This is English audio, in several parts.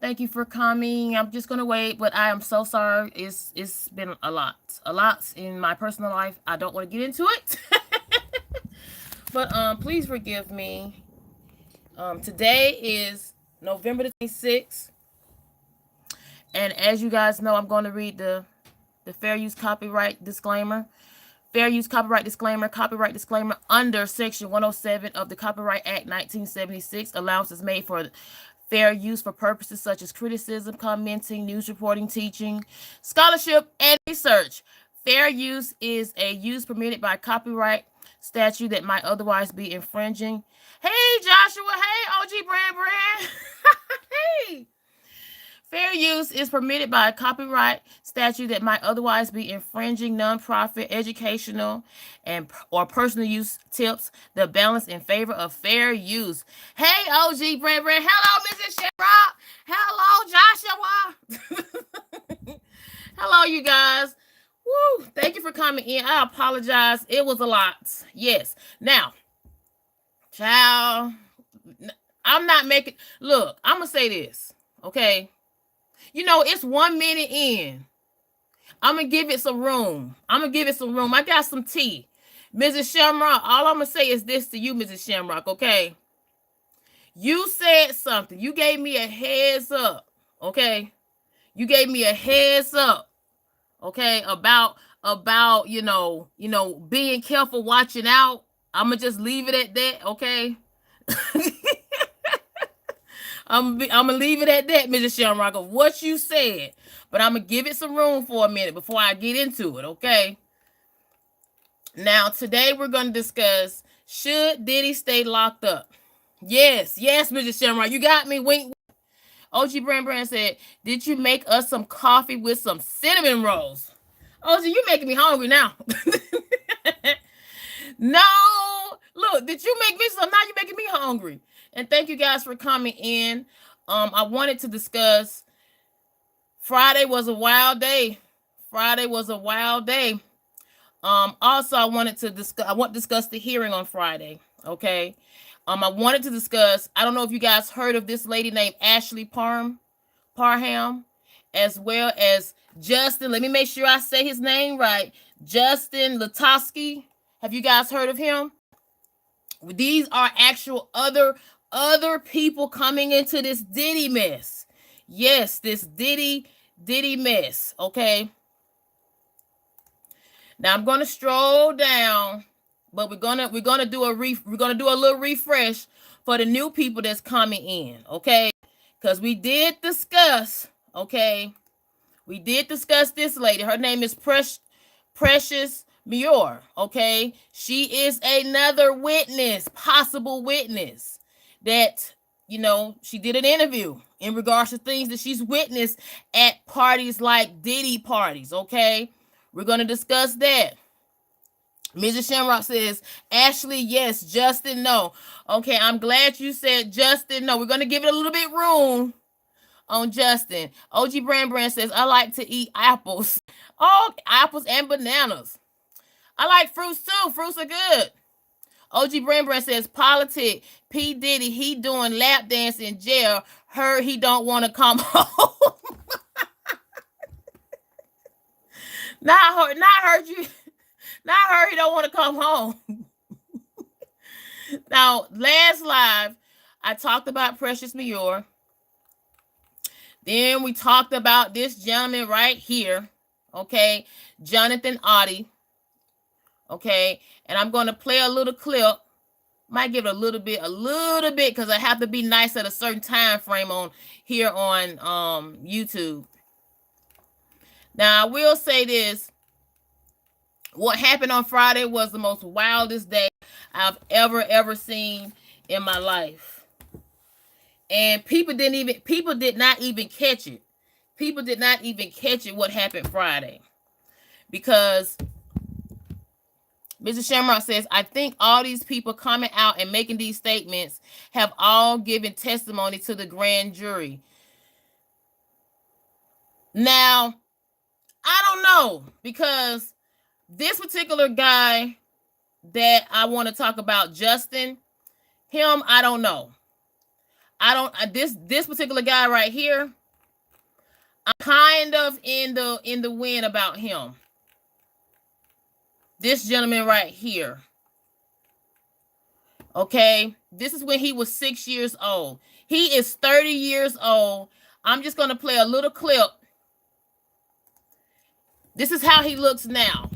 Thank you for coming. I'm just gonna wait, but I am so sorry. It's been a lot in my personal life. I don't want to get into it, but please forgive me. Today is November the 26th, and as you guys know, I'm going to read the fair use copyright disclaimer. Fair use copyright disclaimer under Section 107 of the Copyright Act 1976. Allowance is made for fair use for purposes such as criticism, commenting, news reporting, teaching, scholarship, and research. Fair use is a use permitted by copyright statute that might otherwise be infringing. Hey, Joshua. Hey, OG Brand. Hey. Fair use is permitted by a copyright statute that might otherwise be infringing nonprofit, educational, and or personal use tips the balance in favor of fair use. Hey, OG Brand. Hello, Mrs. Shamrock. Hello, Joshua. Hello, you guys. Woo! Thank you for coming in. I apologize. It was a lot. Yes. Now, child, I'm not making. Look, I'm gonna say this. Okay. You know, it's 1 minute in. I'm going to give it some room. I got some tea. Mrs. Shamrock, all I'm going to say is this to you, Mrs. Shamrock, okay? You said something. You gave me a heads up, okay? You gave me a heads up, okay, about being careful, watching out. I'm going to just leave it at that, okay? I'm gonna leave it at that, Mrs. Shamrock, of what you said. But I'm gonna give it some room for a minute before I get into it, okay? Now, today we're gonna discuss, should Diddy stay locked up? Yes, Mrs. Shamrock, you got me. Wink. OG Brand said, did you make us some coffee with some cinnamon rolls? OG, you making me hungry now. No, look, did you make me some? Now you're making me hungry. And thank you guys for coming in. I wanted to discuss, Friday was a wild day. Also, I want to discuss the hearing on Friday. Okay. I wanted to discuss, I don't know if you guys heard of this lady named Ashley Parham, as well as Justin. Let me make sure I say his name right. Justin Latosky. Have you guys heard of him? These are actual other people coming into this Diddy mess. Yes, this Diddy mess. Okay. Now I'm gonna stroll down, but we're gonna do a little refresh for the new people that's coming in. Okay, because we did discuss. Okay, we did discuss this lady. Her name is Precious Muir. Okay, she is another witness, possible witness, that, she did an interview in regards to things that she's witnessed at parties like Diddy parties. Okay, we're going to discuss that. Mrs. Shamrock says, Ashley, yes. Justin, no. Okay, I'm glad you said Justin, no. We're going to give it a little bit room on Justin. OG Brand says, I like to eat apples. Oh, apples and bananas. I like fruits too. Fruits are good. OG Brand says, politic, P. Diddy, he doing lap dance in jail. Heard he don't want to come home. Not heard he don't want to come home. Now, last live, I talked about Precious Muir. Then we talked about this gentleman right here. Okay, Jonanthan Oddi. Okay, and I'm going to play a little clip. Might give it a little bit, because I have to be nice at a certain time frame on YouTube. Now, I will say this. What happened on Friday was the most wildest day I've ever seen in my life. And people did not even catch it. People did not even catch it what happened Friday. Because Mr. Shamrock says, I think all these people coming out and making these statements have all given testimony to the grand jury. Now, I don't know, because this particular guy that I want to talk about, Justin, him, I don't know. I don't this particular guy right here, I'm kind of in the wind about him. This gentleman right here. Okay, this is when he was 6 years old. He is 30 years old. I'm just going to play a little clip. This is how he looks now.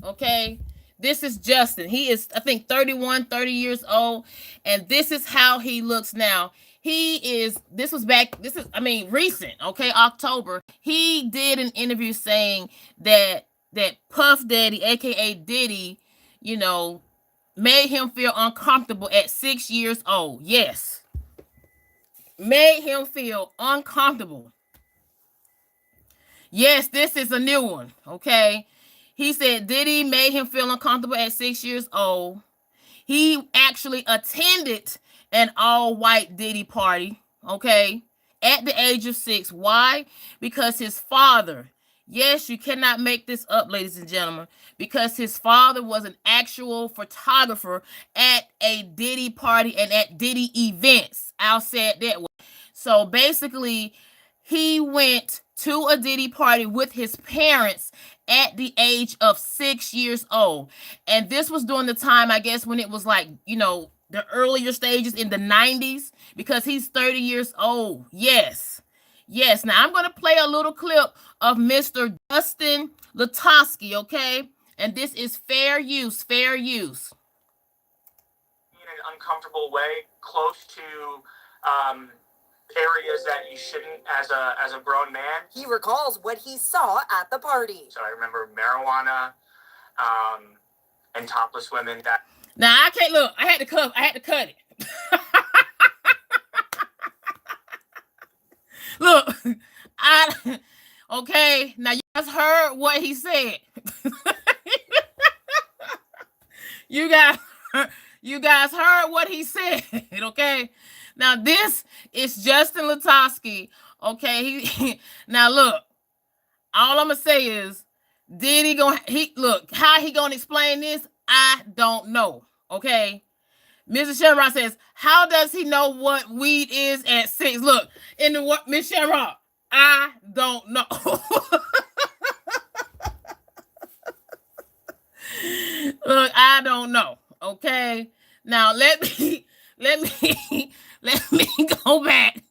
Okay, this is Justin. He is, I think, 30 years old. And this is how he looks now. This was recent, okay, October. He did an interview saying that Puff Daddy, aka Diddy, made him feel uncomfortable at 6 years old. Yes. Made him feel uncomfortable. Yes, this is a new one, okay? He said Diddy made him feel uncomfortable at 6 years old. He actually attended an all-white Diddy party, okay, at the age of 6. Why? Because his father, yes, you cannot make this up, ladies and gentlemen, because his father was an actual photographer at a Diddy party and at Diddy events. I'll say it that way. So basically, he went to a Diddy party with his parents at the age of 6 years old. And this was during the time, I guess, when it was like, the earlier stages in the 90s, because he's 30 years old. Yes. Yes. Now, I'm going to play a little clip of Mr. Justin Latosky, okay? And this is fair use. Fair use. In an uncomfortable way, close to areas that you shouldn't as a grown man. He recalls what he saw at the party. So I remember marijuana and topless women. That now I can't look. I had to cut it. Look, okay. Now you guys heard what he said. You guys heard what he said. Okay. Now this is Justin Latosky. Okay. Now look. All I'm gonna say is, how he gonna explain this? I don't know. Okay. Mrs. Shamrock says, how does he know what weed is at 6? Look, in the what, Miss Shamrock, I don't know. Look, I don't know. Okay. Now let me go back.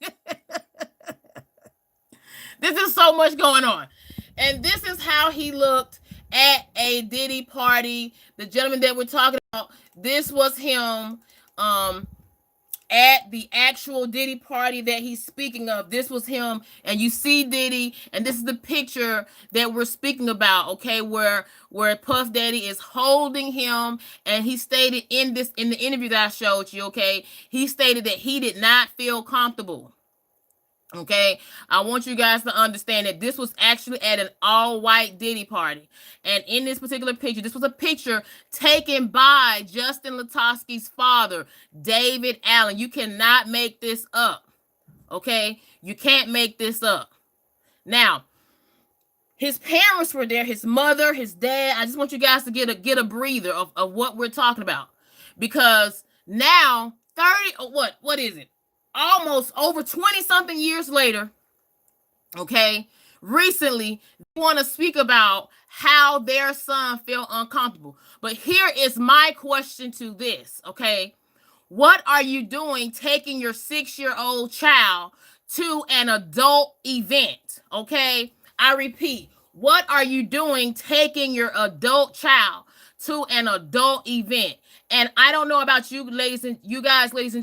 This is so much going on. And this is how he looked at a Diddy party. The gentleman that we're talking about, this was him at the actual Diddy party that he's speaking of. This was him, and you see Diddy, and this is the picture that we're speaking about, okay, where Puff Daddy is holding him, and he stated in the interview that I showed you, okay, he stated that he did not feel comfortable. Okay, I want you guys to understand that this was actually at an all-white Diddy party. And in this particular picture, this was a picture taken by Justin Latosky's father, David Allen. You cannot make this up. Okay, you can't make this up. Now, his parents were there, his mother, his dad. I just want you guys to get a breather of what we're talking about. Because now, what is it? Almost over 20-something years later, okay, recently, they want to speak about how their son felt uncomfortable. But here is my question to this, okay? What are you doing taking your 6-year-old child to an adult event, okay? I repeat, what are you doing taking your adult child to an adult event? And I don't know about you ladies and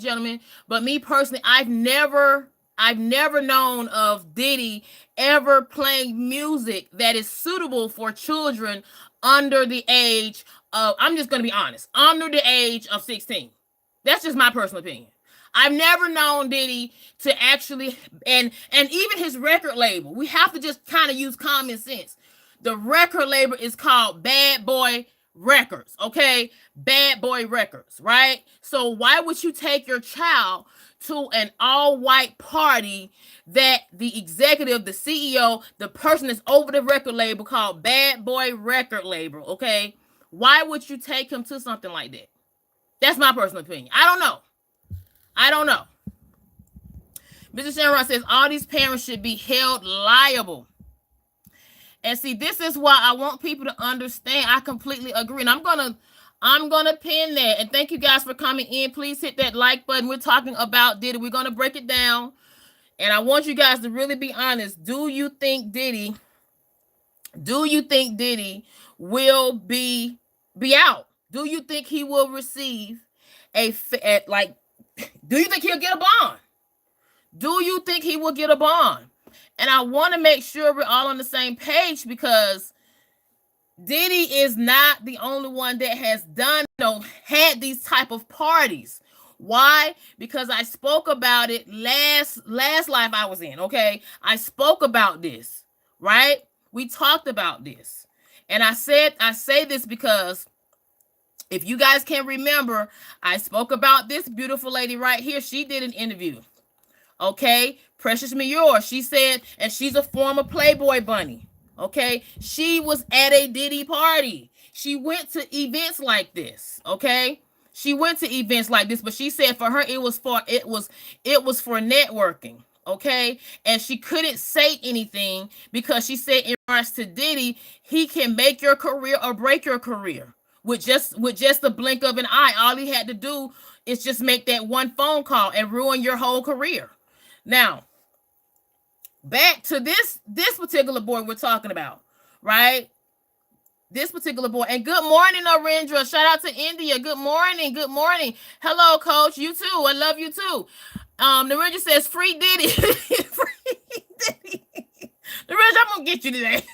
gentlemen, but me personally, I've never known of Diddy ever playing music that is suitable for children under the age of, I'm just going to be honest, under the age of 16. That's just my personal opinion. I've never known Diddy to actually, and even his record label, we have to just kind of use common sense. The record label is called Bad Boy Records, okay? Bad Boy Records, right? So why would you take your child to an all-white party that the executive, the CEO, the person that's over the record label called Bad Boy Record Label, okay? Why would you take him to something like that? That's my personal opinion. I don't know. Mr. Shamrock says all these parents should be held liable. And see, this is why I want people to understand. I completely agree. And I'm gonna pin that. And thank you guys for coming in. Please hit that like button. We're talking about Diddy. We're gonna break it down. And I want you guys to really be honest. Do you think Diddy will be out? Do you think he will receive do you think he'll get a bond? Do you think he will get a bond? And I want to make sure we're all on the same page, because Diddy is not the only one that has had these type of parties. Why? Because I spoke about it last live I was in, okay? I spoke about this, right? We talked about this. And I say this because if you guys can remember, I spoke about this beautiful lady right here. She did an interview, okay? Precious Mayor, she said, and she's a former Playboy bunny, okay? She was at a Diddy party. She went to events like this, okay? She went to events like this, but she said for her it was for networking, okay? And she couldn't say anything because she said in regards to Diddy, he can make your career or break your career with just the blink of an eye. All he had to do is just make that one phone call and ruin your whole career. Now, back to this particular boy we're talking about, right? This particular boy. And good morning, Narendra. Shout out to India. Good morning. Good morning. Hello, coach. You too. I love you too. Narendra says free Diddy. Free Diddy. Narendra, I'm gonna get you today.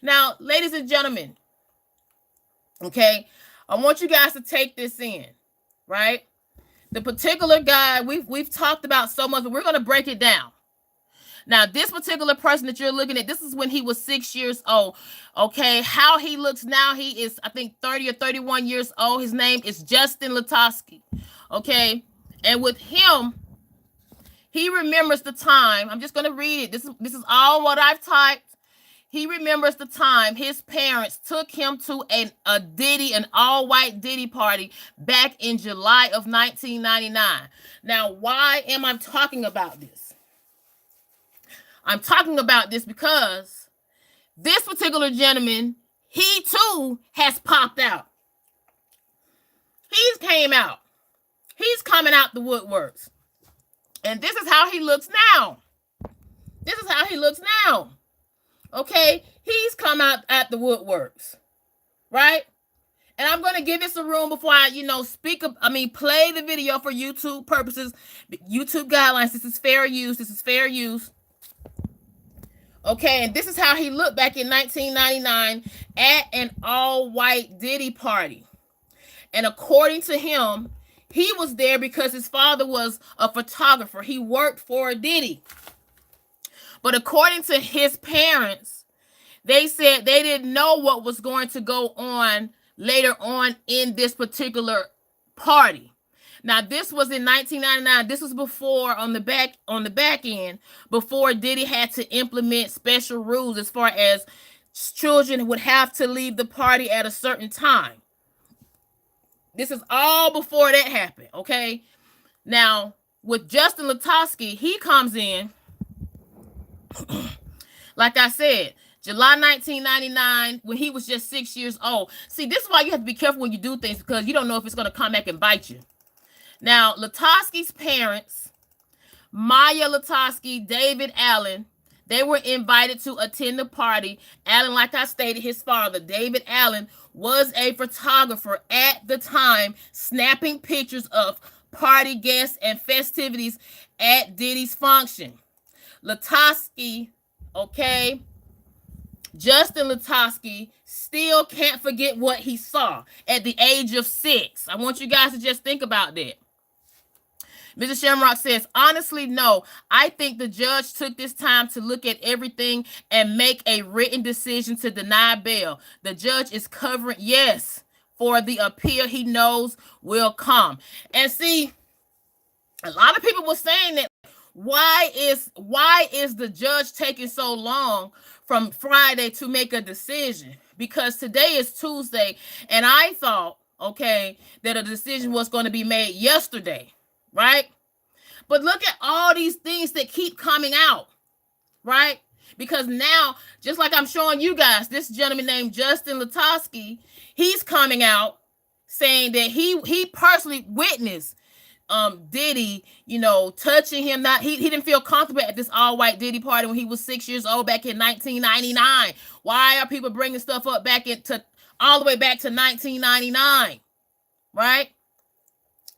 Now, ladies and gentlemen, okay, I want you guys to take this in, right? The particular guy we've talked about so much, but we're gonna break it down. Now, this particular person that you're looking at, this is when he was 6 years old. Okay, how he looks now, he is, I think, 30 or 31 years old. His name is Justin Latosky. Okay, and with him, he remembers the time. I'm just going to read it. This is all what I've typed. He remembers the time his parents took him to an all-white Diddy party back in July of 1999. Now, why am I talking about this? I'm talking about this because this particular gentleman, he too has popped out. He's came out. He's coming out the woodworks. And this is how he looks now. This is how he looks now. Okay? He's come out at the woodworks. Right? And I'm going to give this a room before I, play the video for YouTube purposes. YouTube guidelines. This is fair use. This is fair use. Okay, and this is how he looked back in 1999 at an all-white Diddy party. And according to him, he was there because his father was a photographer. He worked for Diddy. But according to his parents, they said they didn't know what was going to go on later on in this particular party. Now, this was in 1999. This was before on the back end, before Diddy had to implement special rules as far as children would have to leave the party at a certain time. This is all before that happened, okay? Now, with Justin Latosky, he comes in, like I said, July 1999, when he was just 6 years old. See, this is why you have to be careful when you do things, because you don't know if it's going to come back and bite you. Now, Latosky's parents, Maya Latosky, David Allen, they were invited to attend the party. Allen, like I stated, his father, David Allen, was a photographer at the time, snapping pictures of party guests and festivities at Diddy's function. Latosky, okay, Justin Latosky still can't forget what he saw at the age of 6. I want you guys to just think about that. Mr. Shamrock says, honestly, no. I think the judge took this time to look at everything and make a written decision to deny bail. The judge is covering, yes, for the appeal he knows will come. And see, a lot of people were saying that why is the judge taking so long from Friday to make a decision? Because today is Tuesday, and I thought, okay, that a decision was going to be made yesterday. Right? But look at all these things that keep coming out, right? Because now, just like I'm showing you guys, this gentleman named Justin Latosky, he's coming out saying that he personally witnessed Diddy, touching him. He didn't feel comfortable at this all-white Diddy party when he was 6 years old back in 1999. Why are people bringing stuff up all the way back to 1999? Right?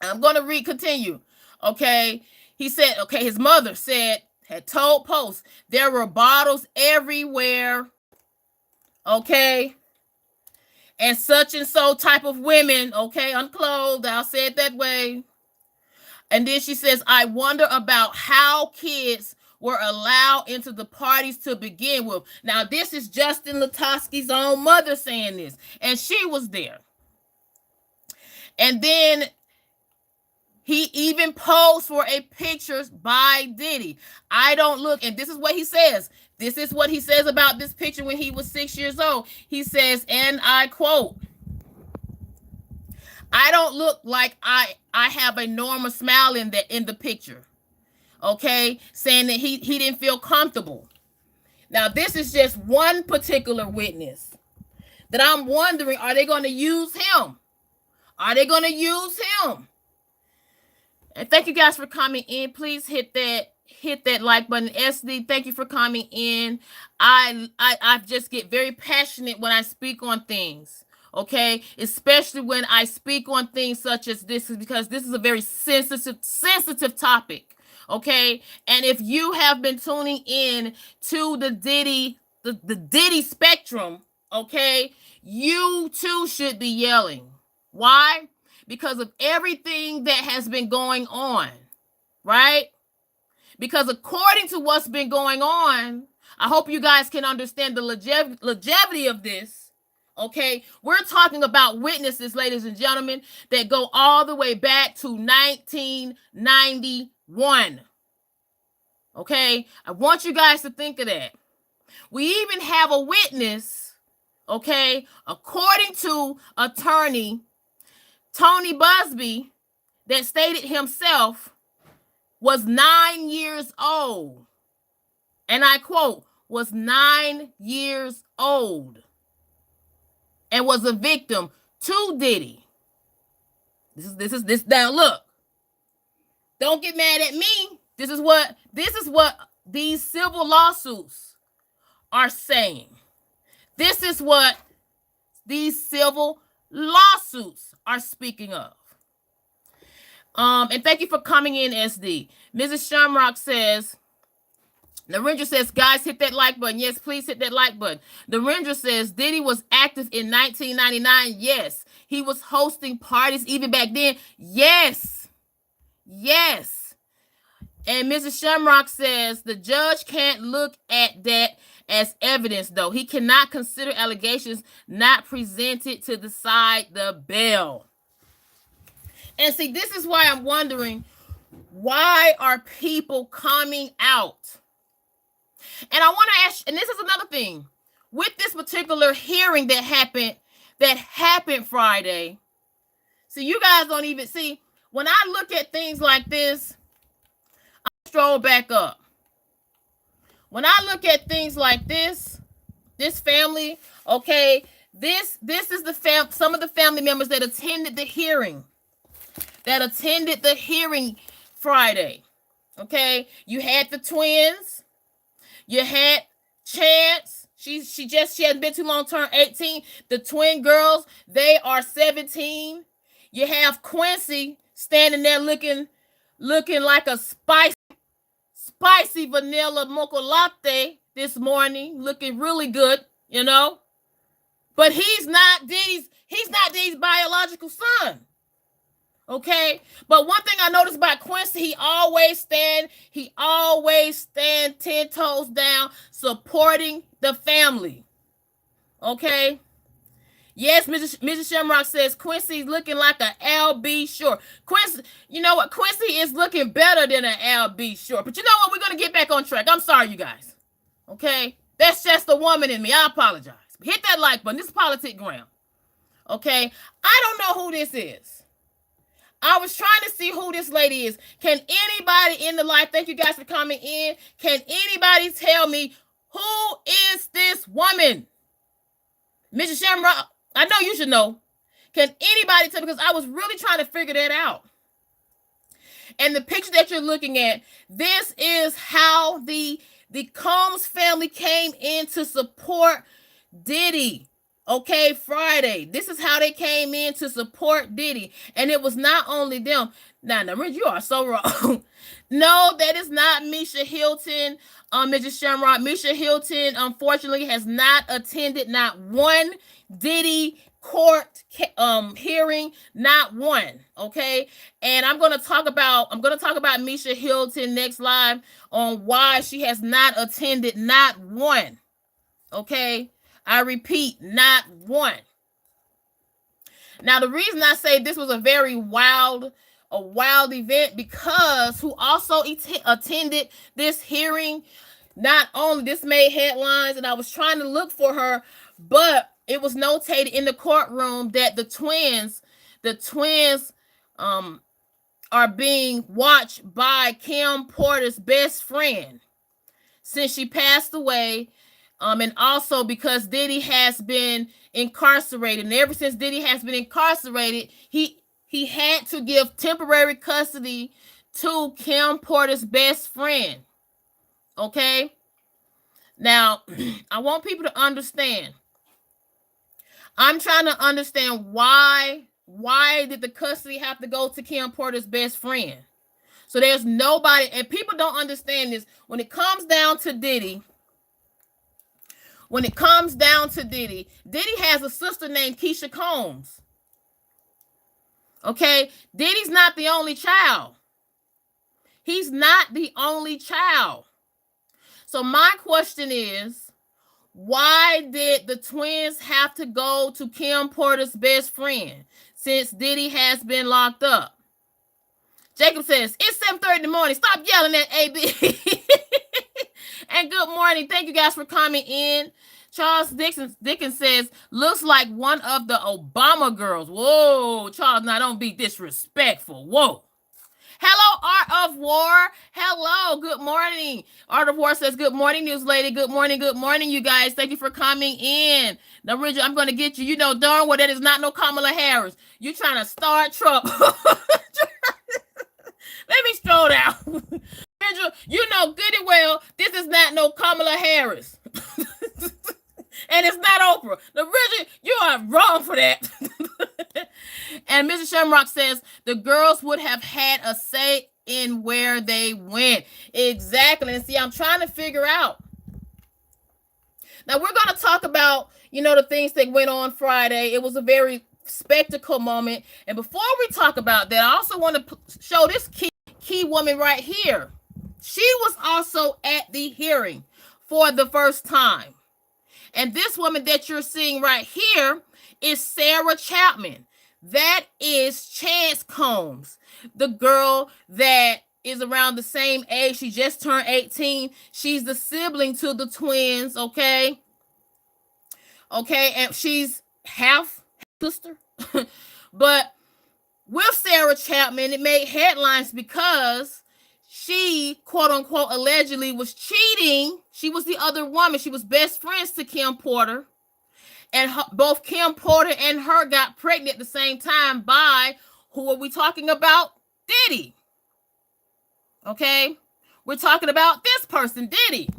I'm going to continue. Okay. He said, his mother had told Post there were bottles everywhere. Okay. And so type of women, okay, unclothed, I'll say it that way. And then she says, I wonder about how kids were allowed into the parties to begin with. Now, this is Justin Latosky's own mother saying this, and she was there. And then he even posed for a picture by Diddy. I don't look, and this is what he says. This is what he says about this picture when he was 6 years old. He says, and I quote, I don't look like I have a normal smile in the picture. Okay, saying that he didn't feel comfortable. Now, this is just one particular witness that I'm wondering, are they going to use him? Are they going to use him? And thank you guys for coming in. Please hit that like button. SD, thank you for coming in. I just get very passionate when I speak on things. Okay, especially when I speak on things such as this, because this is a very sensitive topic. Okay, and if you have been tuning in to the Diddy spectrum, okay, you too should be yelling. Why? Because of everything that has been going on, right? Because according to what's been going on, I hope you guys can understand the longevity of this. Okay, we're talking about witnesses, ladies and gentlemen, that go all the way back to 1991. Okay, I want you guys to think of that. We even have a witness, okay, according to attorney Tony Busby, that stated himself was 9 years old. And I quote, was 9 years old. And was a victim to Diddy. This is now look. Don't get mad at me. This is what these civil lawsuits are saying. This is what these civil lawsuits are speaking of. And thank you for coming in, SD. Mrs. Shamrock says, Narendra says, guys, hit that like button. Yes, please hit that like button. Narendra says, Diddy was active in 1999. Yes. He was hosting parties even back then. Yes. Yes. And Mrs. Shamrock says, the judge can't look at that as evidence, though. He cannot consider allegations not presented to decide the bail. And see, this is why I'm wondering, why are people coming out? And I want to ask, and this is another thing, with this particular hearing that happened Friday. See, you guys don't even see, when I look at things like this, I stroll back up. When I look at things like this family, okay, this is some of the family members that attended the hearing. Friday. Okay, you had the twins. You had Chance. She hasn't been too long, turned 18. The twin girls, they are 17. You have Quincy standing there looking like a spicy vanilla mocha latte this morning, looking really good, But he's not Diddy's biological son. Okay, but one thing I noticed about Quincy, he always stand 10 toes down, supporting the family. Okay. Yes, Mrs. Shamrock says Quincy's looking like an LB Short. Quincy, you know what? Quincy is looking better than an LB Short. But you know what? We're gonna get back on track. I'm sorry, you guys. Okay, that's just the woman in me. I apologize. Hit that like button. This is Politic Ground. Okay, I don't know who this is. I was trying to see who this lady is. Can anybody in the live, thank you guys for coming in. Can anybody tell me who is this woman? Mrs. Shamrock, I know you should know. Can anybody tell me? Because I was really trying to figure that out. And the picture that you're looking at, this is how the Combs family came in to support Diddy. Okay, Friday. This is how they came in to support Diddy. And it was not only them. Now, you are so wrong. No, that is not Misha Hilton, Mrs. Shamrock. Misha Hilton, unfortunately, has not attended not one Diddy court hearing, not one. Okay, and I'm gonna talk about Misha Hilton next live on why she has not attended not one. Okay, I repeat, not one. Now, the reason I say this was a very wild event, because who also attended this hearing, not only this made headlines, and I was trying to look for her, but it was notated in the courtroom that the twins are being watched by Kim Porter's best friend since she passed away. And also because Diddy has been incarcerated. And ever since Diddy has been incarcerated, he had to give temporary custody to Kim Porter's best friend. Okay? Now, I want people to understand. I'm trying to understand why did the custody have to go to Kim Porter's best friend? So there's nobody, and people don't understand this. When it comes down to Diddy, Diddy has a sister named Keisha Combs. Okay? Diddy's not the only child. He's not the only child. So my question is, why did the twins have to go to Kim Porter's best friend since Diddy has been locked up? Jacob says, it's 7:30 in the morning. Stop yelling at AB. And good morning. Thank you guys for coming in. Charles Dickens says, looks like one of the Obama girls. Whoa, Charles, now don't be disrespectful. Whoa. Hello, Art of War. Hello, good morning. Art of War says, good morning, news lady. Good morning, you guys. Thank you for coming in. Now, Richard, I'm going to get you. You know darn well that is not no Kamala Harris. You trying to start trouble. Let me scroll down. Richard, you know good and well this is not no Kamala Harris. And it's not Oprah. Now, Richard, you are wrong for that. And Mr. Shamrock says the girls would have had a say in where they went. Exactly. And see, I'm trying to figure out. Now, we're going to talk about, the things that went on Friday. It was a very spectacle moment. And before we talk about that, I also want to show this key woman right here. She was also at the hearing for the first time. And this woman that you're seeing right here is Sarah Chapman. That is Chance Combs, the girl that is around the same age. She just turned 18. She's the sibling to the twins, okay? Okay, and she's half sister. But with Sarah Chapman, it made headlines because she, quote unquote, allegedly was cheating. She was the other woman. She was best friends to Kim Porter. And both Kim Porter and her got pregnant at the same time by, who are we talking about? Diddy. Okay? We're talking about this person, Diddy.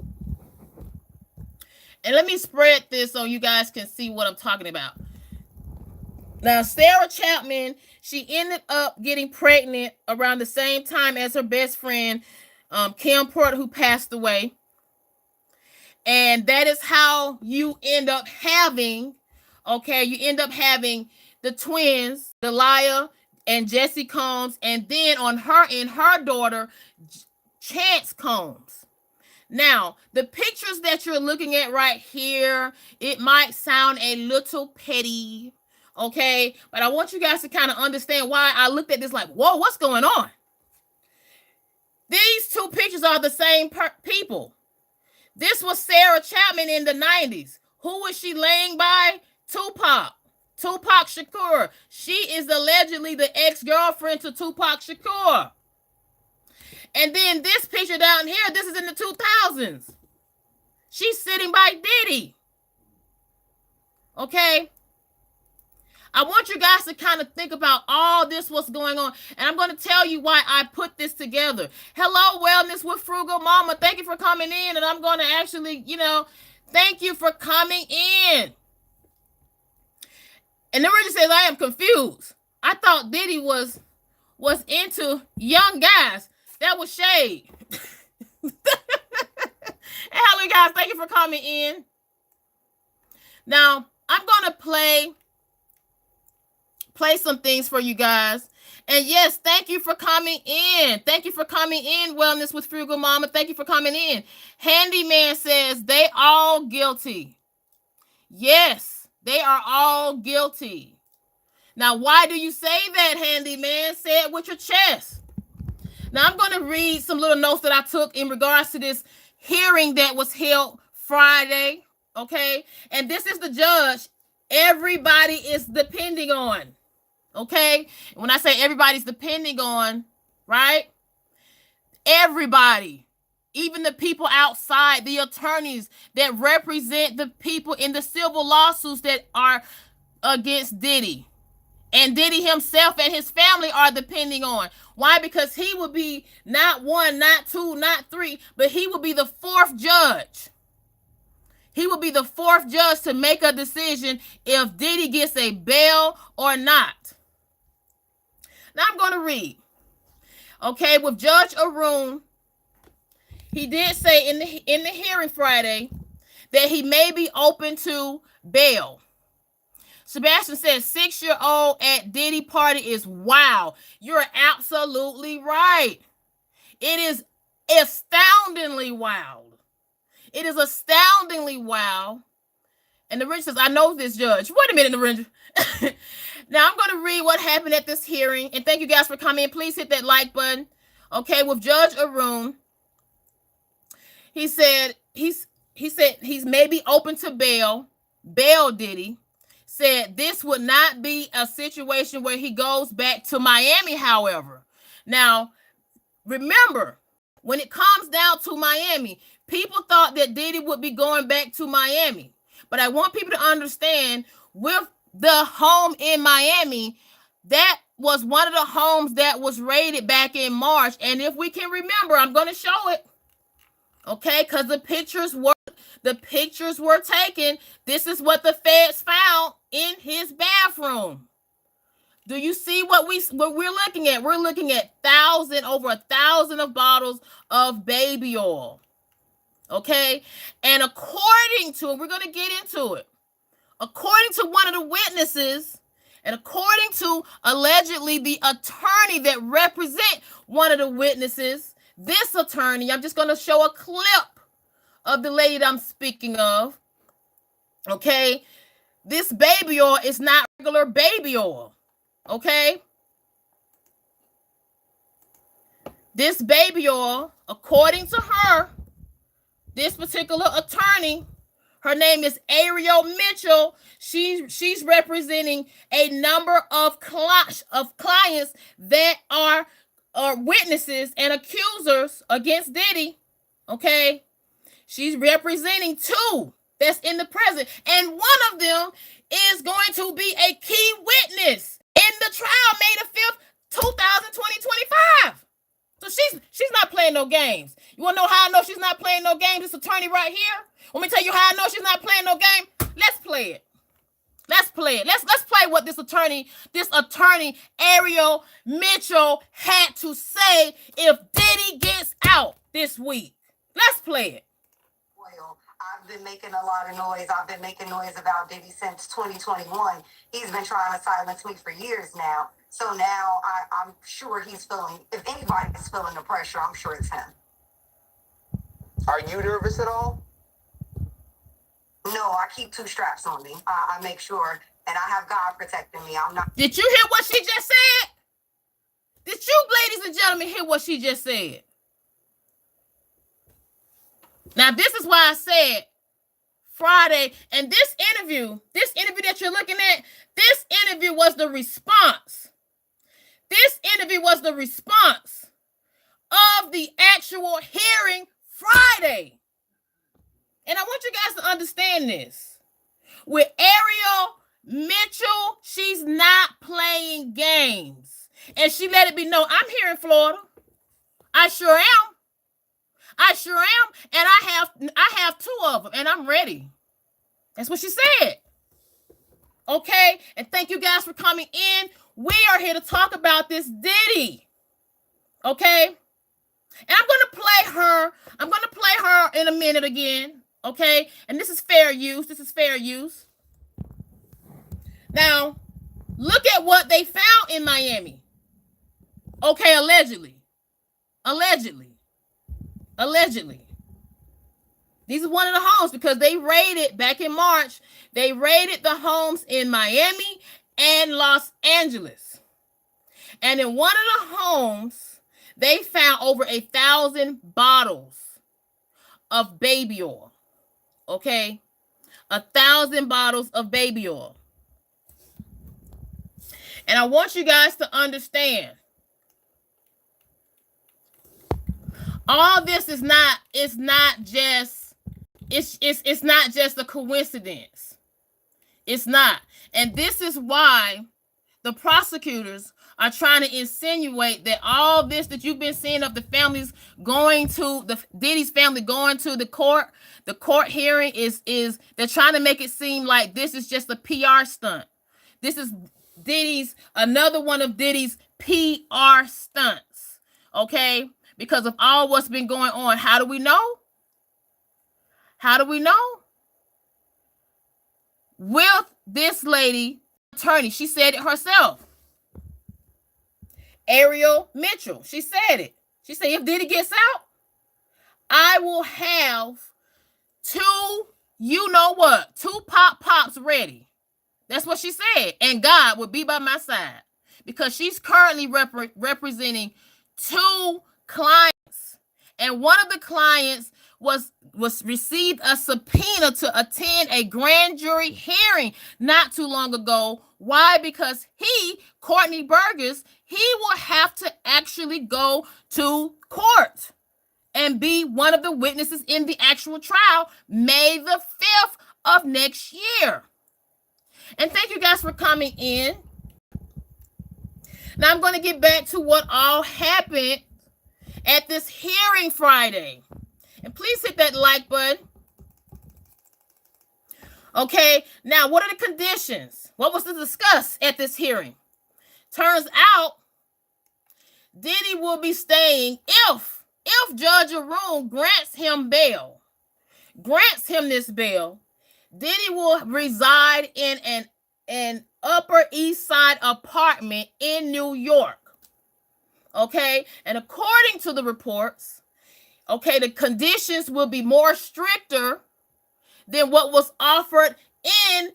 And let me spread this so you guys can see what I'm talking about. Now, Sarah Chapman, she ended up getting pregnant around the same time as her best friend, Kim Porter, who passed away. And that is how you end up having, the twins, Delia and Jesse Combs, and then on her end, her daughter, Chance Combs. Now, the pictures that you're looking at right here, it might sound a little petty, okay? But I want you guys to kind of understand why I looked at this like, whoa, what's going on? These two pictures are the same people. This was Sarah Chapman in the 90s. Who was she laying by? Tupac. Tupac Shakur. She is allegedly the ex-girlfriend to Tupac Shakur. And then this picture down here, this is in the 2000s. She's sitting by Diddy. Okay? I want you guys to kind of think about all this, what's going on. And I'm going to tell you why I put this together. Hello, Wellness with Frugal Mama. Thank you for coming in. And I'm going to actually, thank you for coming in. And the Richard says, I am confused. I thought Diddy was into young guys. That was shade. Hello, guys. Thank you for coming in. Now, I'm going to play some things for you guys. And yes, thank you for coming in. Thank you for coming in, Wellness with Frugal Mama. Thank you for coming in. Handyman says they all guilty. Yes, they are all guilty. Now, why do you say that, Handyman? Say it with your chest. Now, I'm going to read some little notes that I took in regards to this hearing that was held Friday, okay? And this is the judge everybody is depending on, okay? When I say everybody's depending on, right? Everybody, even the people outside, the attorneys that represent the people in the civil lawsuits that are against Diddy. And Diddy himself and his family are depending on. Why? Because he will be not one, not two, not three, but he will be the fourth judge. He will be the fourth judge to make a decision if Diddy gets a bail or not. Now I'm going to read. Okay, with Judge Arun, he did say in the hearing Friday that he may be open to bail. Sebastian says 6-year-old at Diddy party is wow. You're absolutely right. It is astoundingly wild. It is astoundingly wild. And the Rich says, I know this judge. Wait a minute, the Rich. Now I'm going to read what happened at this hearing. And thank you guys for coming in. Please hit that like button. Okay, with Judge Arun, he said he's maybe open to bail. Bail Diddy. Said this would not be a situation where he goes back to Miami, however. Now, remember, when it comes down to Miami, people thought that Diddy would be going back to Miami. But I want people to understand, with the home in Miami, that was one of the homes that was raided back in March. And if we can remember, I'm going to show it. Okay, because the pictures were taken. This is what the feds found in his bathroom. Do you see what we're looking at? We're looking at over 1,000 of bottles of baby oil. Okay, and according to, we're going to get into it. According to one of the witnesses, and according to allegedly the attorney that represent one of the witnesses, this attorney, I'm just going to show a clip of the lady that I'm speaking of. Okay, this baby oil is not regular baby oil. Okay, this baby oil, according to her, this particular attorney, her name is Ariel Mitchell. She's representing a number of clients that are witnesses and accusers against Diddy. Okay, she's representing 2 that's in the present, and one of them is going to be a key witness in the trial May the 5th, 2025. So she's not playing no games. You want to know how I know she's not playing no games? This attorney right here. Let me tell you how I know she's not playing no game. Let's play it. Let's play it. Let's play what this attorney Ariel Mitchell had to say if Diddy gets out this week. Let's play it. Well, I've been making a lot of noise. I've been making noise about Diddy since 2021. He's been trying to silence me for years now. So now I'm sure he's feeling, if anybody's feeling the pressure, I'm sure it's him. Are you nervous at all? No, I keep 2 straps on me. I make sure, and I have God protecting me. I'm not. Did you hear what she just said? Did you, ladies and gentlemen, hear what she just said? Now, this is why I said Friday. And this interview that you're looking at, this interview was the response. This interview was the response of the actual hearing Friday. And I want you guys to understand this. With Ariel Mitchell, she's not playing games. And she let it be known, I'm here in Florida. I sure am. I sure am. And I have 2 of them, and I'm ready. That's what she said. Okay? And thank you guys for coming in. We are here to talk about this Diddy. Okay? And I'm going to play her. I'm going to play her in a minute again. Okay? And this is fair use. This is fair use. Now, look at what they found in Miami. Okay, allegedly. These are one of the homes because they raided back in March. They raided the homes in Miami and Los Angeles. And in one of the homes, they found over 1,000 bottles of baby oil. Okay? 1,000 bottles of baby oil. And I want you guys to understand, all this is not just a coincidence. It's not. And this is why the prosecutors are trying to insinuate that all this that you've been seeing of the families going to the Diddy's family going to the court hearing is they're trying to make it seem like this is just a PR stunt. This is another one of Diddy's PR stunts. Okay? Because of all what's been going on. How do we know? With this lady, attorney, she said it herself. Ariel Mitchell, she said it. She said, if Diddy gets out, I will have 2 pops ready. That's what she said. And God would be by my side. Because she's currently representing 2 clients. And one of the clients was received a subpoena to attend a grand jury hearing not too long ago. Why? Because Courtney Burgess, he will have to actually go to court and be one of the witnesses in the actual trial May the 5th of next year. And thank you guys for coming in. Now I'm going to get back to what all happened at this hearing Friday. And please hit that like button. Okay, now what are the conditions? What was discussed at this hearing? Turns out Diddy will be staying if Judge Arun grants him this bail, Diddy will reside in an Upper East Side apartment in New York. Okay, and according to the reports, okay, the conditions will be more stricter than what was offered in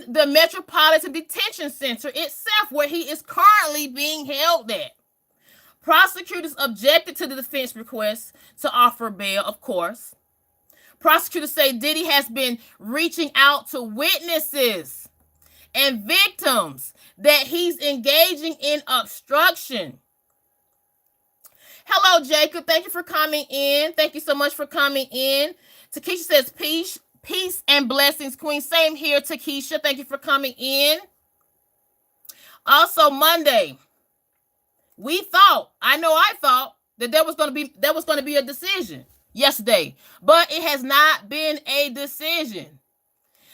the Metropolitan Detention Center itself, where he is currently being held at. Prosecutors objected to the defense request to offer bail, of course. Prosecutors say Diddy has been reaching out to witnesses and victims, that he's engaging in obstruction. Hello, Jacob. Thank you for coming in. Thank you so much for coming in. Takesha says, peace and blessings, Queen. Same here, Takesha. Thank you for coming in. Also, Monday, I thought that there was going to be a decision yesterday, but it has not been a decision.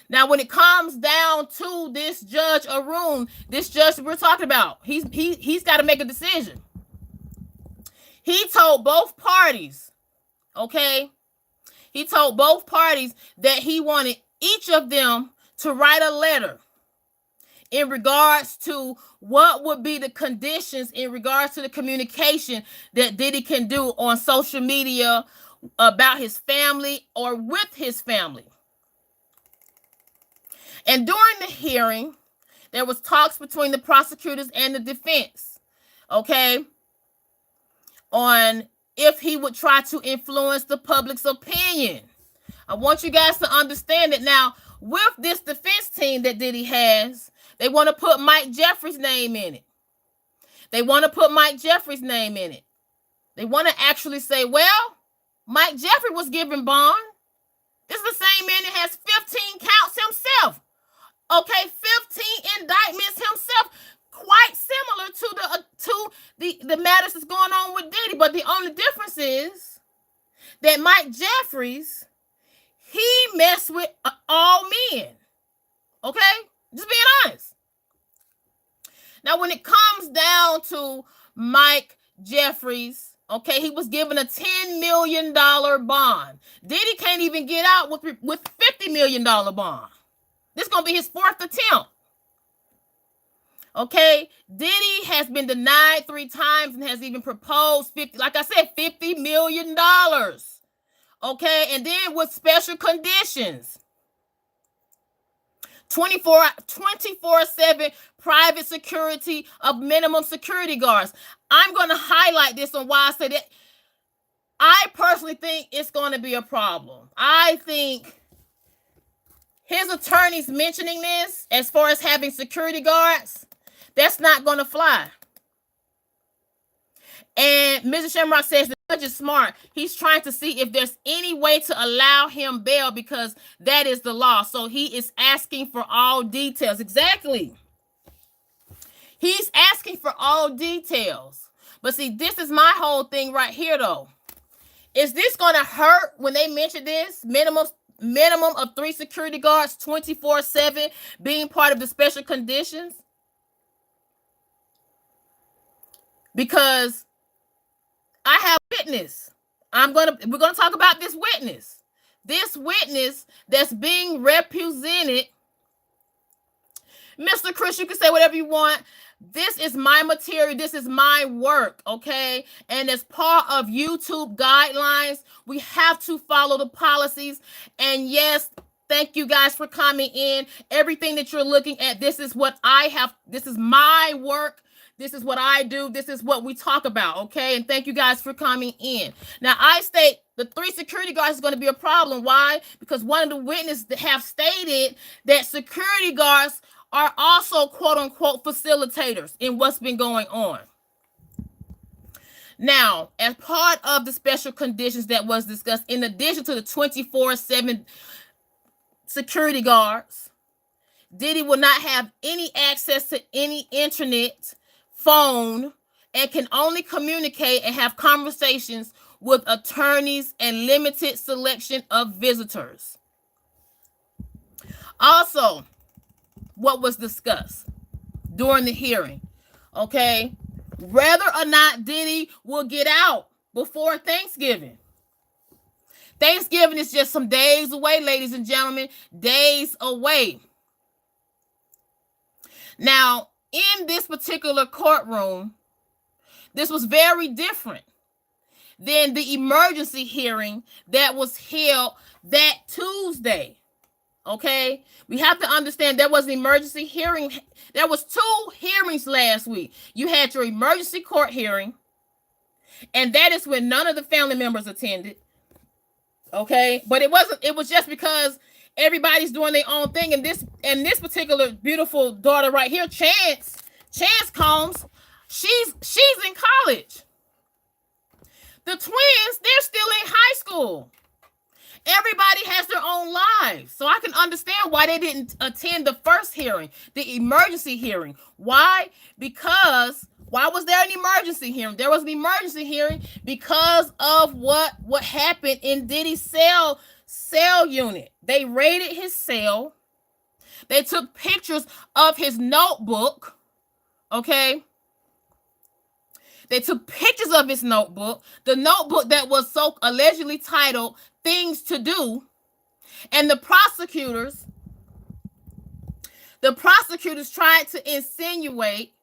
Now, when it comes down to this Judge Arun, this judge that we're talking about, he's got to make a decision. He told both parties, okay? He told both parties that he wanted each of them to write a letter in regards to what would be the conditions in regards to the communication that Diddy can do on social media about his family or with his family. And during the hearing, there was talks between the prosecutors and the defense, okay, on if he would try to influence the public's opinion I want you guys to understand that now with this defense team that Diddy has, they want to put Mike Jeffries' name in it. They want to put Mike Jeffries' name in it. They want to actually say, well, Mike Jeffrey was given bond. This is the same man that has 15 counts himself. Okay, 15 indictments himself. Quite similar to the matters that's going on with Diddy. But the only difference is that Mike Jeffries, he messed with all men. Okay? Just being honest. Now, when it comes down to Mike Jeffries, okay, he was given a $10 million bond. Diddy can't even get out with $50 million bond. This is going to be his fourth attempt. Okay, Diddy has been denied 3 times and has even proposed $50 million. Okay, and then with special conditions. 24/7 private security of minimum security guards. I'm going to highlight this on why I said that I personally think it's going to be a problem. I think his attorneys mentioning this as far as having security guards, that's not going to fly. And Mr. Shamrock says the judge is smart. He's trying to see if there's any way to allow him bail because that is the law. So he is asking for all details. Exactly. He's asking for all details. But see, this is my whole thing right here, though. Is this going to hurt when they mention this? Minimum of 3 security guards, 24/7, being part of the special conditions? Because I have a witness. We're gonna talk about this witness. This witness that's being represented. Mr. Chris, you can say whatever you want. This is my material. This is my work, okay? And as part of YouTube guidelines, we have to follow the policies. And yes, thank you guys for coming in. Everything that you're looking at, this is what I have. This is my work. This is what I do. This is what we talk about, okay? And thank you guys for coming in. Now, I state the 3 security guards is going to be a problem. Why? Because one of the witnesses have stated that security guards are also quote-unquote facilitators in what's been going on. Now, as part of the special conditions that was discussed, in addition to the 24/7 security guards, Diddy will not have any access to any internet, phone, and can only communicate and have conversations with attorneys and limited selection of visitors. Also, what was discussed during the hearing, okay? Whether or not Diddy will get out before Thanksgiving. Thanksgiving is just some days away, ladies and gentlemen, days away. Now, in this particular courtroom, this was very different than the emergency hearing that was held that Tuesday. Okay, we have to understand there was an emergency hearing. There was 2 hearings last week. You had your emergency court hearing, and that is when none of the family members attended. Okay, but it was just because everybody's doing their own thing. And this particular beautiful daughter right here, Chance Combs, she's in college. The twins, they're still in high school. Everybody has their own lives. So I can understand why they didn't attend the first hearing, the emergency hearing. Why? Because why was there an emergency hearing? There was an emergency hearing because of what happened in Diddy's cell unit. They raided his cell. They took pictures of his notebook. Okay? They took pictures of his notebook, the notebook that was so allegedly titled Things to Do. And the prosecutors tried to insinuate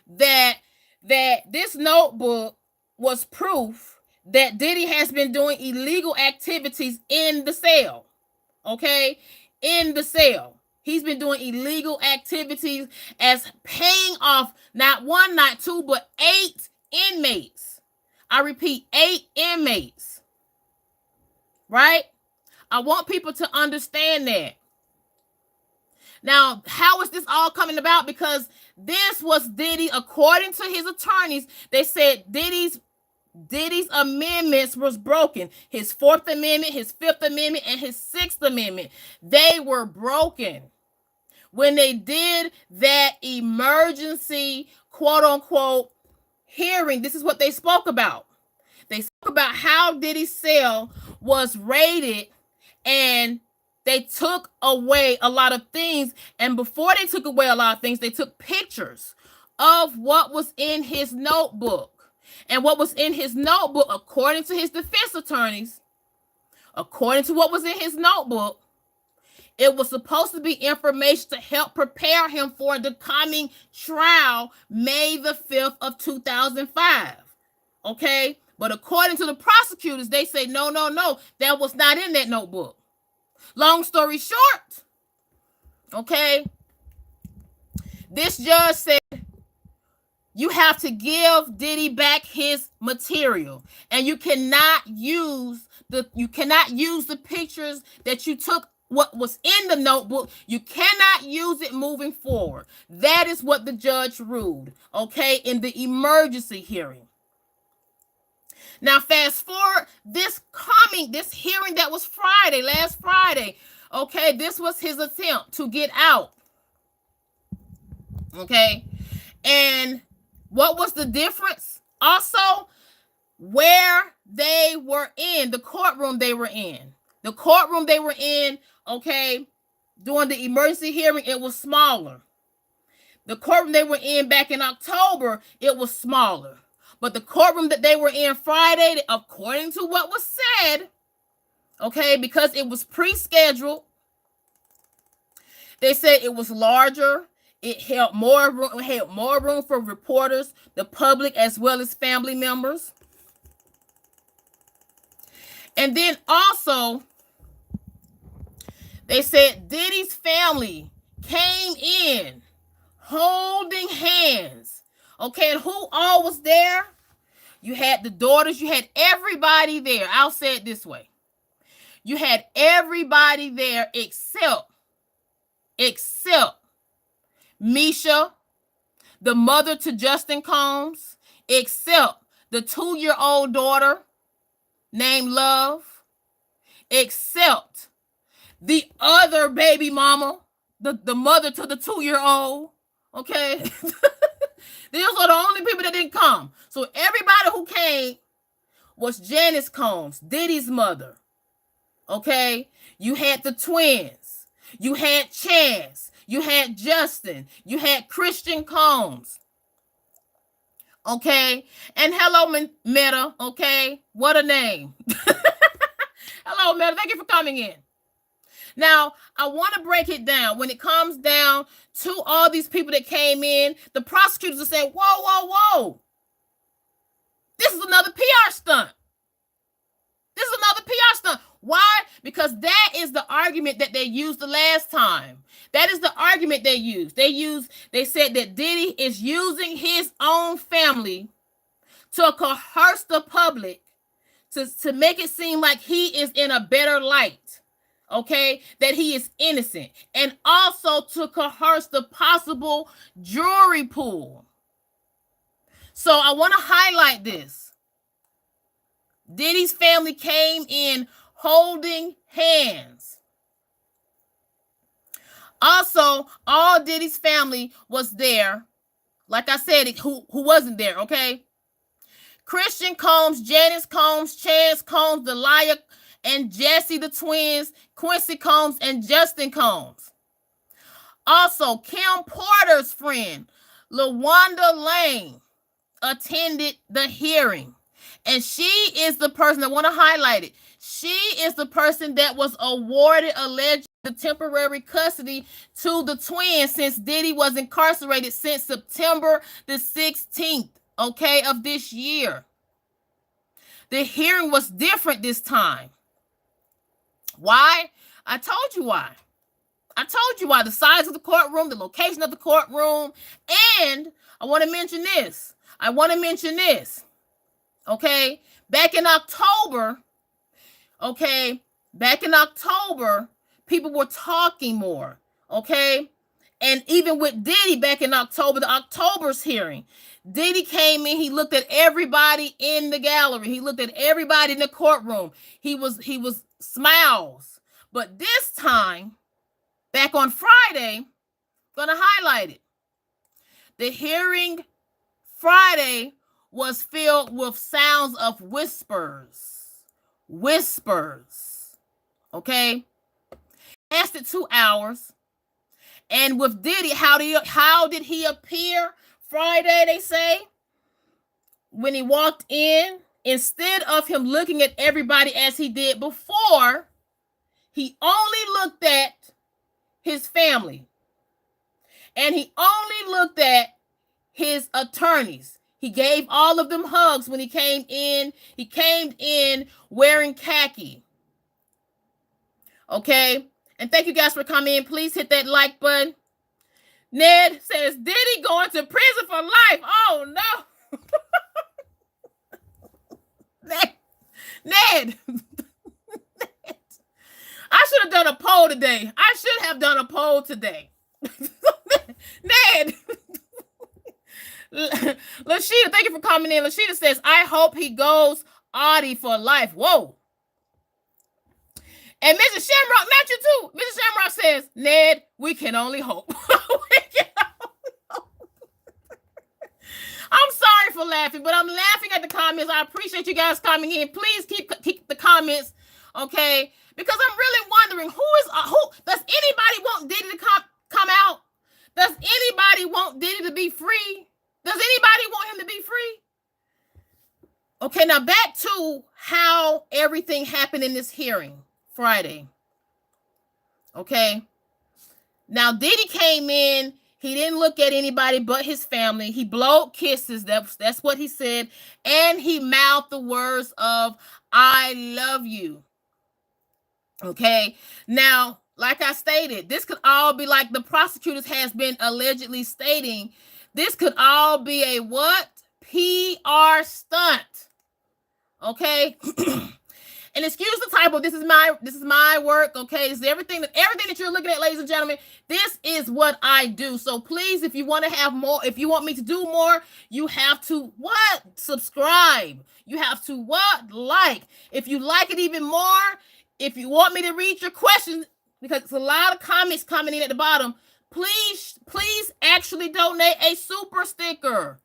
that this notebook was proof that Diddy has been doing illegal activities in the cell. Okay? In the cell. He's been doing illegal activities as paying off not 1, not 2, but 8 inmates. I repeat, 8 inmates. Right? I want people to understand that. Now, how is this all coming about? Because this was Diddy, according to his attorneys, they said Diddy's amendments was broken. His 4th Amendment, his 5th Amendment, and his 6th Amendment. They were broken when they did that emergency, quote unquote, hearing. This is what they spoke about. They spoke about how Diddy's cell was raided, and they took away a lot of things. And before they took away a lot of things, they took pictures of what was in his notebook. And what was in his notebook, according to his defense attorneys, according to what was in his notebook, it was supposed to be information to help prepare him for the coming trial, May the 5th of 2005. Okay? But according to the prosecutors, they say, no, that was not in that notebook. Long story short, okay, this judge said, you have to give Diddy back his material, and you cannot use the pictures that you took, what was in the notebook. You cannot use it moving forward. That is what the judge ruled, okay, in the emergency hearing. Now, fast forward, this hearing that was last Friday, okay, this was his attempt to get out, okay, and what was the difference? Also, where they were in, the courtroom they were in. The courtroom they were in, okay, during the emergency hearing, it was smaller. The courtroom they were in back in October, it was smaller. But the courtroom that they were in Friday, according to what was said, okay, because it was pre-scheduled, they said it was larger. It held more room for reporters, the public, as well as family members. And then also, they said Diddy's family came in holding hands. Okay, and who all was there? You had the daughters, you had everybody there. I'll say it this way. You had everybody there except Misha, the mother to Justin Combs, except the 2-year-old daughter named Love, except the other baby mama, the mother to the 2-year-old, okay? These are the only people that didn't come. So everybody who came was Janice Combs, Diddy's mother, okay? You had the twins. You had Chance. You had Justin. You had Christian Combs. Okay? And hello, Meta. Okay? What a name. Hello, Meta. Thank you for coming in. Now, I want to break it down. When it comes down to all these people that came in, the prosecutors are saying, whoa. This is another PR stunt. This is another PR stunt. Why? Because that is the argument that they used the last time. That is the argument they used. They said that Diddy is using his own family to coerce the public to make it seem like he is in a better light. Okay, that he is innocent, and also to coerce the possible jury pool. So I want to highlight this. Diddy's family came in holding hands. Also, all Diddy's family was there. Like I said, who wasn't there, okay? Christian Combs, Janice Combs, Chance Combs, Delia and Jesse the twins, Quincy Combs, and Justin Combs. Also, Kim Porter's friend, LaWanda Lane, attended the hearing. And she is the person, I want to highlight it, she is the person that was awarded alleged the temporary custody to the twins since Diddy was incarcerated since September the 16th, okay, of this year. The hearing was different this time. Why? I told you why. I told you why. The size of the courtroom, the location of the courtroom, and I want to mention this. Okay? Back in October, okay, Back in October, people were talking more, okay? And even with Diddy back in October, the October's hearing, Diddy came in, he looked at everybody in the gallery. He looked at everybody in the courtroom. He was smiles. But this time, back on Friday, gonna highlight it. The hearing Friday was filled with sounds of whispers. Whispers. Okay? Lasted 2 hours. And with Diddy, how did he appear Friday, they say? When he walked in, instead of him looking at everybody as he did before, he only looked at his family. And he only looked at his attorneys. He gave all of them hugs when he came in. He came in wearing khaki. Okay? And thank you guys for coming in. Please hit that like button. Ned says, Diddy going to prison for life. Oh, no. Ned. I should have done a poll today. Ned. Lashida, thank you for coming in. Lashida says, I hope he goes Oddi for life. Whoa. And Mrs. Shamrock, not you too. Mrs. Shamrock says, Ned, we can only hope. I'm sorry for laughing, but I'm laughing at the comments. I appreciate you guys coming in. Please keep the comments, okay? Because I'm really wondering who does anybody want Diddy to come out? Does anybody want Diddy to be free? Does anybody want him to be free? Okay, now back to how everything happened in this hearing Friday. Okay. Now Diddy came in. He didn't look at anybody but his family. He blowed kisses. That's what he said. And he mouthed the words of, I love you. Okay. Now, like I stated, this could all be like the prosecutors has been allegedly stating. This could all be a what? PR stunt. Okay. And excuse the typo. This is my work. Okay. This is everything that you're looking at, ladies and gentlemen. This is what I do. So please, if you want to have more, if you want me to do more, you have to what? Subscribe. You have to what? Like. If you like it even more, if you want me to read your questions, because it's a lot of comments coming in at the bottom, please actually donate a super sticker.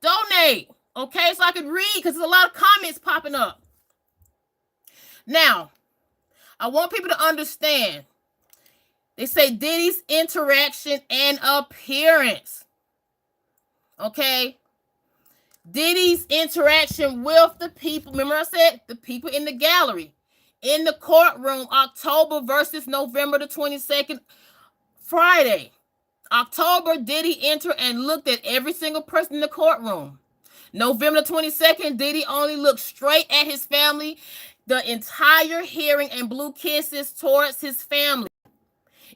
Donate. Okay. So I can read, because there's a lot of comments popping up. Now, I want people to understand. They say Diddy's interaction and appearance. Okay? Diddy's interaction with the people. Remember I said the people in the gallery. In the courtroom, October versus November the 22nd, Friday. October, Diddy entered and looked at every single person in the courtroom. November the 22nd, Diddy only looked straight at his family the entire hearing and blew kisses towards his family.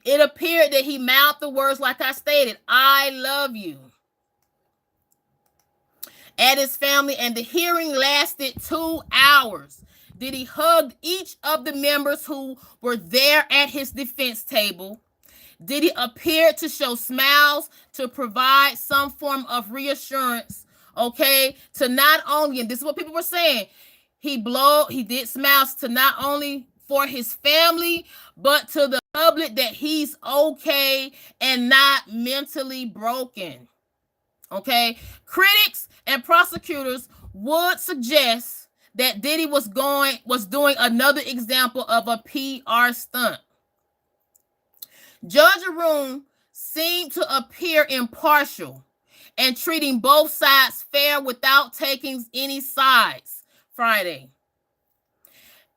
It appeared that he mouthed the words, like I stated, I love you, at his family, and the hearing lasted 2 hours. Diddy hugged each of the members who were there at his defense table. Diddy appeared to show smiles to provide some form of reassurance, okay, to not only, and this is what people were saying, he did smiles to not only for his family, but to the public that he's okay and not mentally broken. Okay. Critics and prosecutors would suggest that Diddy was doing another example of a PR stunt. Judge Arun seemed to appear impartial and treating both sides fair without taking any sides Friday.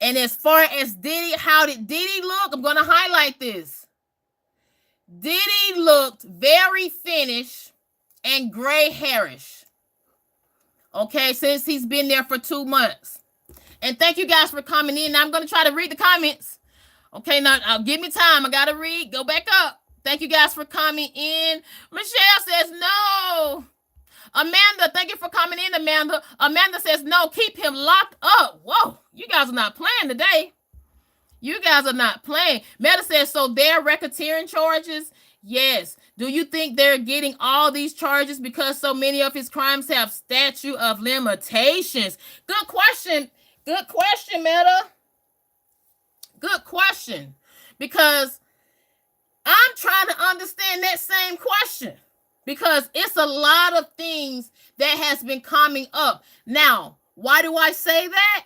And as far as Diddy, how did Diddy look? I'm going to highlight this. Diddy looked very finished and gray hairish. Okay, since he's been there for 2 months. And thank you guys for coming in. Now I'm going to try to read the comments. Okay, now give me time. I got to read. Go back up. Thank you guys for coming in. Michelle says no. Amanda, thank you for coming in, Amanda. Amanda says no, keep him locked up. Whoa, you guys are not playing today. You guys are not playing. Meta says, so they're racketeering charges? Yes. Do you think they're getting all these charges because so many of his crimes have statute of limitations? Good question. Good question, Meta. Good question. Because I'm trying to understand that same question. Because it's a lot of things that has been coming up. Now, why do I say that?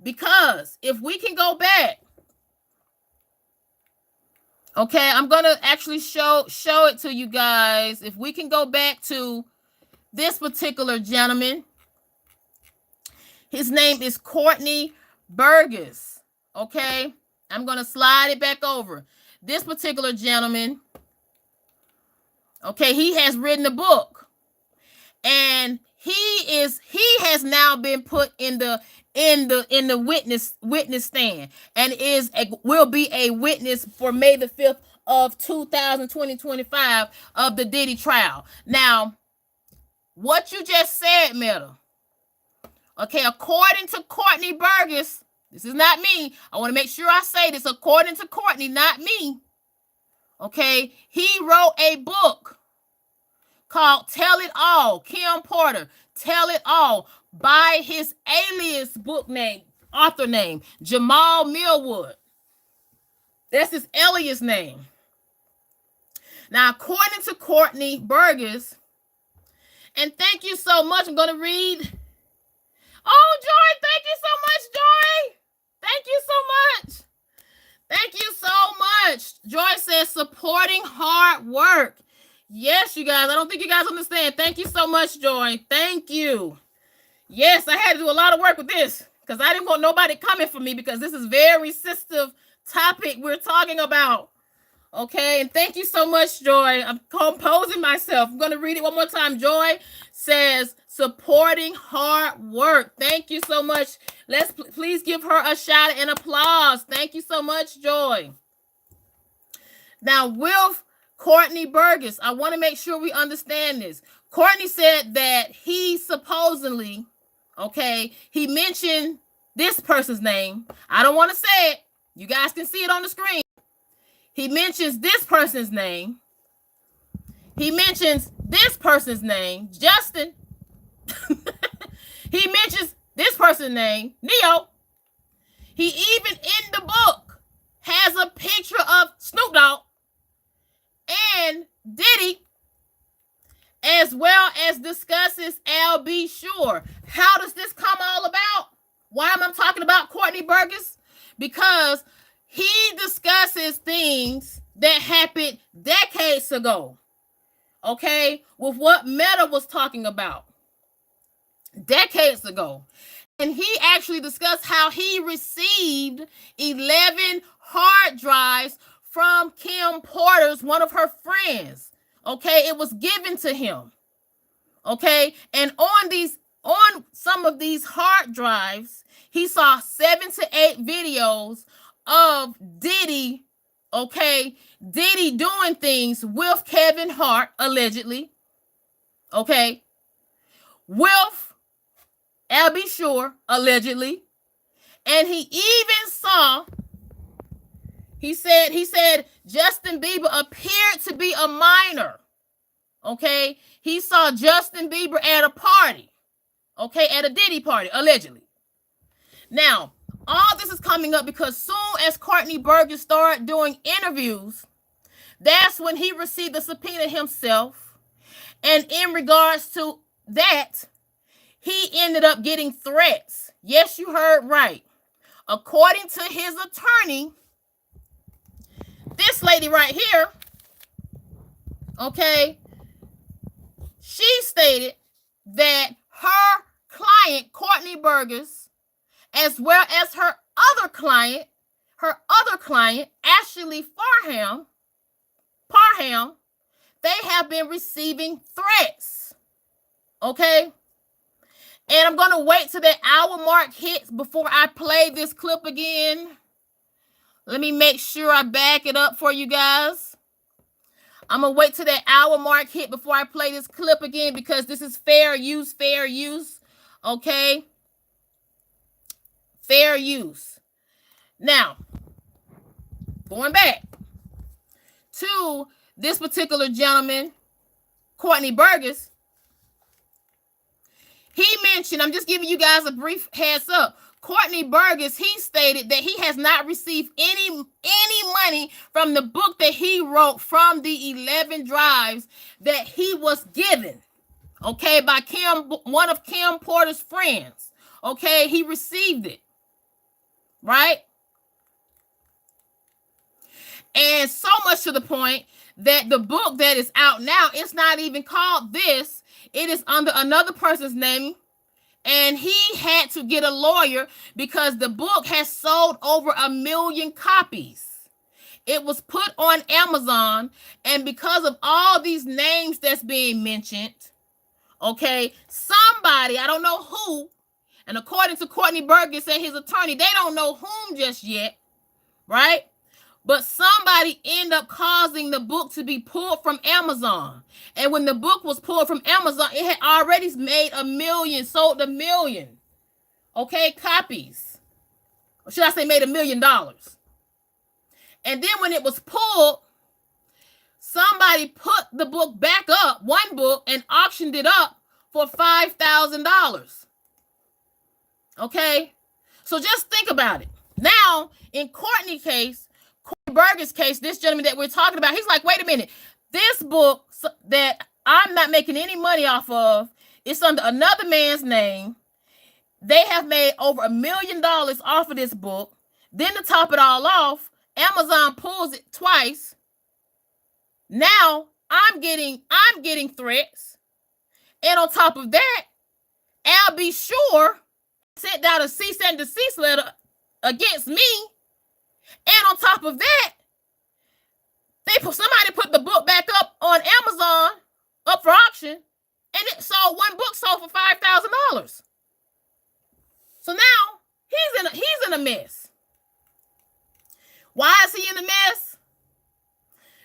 Because if we can go back, okay, I'm going to actually show it to you guys. If we can go back to this particular gentleman, his name is Courtney Burgess, okay? I'm going to slide it back over. This particular gentleman, okay, he has written a book, and he has now been put in the witness stand, and will be a witness for May the 5th of 2025 of the Diddy trial. Now, what you just said, Meta, okay, according to Courtney Burgess, this is not me. I want to make sure I say this. According to Courtney, not me. Okay, he wrote a book called Tell It All, Kim Porter, Tell It All, by his alias book name, author name, Jamal Millwood. That's his alias name. Now, according to Courtney Burgess, and thank you so much. I'm going to read. Oh, Joy, thank you so much, Joy. Thank you so much. Thank you so much. Joy says supporting hard work. Yes, you guys. I don't think you guys understand. Thank you so much, Joy. Thank you. Yes, I had to do a lot of work with this because I didn't want nobody coming for me because this is very sensitive topic we're talking about. Okay, and thank you so much, Joy. I'm composing myself. I'm going to read it one more time. Joy says supporting hard work. Thank you so much. Let's please give her a shout and applause. Thank you so much, Joy. Now, with Courtney Burgess, I want to make sure we understand this. Courtney said that he supposedly, okay, he mentioned this person's name. I don't want to say it. You guys can see it on the screen. He mentions this person's name. He mentions this person's name, Justin. He mentions this person's name, Neo. He even in the book has a picture of Snoop Dogg and Diddy, as well as discusses Al B. Sure. How does this come all about? Why am I talking about Courtney Burgess? Because he discusses things that happened decades ago, okay, with what Meta was talking about decades ago. And he actually discussed how he received 11 hard drives from Kim Porter's, one of her friends. Okay, it was given to him. Okay, and on some of these hard drives, he saw 7 to 8 videos of Diddy, okay, Diddy doing things with Kevin Hart, allegedly, okay, with Al B. Sure, allegedly, and he even saw, he said Justin Bieber appeared to be a minor, okay, he saw Justin Bieber at a party, okay, at a Diddy party, allegedly. Now, all this is coming up because soon as Courtney Burgess started doing interviews, that's when he received the subpoena himself. And in regards to that, he ended up getting threats. Yes, you heard right. According to his attorney, this lady right here, okay, she stated that her client, Courtney Burgess, as well as her other client, Ashley Parham, they have been receiving threats. Okay? And I'm going to wait till that hour mark hits before I play this clip again. Let me make sure I back it up for you guys. I'm going to wait till that hour mark hit before I play this clip again because this is fair use. Okay? Fair use. Now, going back to this particular gentleman, Courtney Burgess, he mentioned, I'm just giving you guys a brief heads up. Courtney Burgess, he stated that he has not received any money from the book that he wrote from the 11 drives that he was given, okay, by one of Kim Porter's friends. Okay, he received it, right? And so much to the point that the book that is out now, it's not even called this. It is under another person's name. And he had to get a lawyer because the book has sold over 1 million copies. It was put on Amazon. And because of all these names that's being mentioned, okay, somebody, I don't know who, and according to Courtney Burgess and his attorney, they don't know whom just yet, right? But somebody ended up causing the book to be pulled from Amazon. And when the book was pulled from Amazon, it had already made 1 million, sold 1 million, okay, copies. Or should I say made $1 million. And then when it was pulled, somebody put the book back up, one book, and auctioned it up for $5,000. Okay? So just think about it. Now, in Courtney Burgess case, this gentleman that we're talking about, he's like, wait a minute. This book that I'm not making any money off of, it's under another man's name. They have made over $1 million off of this book. Then to top it all off, Amazon pulls it twice. Now I'm getting threats. And on top of that, I'll be sure sent down a cease and desist letter against me. And on top of that, somebody put the book back up on Amazon, up for auction, and it sold, one book sold for $5,000. So now he's in a mess. Why is he in a mess?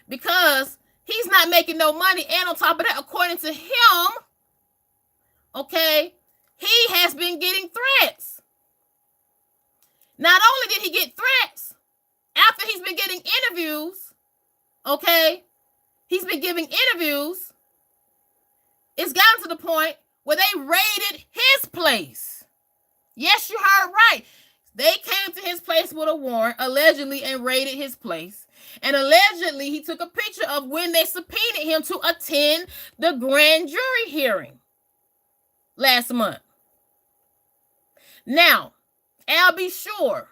Because he's not making no money, and on top of that, according to him, okay, he has been getting threats. Not only did he get threats, after he's been getting interviews, okay, he's been giving interviews, it's gotten to the point where they raided his place. Yes, you heard right. They came to his place with a warrant, allegedly, and raided his place. And allegedly, he took a picture of when they subpoenaed him to attend the grand jury hearing last month. Now, Al B. Sure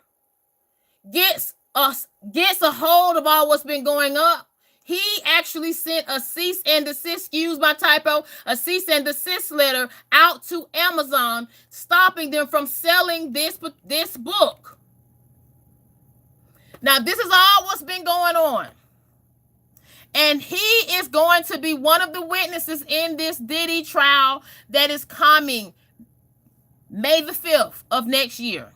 gets a hold of all what's been going up. He actually sent a cease and desist, excuse my typo, a cease and desist letter out to Amazon, stopping them from selling this book. Now, this is all what's been going on. And he is going to be one of the witnesses in this Diddy trial that is coming May the 5th of next year.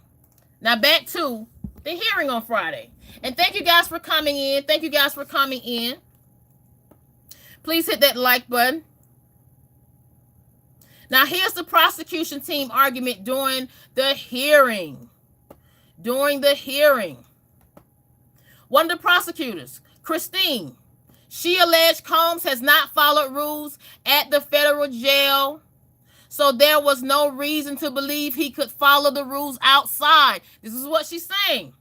Now, back to the hearing on Friday. And thank you guys for coming in. Thank you guys for coming in. Please hit that like button. Now, here's the prosecution team argument during the hearing. During the hearing, one of the prosecutors, Christine, she alleged Combs has not followed rules at the federal jail, so there was no reason to believe he could follow the rules outside. This is what she's saying.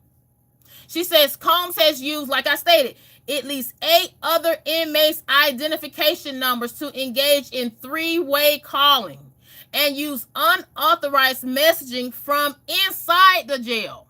She says Combs has used, like I stated, at least 8 other inmates' identification numbers to engage in 3-way calling and use unauthorized messaging from inside the jail.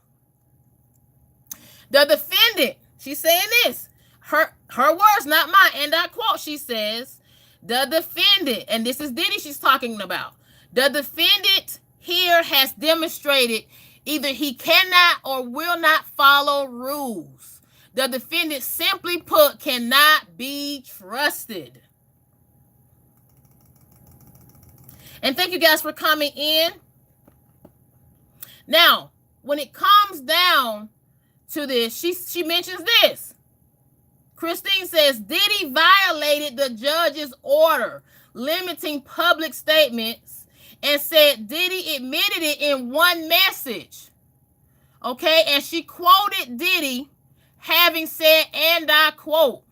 The defendant, she's saying this, her words, not mine, and I quote, she says, the defendant, and this is Diddy she's talking about, the defendant here has demonstrated either he cannot or will not follow rules. The defendant, simply put, cannot be trusted. And thank you guys for coming in. Now, when it comes down to this, she mentions this. Christine says Diddy violated the judge's order limiting public statements and said Diddy admitted it in one message. Okay, and she quoted Diddy having said, and I quote,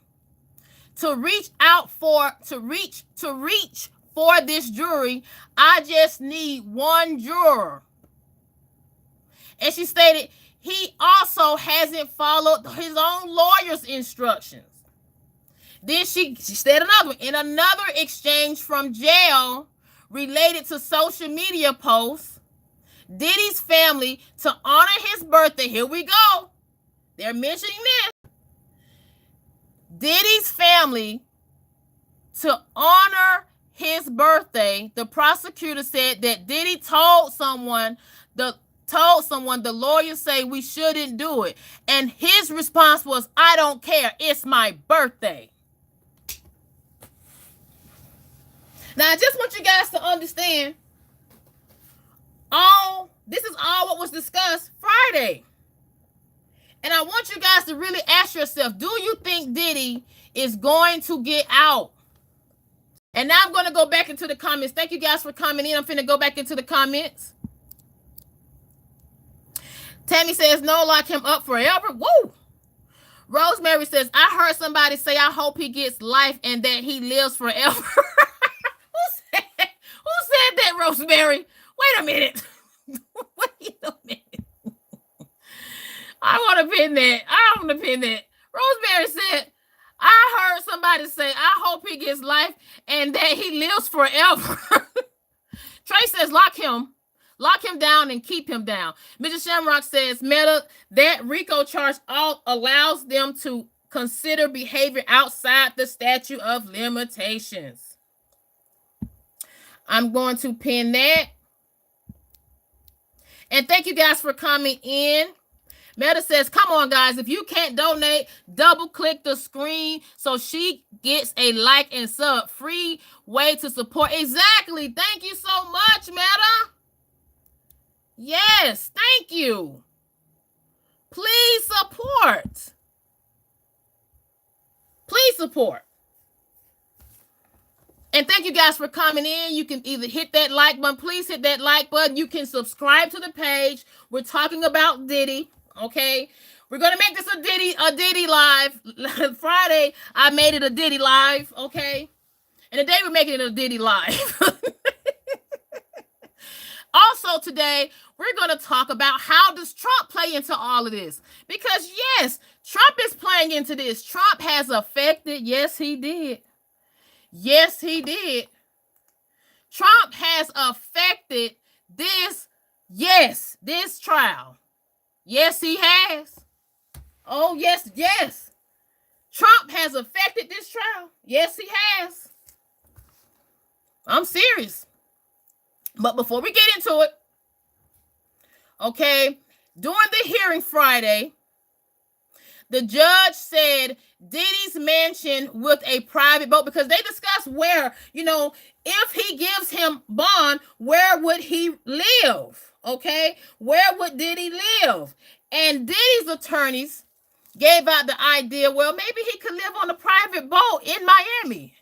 to reach for this jury, I just need one juror. And she stated he also hasn't followed his own lawyer's instructions. Then she said another one. In another exchange from jail related to social media posts, Diddy's family, to honor his birthday, here we go. They're mentioning this. Diddy's family, to honor his birthday, the prosecutor said that Diddy told someone the lawyers say we shouldn't do it. And his response was, I don't care. It's my birthday. Now, I just want you guys to understand, this is all what was discussed Friday. And I want you guys to really ask yourself, do you think Diddy is going to get out? And now I'm going to go back into the comments. Thank you guys for coming in. I'm finna go back into the comments. Tammy says, no, lock him up forever. Woo! Rosemary says, I heard somebody say, I hope he gets life and that he lives forever. Who said that, Rosemary? Wait a minute. Wait a minute. I want to pin that. Rosemary said, I heard somebody say, I hope he gets life and that he lives forever. Trey says, lock him down and keep him down. Mr. Shamrock says, Meta, that RICO charge allows them to consider behavior outside the statute of limitations. I'm going to pin that. And thank you guys for coming in. Meta says, come on, guys. If you can't donate, double click the screen so she gets a like and sub. Free way to support. Exactly. Thank you so much, Meta. Yes, thank you. Please support. Please support. And thank you guys for coming in. You can either hit that like button. Please hit that like button. You can subscribe to the page. We're talking about Diddy. Okay. We're going to make this a Diddy live. Friday, I made it a Diddy live. Okay. And today we're making it a Diddy live. Also today, we're going to talk about how does Trump play into all of this? Because yes, Trump is playing into this. Trump has affected. Yes, he did. Yes, he did. Trump has affected this. Yes, this trial. Yes, he has. Oh, yes, yes. Trump has affected this trial. Yes, he has. I'm serious. But before we get into it, okay, during the hearing Friday, the judge said Diddy's mansion with a private boat, because they discussed where, if he gives him bond, where would he live? Okay, where would Diddy live? And Diddy's attorneys gave out the idea, well, maybe he could live on a private boat in Miami.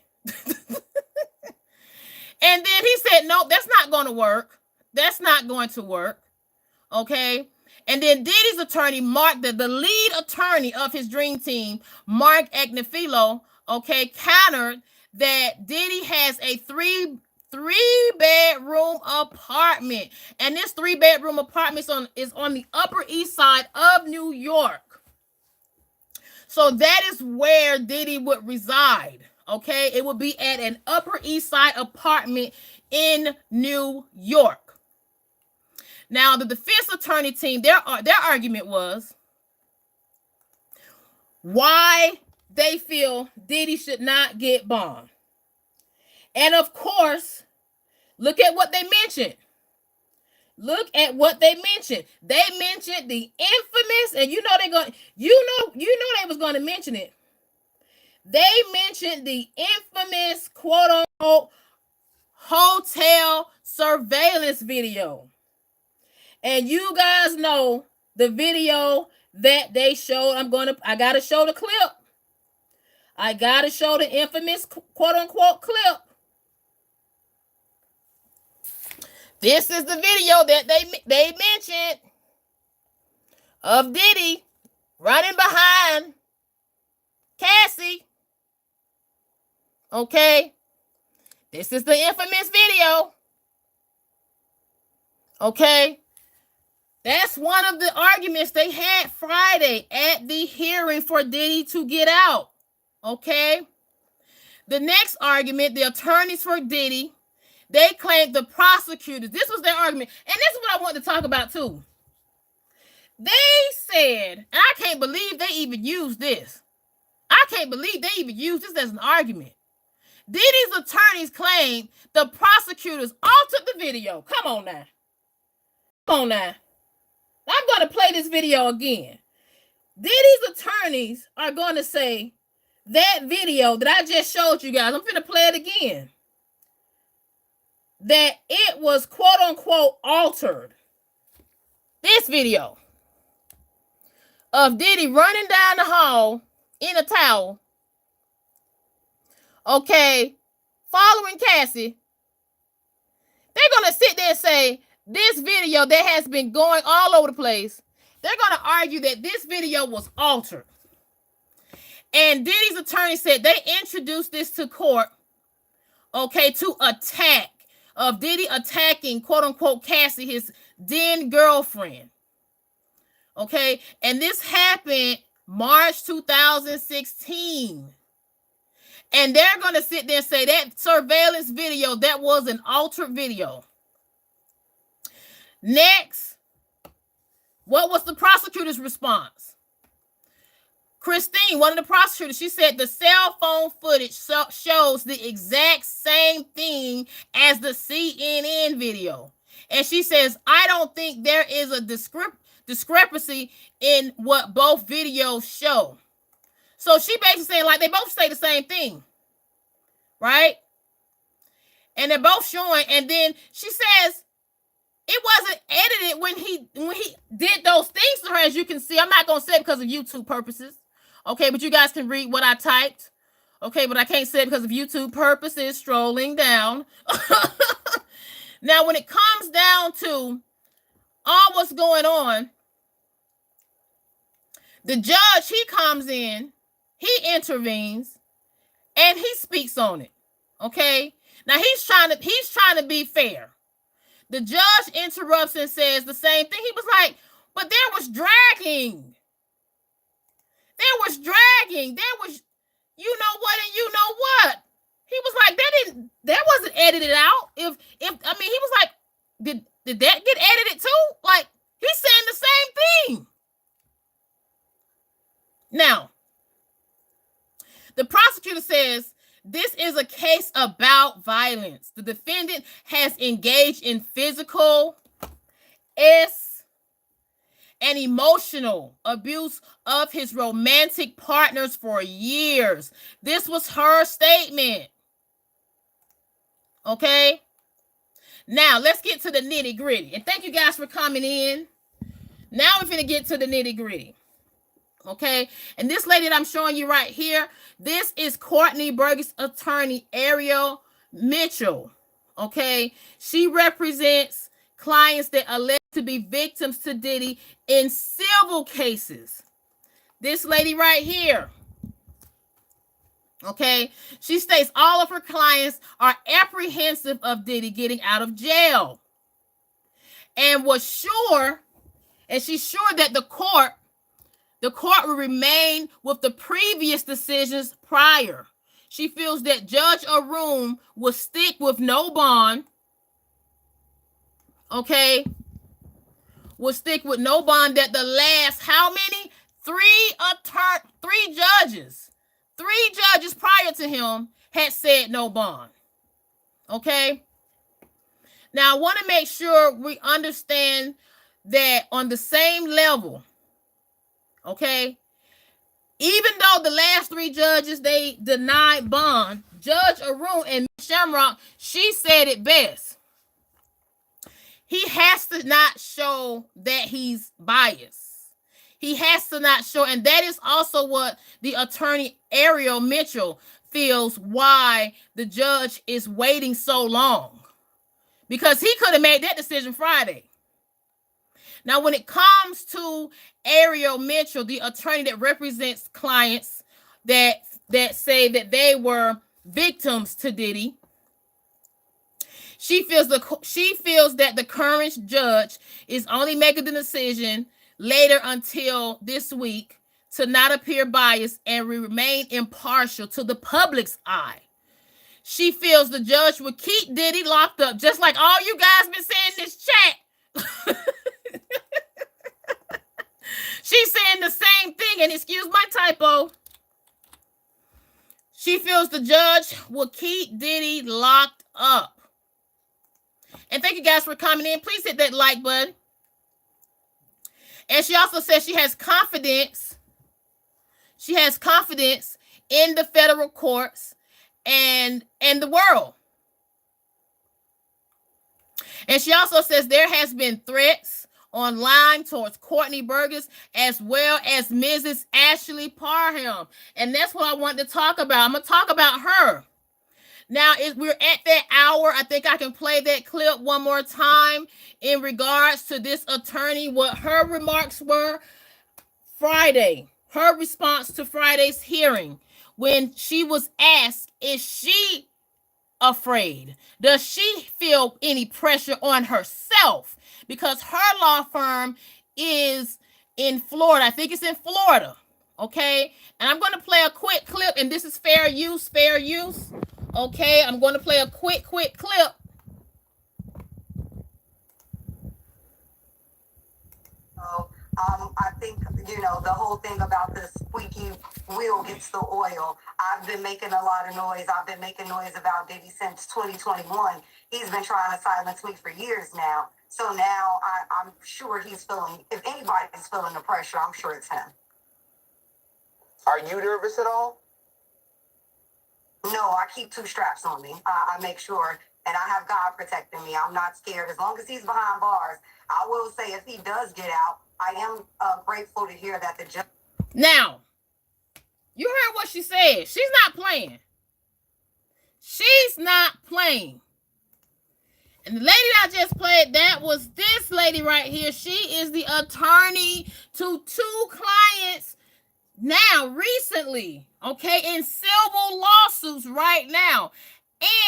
And then he said, nope, that's not going to work. That's not going to work. Okay. And then Diddy's attorney, Mark, the lead attorney of his dream team, Mark Agnifilo, okay, countered that Diddy has a three-bedroom apartment. And this three-bedroom apartment is on the Upper East Side of New York. So that is where Diddy would reside. Okay, it would be at an Upper East Side apartment in New York. Now, the defense attorney team, their argument was why they feel Diddy should not get bond. And of course, look at what they mentioned. Look at what they mentioned. They mentioned the infamous, and they was going to mention it. They mentioned the infamous quote-unquote hotel surveillance video. And you guys know the video that they showed. I got to show the clip. I got to show the infamous quote-unquote clip. This is the video that they mentioned. of Diddy running behind Cassie. Okay. This is the infamous video. Okay. That's one of the arguments they had Friday at the hearing for Diddy to get out. Okay. The next argument, the attorneys for Diddy, they claimed the prosecutors. This was their argument. And this is what I want to talk about too. They said, and I can't believe they even used this. I can't believe they even used this as an argument. Diddy's attorneys claimed the prosecutors altered the video. Come on now. Come on now. I'm going to play this video again. Diddy's attorneys are going to say that video that I just showed you guys, I'm going to play it again, that it was quote unquote altered. This video of Diddy running down the hall in a towel, okay, following Cassie, they're going to sit there and say this video that has been going all over the place, they're going to argue that this video was altered. And Diddy's attorney said they introduced this to court, okay, to attack of Diddy attacking, quote unquote, Cassie, his then girlfriend. Okay, and this happened March 2016. And they're going to sit there and say that surveillance video, that was an altered video. Next, what was the prosecutor's response? Christine, one of the prosecutors, she said the cell phone footage shows the exact same thing as the CNN video. And she says, I don't think there is a discrepancy in what both videos show. So she basically saying like they both say the same thing, right? And they're both showing. And then she says it wasn't edited when he did those things to her, as you can see. I'm not going to say it because of YouTube purposes. Okay, but you guys can read what I typed. Okay, but I can't say it because of YouTube purposes. Strolling down. Now, when it comes down to all what's going on, the judge, he comes in, he intervenes, and he speaks on it. Okay? Now, he's trying to be fair. The judge interrupts and says the same thing. He was like, but there was dragging. There was dragging. There was, you know what, and you know what. He was like, that wasn't edited out. He was like, did that get edited too? Like, he's saying the same thing. Now, the prosecutor says this is a case about violence. The defendant has engaged in physical, and emotional abuse of his romantic partners for years. This was her statement. Okay? Now, let's get to the nitty-gritty. And thank you guys for coming in. Now we're going to get to the nitty-gritty. Okay? And this lady that I'm showing you right here, this is Courtney Burgess' attorney, Ariel Mitchelle. Okay? She represents clients that are alleged to be victims to Diddy in civil cases. This lady right here. Okay? She states all of her clients are apprehensive of Diddy getting out of jail. And she's sure that the court will remain with the previous decisions prior. She feels that Judge Arun will stick with no bond. Okay? Will stick with no bond that the last, how many? Three judges prior to him had said no bond. Okay? Now, I want to make sure we understand that on the same level, okay, even though the last three judges, they denied bond, Judge Arun and Ms. Shamrock, she said it best. He has to not show that he's biased. He has to not show, and that is also what the attorney Ariel Mitchelle feels why the judge is waiting so long. Because he could have made that decision Friday. Now, when it comes to Ariel Mitchell, the attorney that represents clients that say that they were victims to Diddy, she feels that the current judge is only making the decision later until this week to not appear biased and remain impartial to the public's eye. She feels the judge will keep Diddy locked up, just like all you guys been saying in this chat. She's saying the same thing, and excuse my typo. She feels the judge will keep Diddy locked up. And thank you guys for coming in. Please hit that like button. And she also says she has confidence. She has confidence in the federal courts and the world. And she also says there has been threats online towards Courtney Burgess as well as Mrs. Ashley Parham. And that's what I want to talk about. I'm going to talk about her. Now, we're at that hour. I think I can play that clip one more time in regards to this attorney, what her remarks were Friday, her response to Friday's hearing when she was asked, is she afraid? Does she feel any pressure on herself? Because her law firm is in Florida. I think it's in Florida. Okay. And I'm going to play a quick clip, and this is fair use. Okay. I'm going to play a quick clip. I think, the whole thing about the squeaky wheel gets the oil. I've been making a lot of noise. I've been making noise about Diddy since 2021. He's been trying to silence me for years now. So now I'm sure he's feeling, if anybody's feeling the pressure, I'm sure it's him. Are you nervous at all? No, I keep 2 straps on me. I make sure, and I have God protecting me. I'm not scared. As long as he's behind bars, I will say if he does get out, I am grateful to hear that the judge. Now, you heard what she said. She's not playing. She's not playing. And the lady I just played, that was this lady right here. She is the attorney to 2 clients now, recently, okay, in civil lawsuits right now.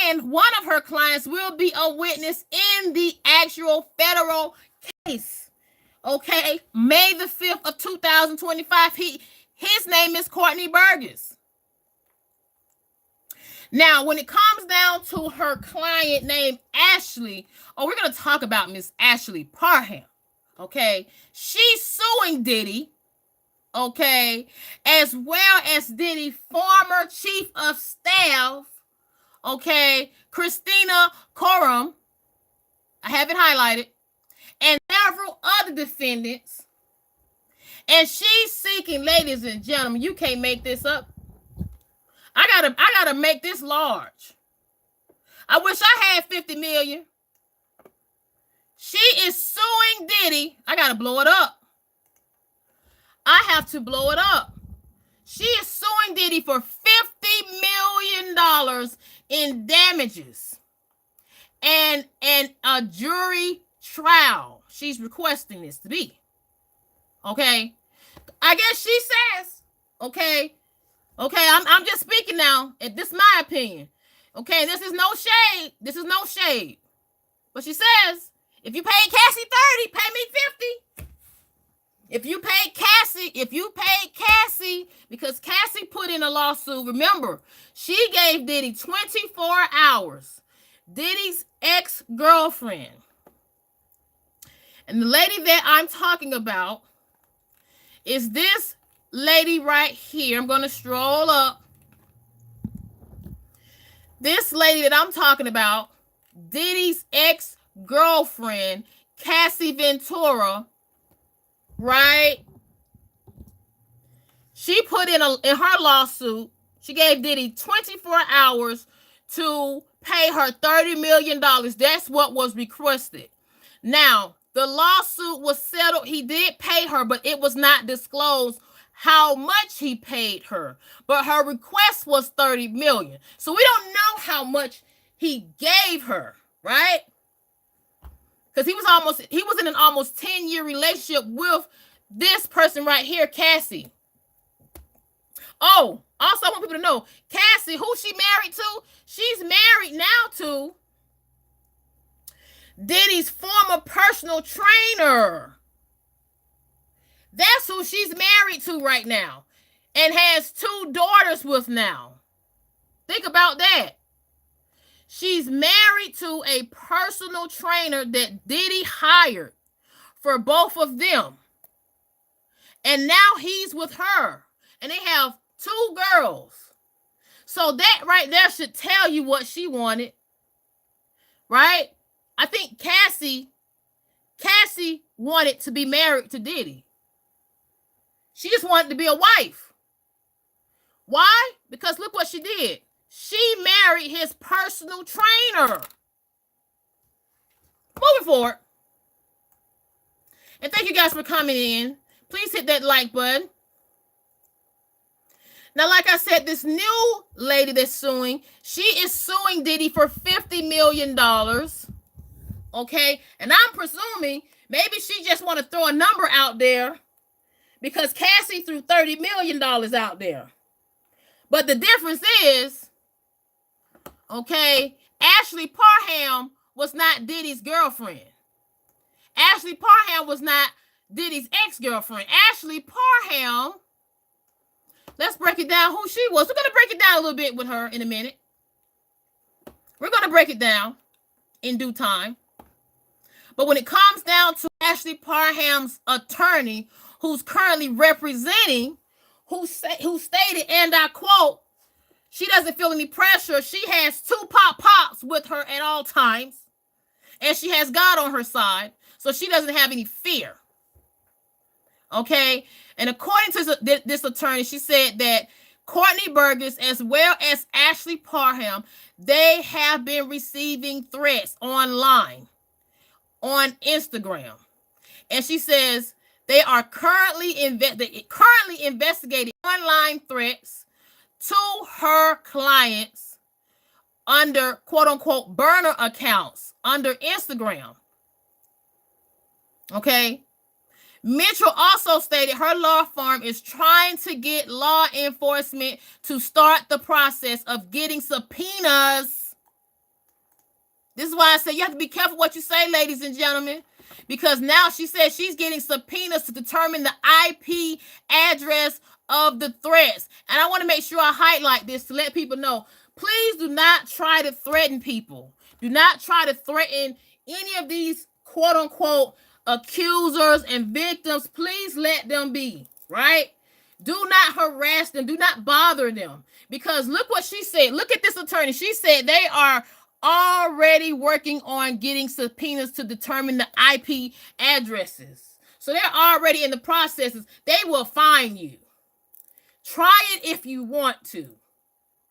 And one of her clients will be a witness in the actual federal case. Okay, May the 5th of 2025. His name is Courtney Burgess. Now, when it comes down to her client named Ashley, we're going to talk about Miss Ashley Parham. Okay, she's suing Diddy. Okay, as well as Diddy's former chief of staff. Okay, Christina Coram. I have it highlighted. And several other defendants. And she's seeking, ladies and gentlemen, you can't make this up. I gotta make this large. I wish I had 50 million. She is suing Diddy. I gotta blow it up. I have to blow it up. She is suing Diddy for $50 million in damages and a jury trial. She's requesting this to be. Okay. I guess she says, okay, I'm just speaking now. This is my opinion. Okay, this is no shade. But she says, if you paid Cassie 30, pay me 50. If you paid Cassie, because Cassie put in a lawsuit, remember, she gave Diddy 24 hours. Diddy's ex-girlfriend. And the lady that I'm talking about is this lady right here. I'm going to stroll up. This lady that I'm talking about, Diddy's ex-girlfriend, Cassie Ventura, right? She put in her lawsuit, she gave Diddy 24 hours to pay her $30 million. That's what was requested. Now, the lawsuit was settled. He did pay her, but it was not disclosed how much he paid her. But her request was $30 million. So we don't know how much he gave her, right? Because he was in an almost 10-year relationship with this person right here, Cassie. Oh, also I want people to know, Cassie, who she married to? She's married now to Diddy's former personal trainer. That's who she's married to right now and has 2 daughters with now. Think about that. She's married to a personal trainer that Diddy hired for both of them. And now he's with her. And they have 2 girls. So that right there should tell you what she wanted. Right? I think Cassie wanted to be married to Diddy. She just wanted to be a wife. Why? Because look what she did. She married his personal trainer. Moving forward. And thank you guys for coming in. Please hit that like button. Now, like I said, this new lady that's suing, she is suing Diddy for $50 million. Okay? And I'm presuming maybe she just want to throw a number out there because Cassie threw $30 million out there. But the difference is, okay, Ashley Parham was not Diddy's girlfriend. Ashley Parham was not Diddy's ex-girlfriend. Ashley Parham, let's break it down who she was. We're going to break it down a little bit with her in a minute. We're going to break it down in due time. But when it comes down to Ashley Parham's attorney, who's currently representing, who stated, and I quote, she doesn't feel any pressure. She has 2 pops with her at all times. And she has God on her side. So she doesn't have any fear. Okay? And according to this attorney, she said that Courtney Burgess, as well as Ashley Parham, they have been receiving threats online, on Instagram. And she says they are currently investigating online threats to her clients under quote-unquote burner accounts under Instagram. Okay? Mitchell also stated her law firm is trying to get law enforcement to start the process of getting subpoenas. This is why I say you have to be careful what you say, ladies and gentlemen, because now she says she's getting subpoenas to determine the IP address of the threats. And I want to make sure I highlight this to let people know, please do not try to threaten people. Do not try to threaten any of these quote-unquote accusers and victims. Please let them be, right? Do not harass them. Do not bother them. Because look what she said. Look at this attorney. She said they are already working on getting subpoenas to determine the IP addresses. So they're already in the processes. They will find you. Try it if you want to.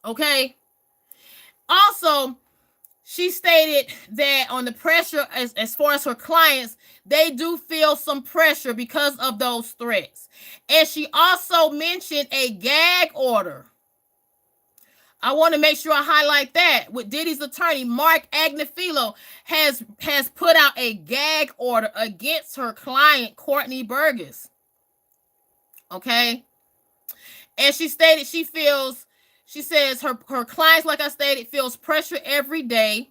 Okay? Also, she stated that on the pressure, as far as her clients, they do feel some pressure because of those threats. And she also mentioned a gag order. I want to make sure I highlight that. With Diddy's attorney, Mark Agnifilo, has put out a gag order against her client, Courtney Burgess. Okay? And she stated she says her clients, like I stated, feels pressure every day.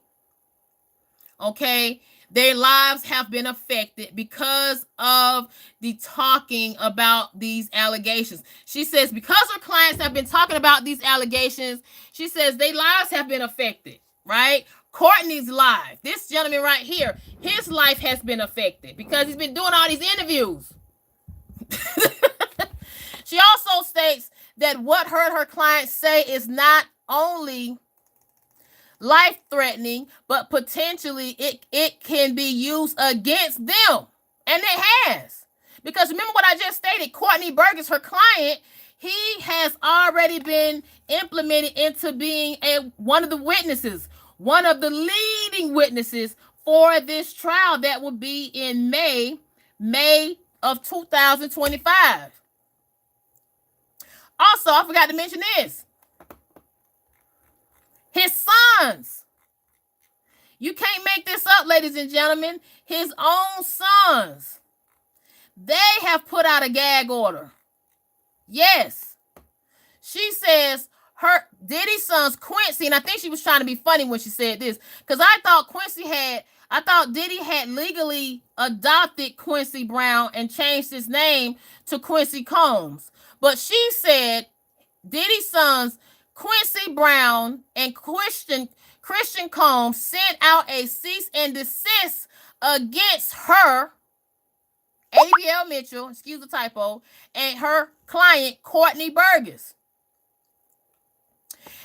Okay? Their lives have been affected because of the talking about these allegations. She says because her clients have been talking about these allegations, she says their lives have been affected, right? Courtney's life, this gentleman right here, his life has been affected because he's been doing all these interviews. She also states that what her clients say is not only life-threatening, but potentially it can be used against them. And it has. Because remember what I just stated, Courtney Burgess, her client, he has already been implemented into being one of the witnesses, one of the leading witnesses for this trial that will be in May of 2025. Also, I forgot to mention this. His sons. You can't make this up, ladies and gentlemen. His own sons, they have put out a gag order. Yes. She says her Diddy's son's Quincy, and I think she was trying to be funny when she said this, because I thought Diddy had legally adopted Quincy Brown and changed his name to Quincy Combs. But she said Diddy's sons Quincy Brown and Christian Combs sent out a cease and desist against her, Ariel Mitchell, excuse the typo, and her client, Courtney Burgess.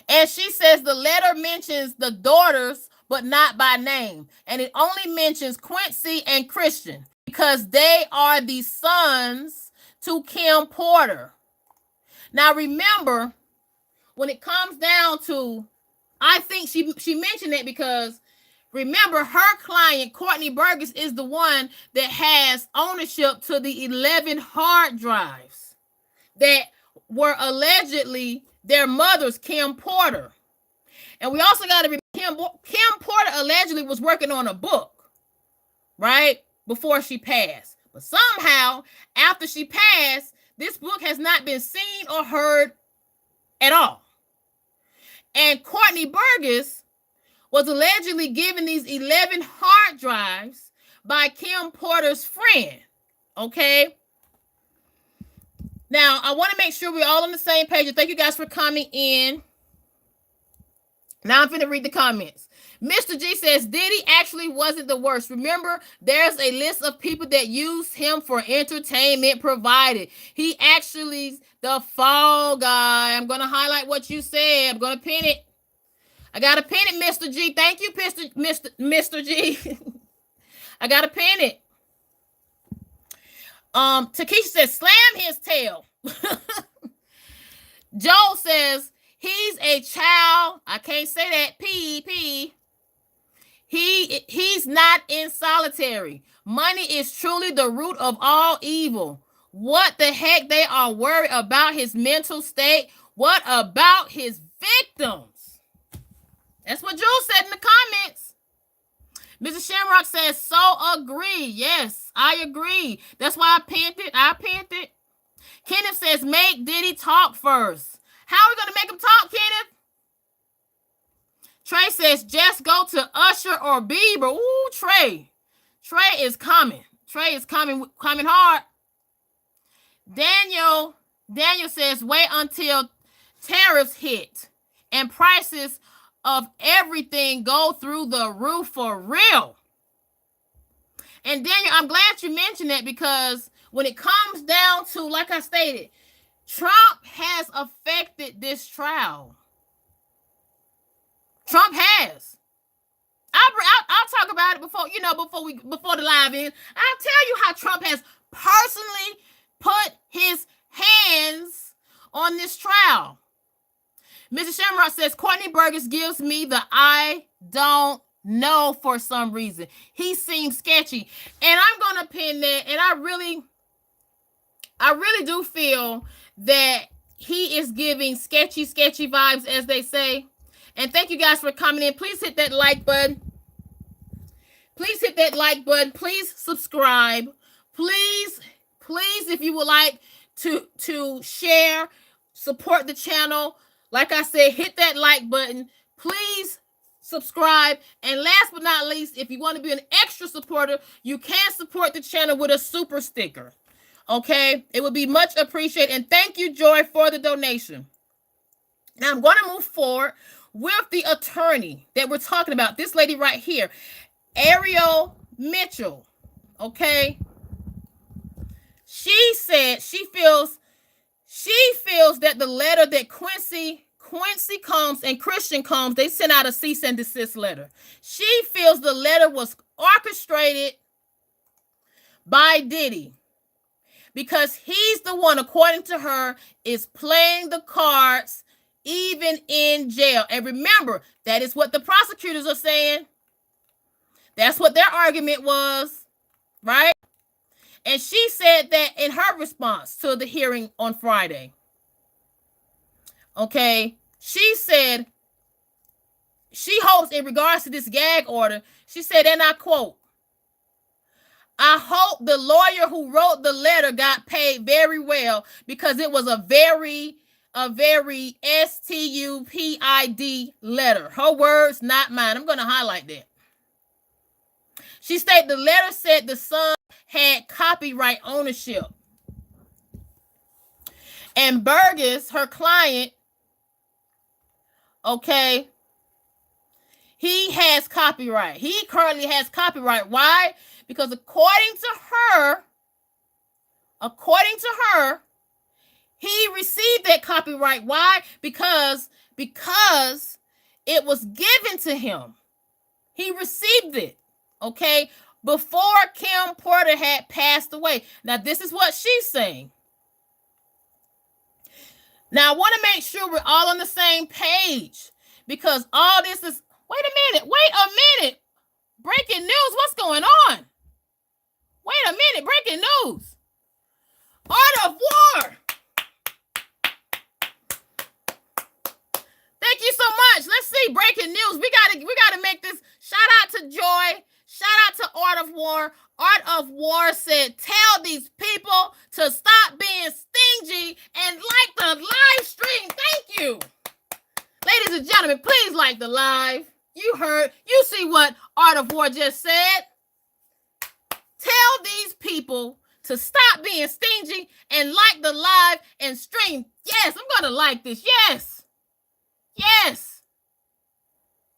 And she says the letter mentions the daughters, but not by name. And it only mentions Quincy and Christian because they are the sons to Kim Porter. Now, remember, when it comes down to, I think she mentioned it because, remember, her client, Courtney Burgess, is the one that has ownership to the 11 hard drives that were allegedly their mother's, Kim Porter. And we also got to remember, Kim Porter allegedly was working on a book, right, before she passed. But somehow, after she passed, this book has not been seen or heard at all. And Courtney Burgess was allegedly given these 11 hard drives by Kim Porter's friend, okay? Now, I want to make sure we're all on the same page. Thank you guys for coming in. Now I'm going to read the comments. Mr. G says, Diddy actually wasn't the worst. Remember, there's a list of people that used him for entertainment provided. He actually, the fall guy. I'm going to highlight what you said. I'm going to pin it. I got to pin it, Mr. G. Thank you, Mr. G. I got to pin it. Takesha says, slam his tail. Joel says, he's a child. I can't say that. P. He's not in solitary. Money is truly the root of all evil. What the heck? They are worried about his mental state. What about his victims? That's what Joel said in the comments. Mrs. Shamrock says, so agree. Yes, I agree. That's why I pinned it. Kenneth says, make Diddy talk first. How are we going to make him talk, Kenneth? Trey says, just go to Usher or Bieber. Ooh, Trey. Trey is coming. Trey is coming hard. Daniel says, wait until tariffs hit and prices of everything go through the roof for real. And Daniel, I'm glad you mentioned that because when it comes down to, like I stated, Trump has affected this trial. Trump has. I'll talk about it before the live end. I'll tell you how Trump has personally put his hands on this trial. Mrs. Shamrock says, Courtney Burgess gives me the I don't know for some reason. He seems sketchy. And I'm going to pin that. And I really do feel that he is giving sketchy vibes, as they say. And thank you guys for coming in. Please hit that like button. Please hit that like button. Please subscribe. Please, if you would like to share, support the channel. Like I said, hit that like button. Please subscribe. And last but not least, if you want to be an extra supporter, you can support the channel with a super sticker. Okay? It would be much appreciated. And thank you, Joy, for the donation. Now, I'm going to move forward with the attorney that we're talking about. This lady right here, Ariel Mitchell. Okay? She said she feels that the letter that Quincy Combs and Christian Combs, they sent out a cease and desist letter. She feels the letter was orchestrated by Diddy because he's the one, according to her, is playing the cards even in jail. And remember, that is what the prosecutors are saying. That's what their argument was, right? And she said that in her response to the hearing on Friday. Okay, she said she hopes in regards to this gag order, she said, and I quote, I hope the lawyer who wrote the letter got paid very well because it was a very stupid letter. Her words, not mine. I'm going to highlight that. She stated the letter said the son had copyright ownership. And Burgess, her client, okay, he has copyright. He currently has copyright. Why? Because according to her, he received that copyright. Why? Because it was given to him. He received it, okay, before Kim Porter had passed away. Now, this is what she's saying. Now, I want to make sure we're all on the same page because all this is, wait a minute. Breaking news, what's going on? Wait a minute, breaking news. Art of War. Thank you so much. Let's see, breaking news. We gotta make this. Shout out to Joy. Shout out to Art of War. Art of War said, tell these people to stop being stingy and like the live stream. Thank you. Ladies and gentlemen, please like the live. You see what Art of War just said. Tell these people to stop being stingy and like the live and stream. Yes, I'm going to like this. Yes.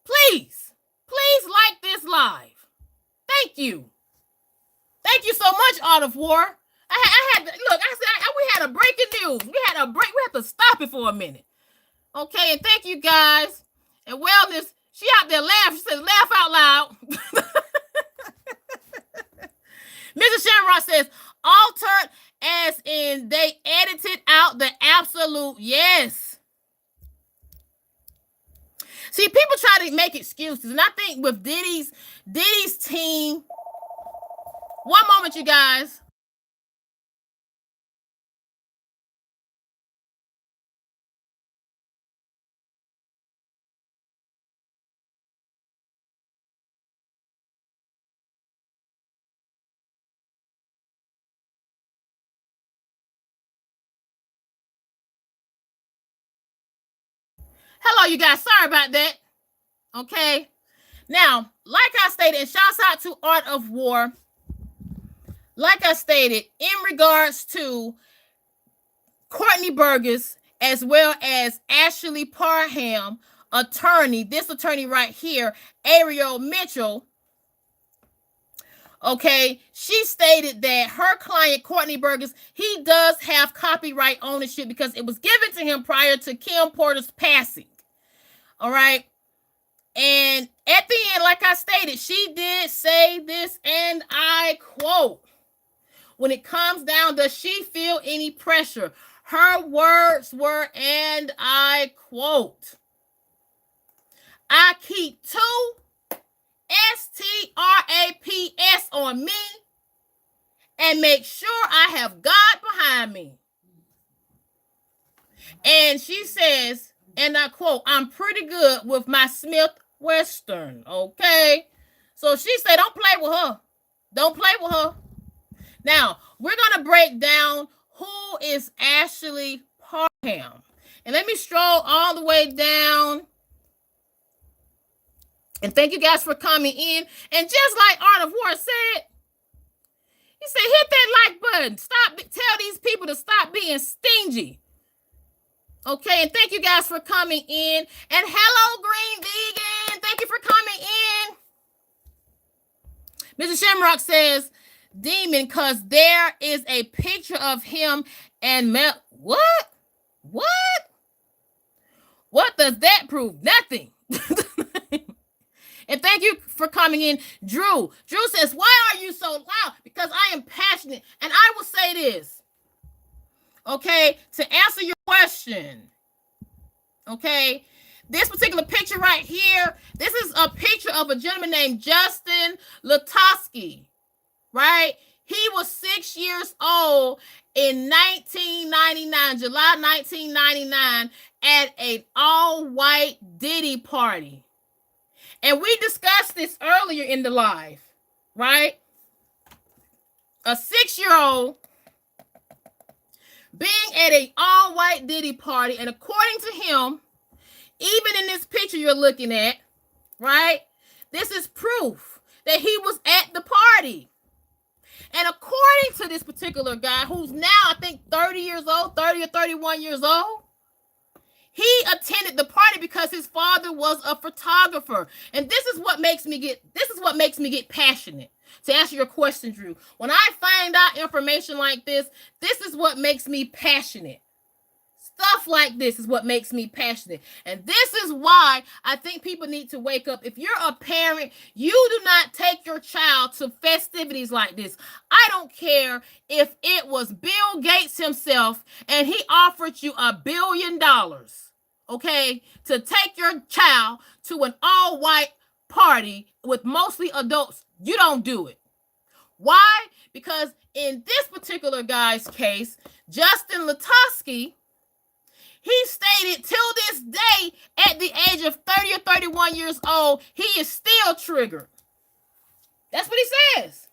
Please like this live. Thank you. Thank you so much, Art of War. I had to, look, I said, we had a breaking news. We had to stop it for a minute. Okay, and thank you guys. And Wellness, she out there laughing. She says, laugh out loud. Mrs. Shamrock says, altered as in they edited out the absolute yes. See, people try to make excuses. And I think with Diddy's team, one moment, you guys. Hello, you guys. Sorry about that. Okay. Now, like I stated, and shouts out to Art of War. Like I stated, in regards to Courtney Burgess, as well as Ashley Parham, attorney, this attorney right here, Ariel Mitchell, okay, she stated that her client, Courtney Burgess, he does have copyright ownership because it was given to him prior to Kim Porter's passing. All right. And at the end, like I stated, she did say this, and I quote, when it comes down, does she feel any pressure? Her words were, and I quote, I keep 2 STRAPS on me and make sure I have God behind me. And she says, and I quote, I'm pretty good with my Smith Western. Okay. So she said, don't play with her. Don't play with her. Now, we're going to break down who is Ashley Parham. And let me stroll all the way down. And thank you guys for coming in. And just like Art of War said, he said, hit that like button. Tell these people to stop being stingy. Okay, and thank you guys for coming in. And hello, Green Vegan. Thank you for coming in. Mr. Shamrock says, Demon, because there is a picture of him and Mel. What? What does that prove? Nothing. And thank you for coming in. Drew says, why are you so loud? Because I am passionate. And I will say this. Okay, to answer your question. Okay, this particular picture right here, this is a picture of a gentleman named Justin Latosky, right? He was 6 years old in 1999, July 1999, at an all-white Diddy party. And we discussed this earlier in the live, right? A 6-year-old being at an all-white Diddy party, and according to him, even in this picture you're looking at, right? This is proof that he was at the party. And according to this particular guy, who's now, I think, 30 years old, 30 or 31 years old, he attended the party because his father was a photographer. And this is what makes me get passionate. To answer your question, Drew, when I find out information like this is what makes me passionate. Stuff like this is what makes me passionate. And this is why I think people need to wake up. If you're a parent, you do not take your child to festivities like this. I don't care if it was Bill Gates himself and he offered you $1 billion, okay, to take your child to an all-white party with mostly adults. You don't do it. Why? Because in this particular guy's case, Justin Latosky, he stated till this day, at the age of 30 or 31 years old, he is still triggered. That's what he says.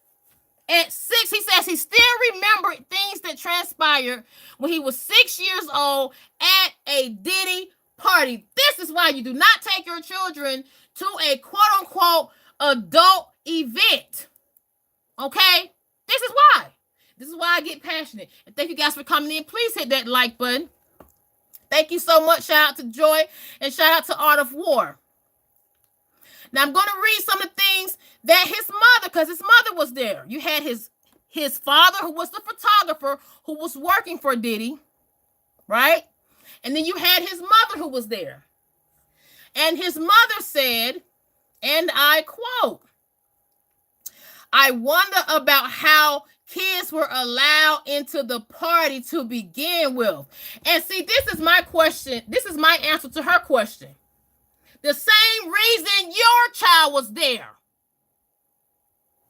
At 6, he says he still remembered things that transpired when he was 6 years old at a Diddy party. This is why you do not take your children to a quote-unquote adult event. Okay? This is why. This is why I get passionate. And thank you guys for coming in. Please hit that like button. Thank you so much. Shout out to Joy and shout out to Art of War. Now I'm going to read some of the things that his mother, because his mother was there. You had his father, who was the photographer, who was working for Diddy, right? And then you had his mother who was there. And his mother said, and I quote, "I wonder about how kids were allowed into the party to begin with." And see, this is my question. This is my answer to her question. The same reason your child was there.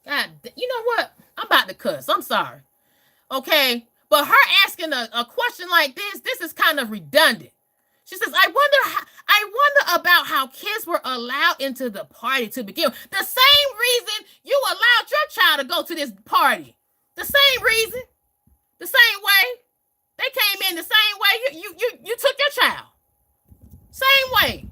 God, you know what? I'm about to cuss. I'm sorry. Okay? But her asking a question like this is kind of redundant. She says, I wonder about how kids were allowed into the party to begin with. The same reason you allowed your child to go to this party. The same reason, the same way. They came in the same way you took your child. Same way.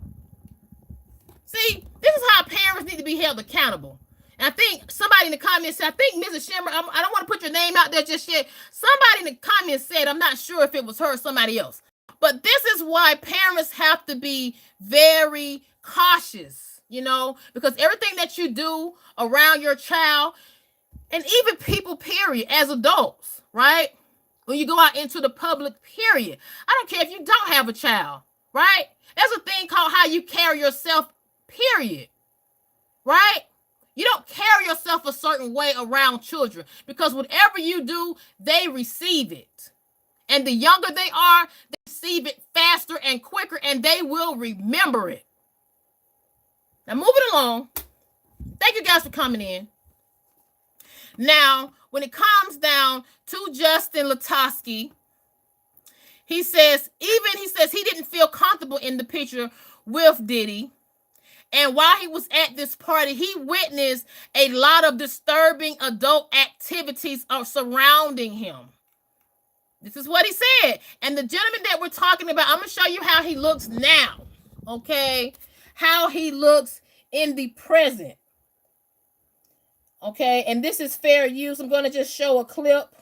See, this is how parents need to be held accountable. And I think somebody in the comments said, I think Mrs. Shimmer, I don't want to put your name out there just yet. Somebody in the comments said, I'm not sure if it was her or somebody else. But this is why parents have to be very cautious, you know, because everything that you do around your child, and even people, period, as adults, right? When you go out into the public, period. I don't care if you don't have a child, right? There's a thing called how you carry yourself, period, right? You don't carry yourself a certain way around children because whatever you do, they receive it. And the younger they are, they receive it faster and quicker, and they will remember it. Now, moving along. Thank you guys for coming in. Now, when it comes down to Justin Latosky, he says he didn't feel comfortable in the picture with Diddy. And while he was at this party, he witnessed a lot of disturbing adult activities surrounding him. This is what he said. And the gentleman that we're talking about, I'm going to show you how he looks now. Okay? How he looks in the present. Okay? And this is fair use. I'm going to just show a clip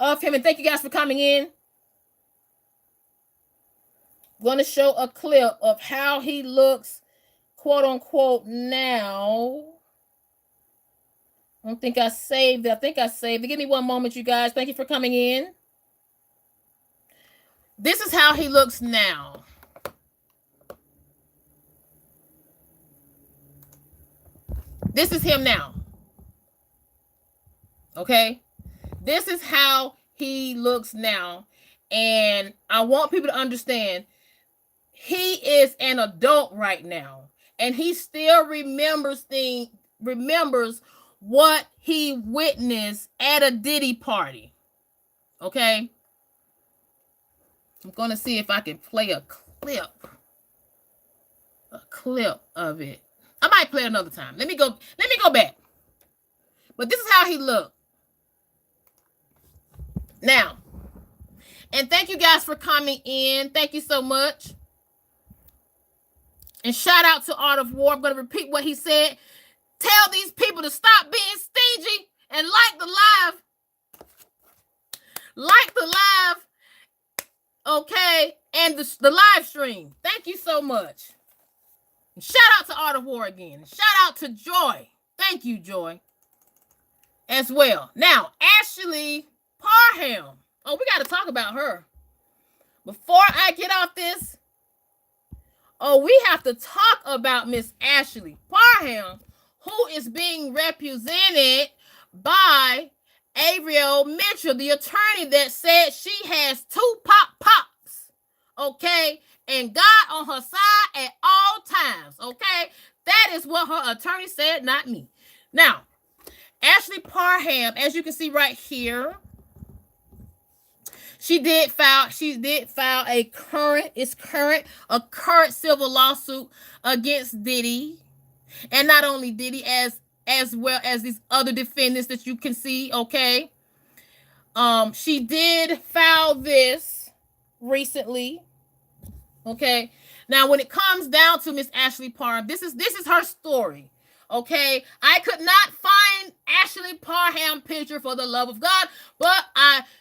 of him. And thank you guys for coming in. I'm going to show a clip of how he looks, quote unquote, now. I don't think I saved it. I think I saved it. Give me one moment, you guys. Thank you for coming in. This is how he looks now. This is him now. Okay? This is how he looks now. And I want people to understand he is an adult right now. And he still remembers what he witnessed at a Diddy party. Okay? I'm going to see if I can play a clip of it. I might play another time. Let me go back. But this is how he looked. Now, and thank you guys for coming in. Thank you so much. And shout out to Art of War. I'm going to repeat what he said. Tell these people to stop being stingy and like the live. Like the live. Okay. And the live stream. Thank you so much. And shout out to Art of War again. Shout out to Joy. Thank you, Joy. As well. Now, Ashley Parham. Oh, we got to talk about her. Before I get off this, we have to talk about Miss Ashley Parham, who is being represented by Ariel Mitchell, the attorney that said she has 2 pops, okay, and God on her side at all times, okay? That is what her attorney said, not me. Now, Ashley Parham, as you can see right here, she did file a current civil lawsuit against Diddy, and not only Diddy, as well as these other defendants that you can see, okay? She did file this recently, okay? Now, when it comes down to Miss Ashley Parham, this is her story, okay? I could not find Ashley Parham picture for the love of God, but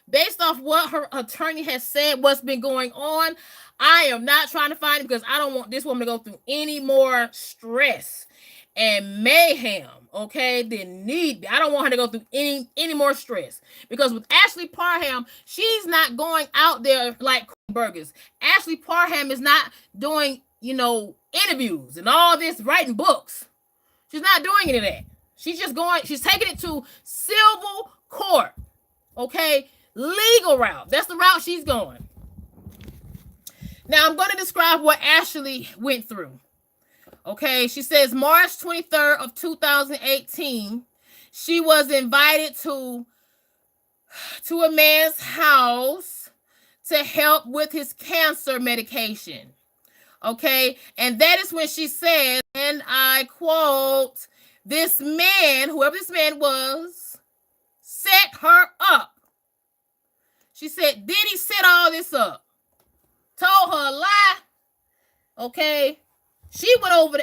based off what her attorney has said, what's been going on, I am not trying to find it because I don't want this woman to go through any more stress and mayhem, okay, than need be. I don't want her to go through any more stress, because with Ashley Parham, she's not going out there like burgers. Ashley Parham is not doing, interviews and all this, writing books. She's not doing any of that. She's taking it to civil court, okay, legal route. That's the route she's going. Now, I'm going to describe what Ashley went through. Okay, she says March 23rd of 2018, she was invited to a man's house to help with his cancer medication. Okay, and that is when she said, and I quote, this man, whoever this man was, set her up. She said, Diddy set all this up. Told her a lie. Okay. She went over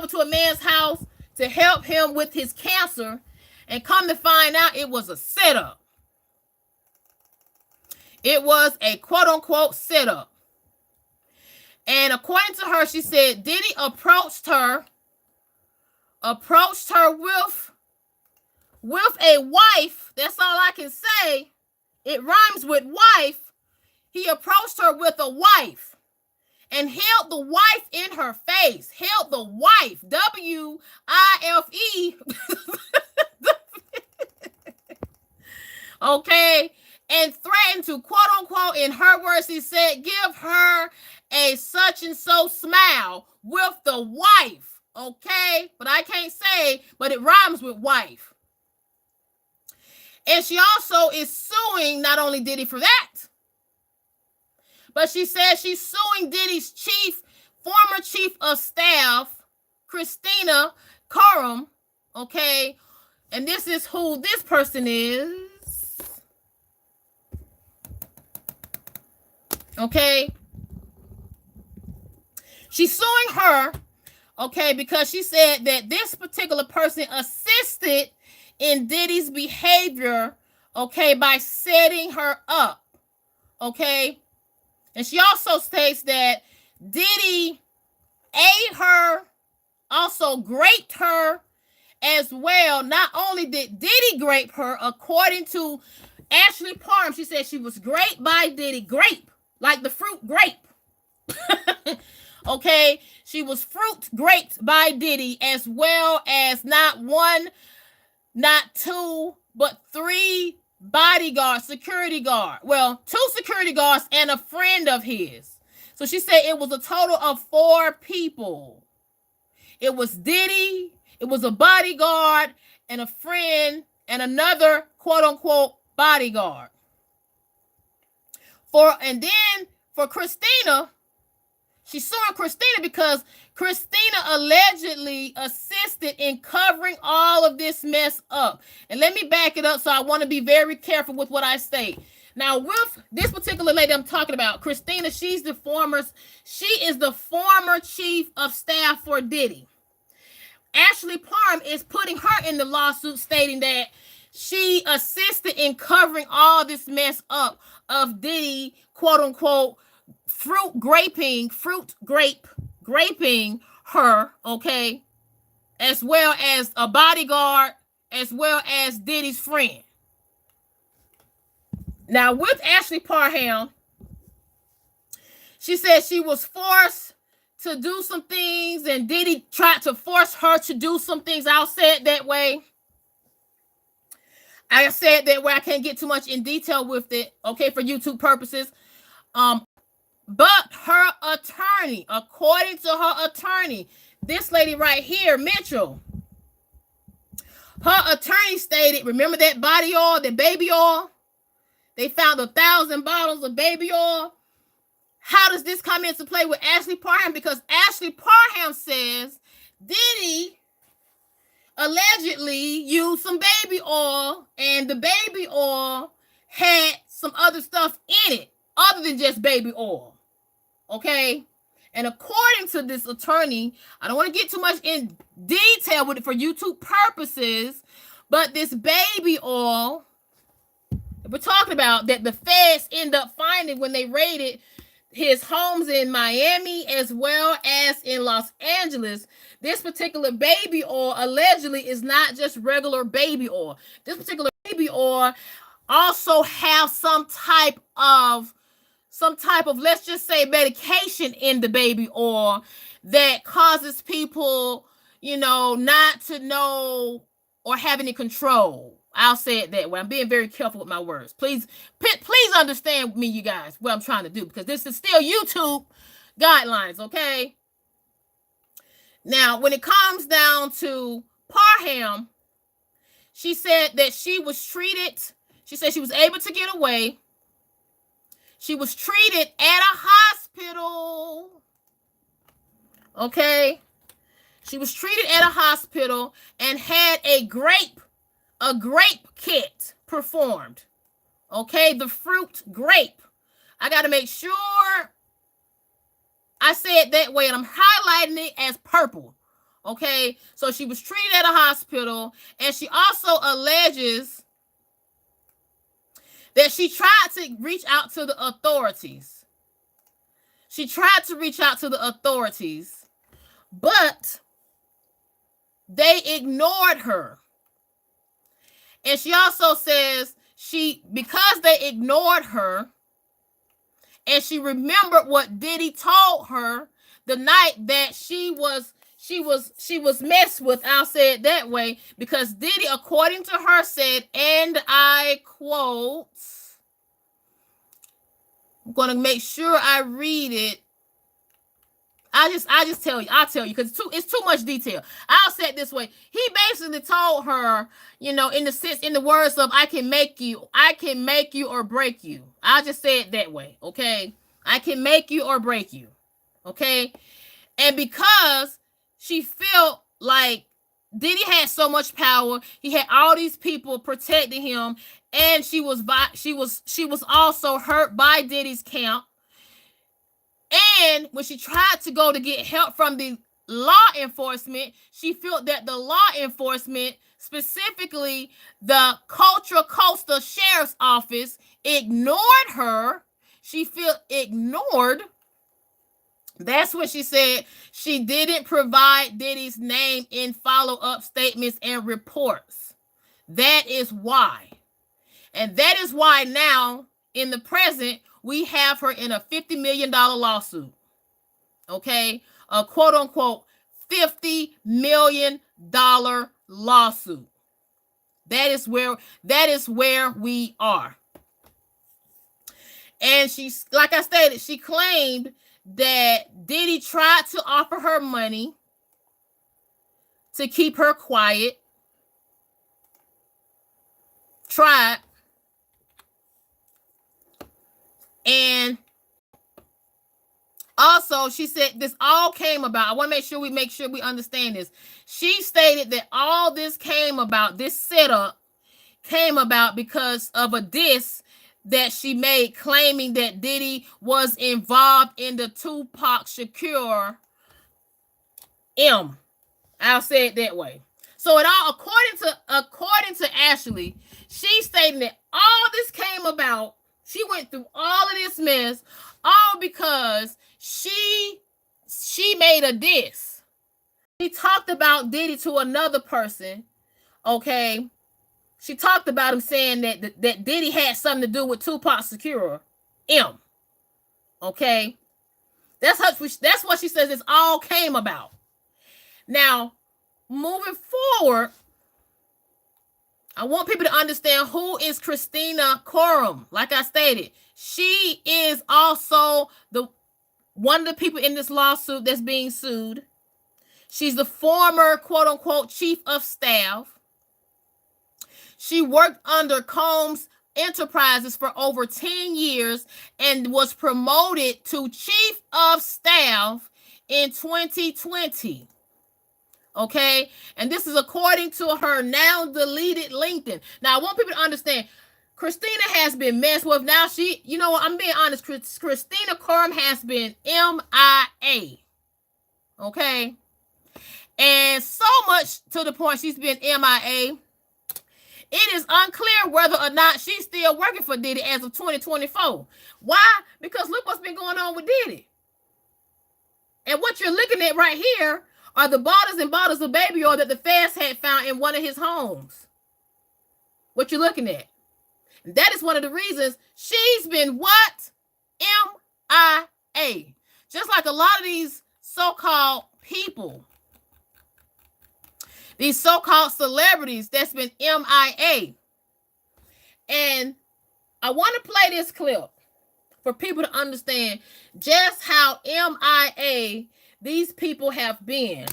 to a man's house to help him with his cancer, and come to find out it was a setup. It was a quote-unquote setup. And according to her, she said Diddy approached her with a wife. That's all I can say. It rhymes with wife. He approached her with a wife and held the wife in her face. Held the wife, W-I-F-E. Okay. And threatened to, quote unquote, in her words, he said, give her a such and so smile with the wife. Okay. But I can't say, but it rhymes with wife. And she also is suing not only Diddy for that, but she says she's suing Diddy's former chief of staff, Christina Coram, okay? And this is who this person is. Okay? She's suing her, okay, because she said that this particular person assisted in Diddy's behavior, okay, by setting her up, okay? And she also states that Diddy ate her, also graped her as well. Not only did Diddy grape her, according to Ashley Parham, she said she was graped by Diddy. Grape, like the fruit grape. Okay, she was fruit graped by Diddy, as well as not one, not two, but 3 bodyguards, security guard. Well, 2 security guards and a friend of his. So she said it was a total of 4 people. It was Diddy, it was a bodyguard, and a friend, and another quote-unquote bodyguard. And then for Christina, She's suing Christina because Christina allegedly assisted in covering all of this mess up. And let me back it up, so I want to be very careful with what I say. Now, with this particular lady I'm talking about, Christina, she is the former chief of staff for Diddy. Ashley Parham is putting her in the lawsuit, stating that she assisted in covering all this mess up of Diddy, quote unquote, graping her, okay, as well as a bodyguard, as well as Diddy's friend. Now, with Ashley Parham, she said she was forced to do some things, and Diddy tried to force her to do some things. I'll say it that way. I said that way. I can't get too much in detail with it, okay, for YouTube purposes. But her attorney, according to her attorney, this lady right here, Mitchell, her attorney stated, remember that body oil, the baby oil? They found 1,000 bottles of baby oil. How does this come into play with Ashley Parham? Because Ashley Parham says Diddy allegedly used some baby oil, and the baby oil had some other stuff in it other than just baby oil. Okay? And according to this attorney, I don't want to get too much in detail with it for YouTube purposes, but this baby oil we're talking about that the feds end up finding when they raided his homes in Miami as well as in Los Angeles, this particular baby oil allegedly is not just regular baby oil. This particular baby oil also has some type of, let's just say, medication in the baby oil that causes people, not to know or have any control. I'll say it that way. I'm being very careful with my words. Please understand me, you guys, what I'm trying to do, because this is still YouTube guidelines, okay? Now, when it comes down to Parham, she said that she was treated. She said she was able to get away. She was treated at a hospital, okay? She was treated at a hospital and had a grape kit performed. Okay, the fruit grape. I got to make sure I say it that way, and I'm highlighting it as purple. Okay, so she was treated at a hospital, and she also alleges that she tried to reach out to the authorities. She tried to reach out to the authorities, but they ignored her. And she also says because they ignored her, and she remembered what Diddy told her the night that she was messed with. I'll say it that way, because Diddy, according to her, said, and I quote, I'm going to make sure I read it. I'll tell you, because it's too much detail. I'll say it this way. He basically told her, in the words of, I can make you or break you. I'll just say it that way, okay? I can make you or break you, okay? And because she felt like Diddy had so much power, he had all these people protecting him, and she was also hurt by Diddy's camp. And when she tried to go to get help from the law enforcement, she felt that the law enforcement, specifically the Contra Costa Sheriff's Office, ignored her. She felt ignored. That's what she said. She didn't provide Diddy's name in follow-up statements and reports. That is why. And that is why now, in the present, we have her in a $50 million lawsuit. Okay? A quote-unquote $50 million lawsuit. That is where we are. And she's, like I stated, she claimed that Diddy tried to offer her money to keep her quiet. Tried. And Also, she said this all came about. I want to make sure we understand this. She stated that all this came about, this setup came about because of a diss that she made claiming that Diddy was involved in the Tupac Shakur I'll say it that way. So it all according to Ashley, she's stating that all this came about. She went through all of this mess, all because she made a diss. She talked about Diddy to another person. Okay. She talked about him saying that Diddy had something to do with Tupac Shakur Okay. That's what she says this all came about. Now, moving forward, I want people to understand who is Christina Coram. Like I stated, she is also one of the people in this lawsuit that's being sued. She's the former quote-unquote chief of staff. She worked under Combs Enterprises for over 10 years and was promoted to chief of staff in 2020. Okay, and this is according to her now deleted LinkedIn. Now, I want people to understand, Christina has been messed with. Now she, you know what, I'm being honest, Christina Coram has been MIA. Okay, and so much to the point she's been MIA. It is unclear whether or not she's still working for Diddy as of 2024. Why? Because look what's been going on with Diddy. And what you're looking at right here are the bottles and bottles of baby oil that the feds had found in one of his homes. What you're looking at. And that is one of the reasons she's been what? MIA. Just like a lot of these so-called people. These so-called celebrities that's been MIA. And I want to play this clip for people to understand just how MIA these people have been.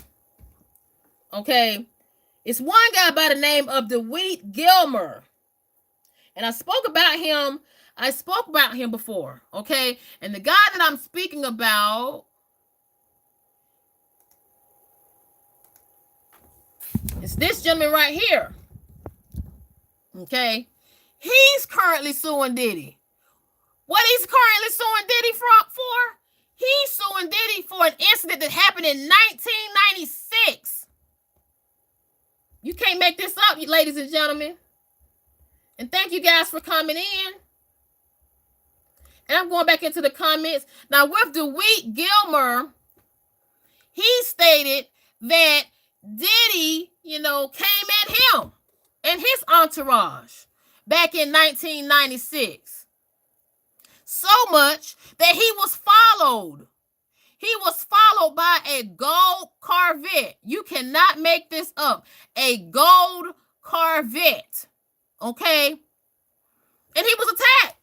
Okay. It's one guy by the name of DeWitt Gilmer. And I spoke about him before. Okay. And the guy that I'm speaking about is this gentleman right here. Okay. He's currently suing Diddy. What he's currently suing Diddy for? He's suing Diddy for an incident that happened in 1996. You can't make this up, ladies and gentlemen. And thank you guys for coming in. And I'm going back into the comments. Now, with DeWitt Gilmer, he stated that Diddy, came at him and his entourage back in 1996. So much that he was followed. He was followed by a gold Corvette. You cannot make this up. A gold Corvette. Okay? And he was attacked.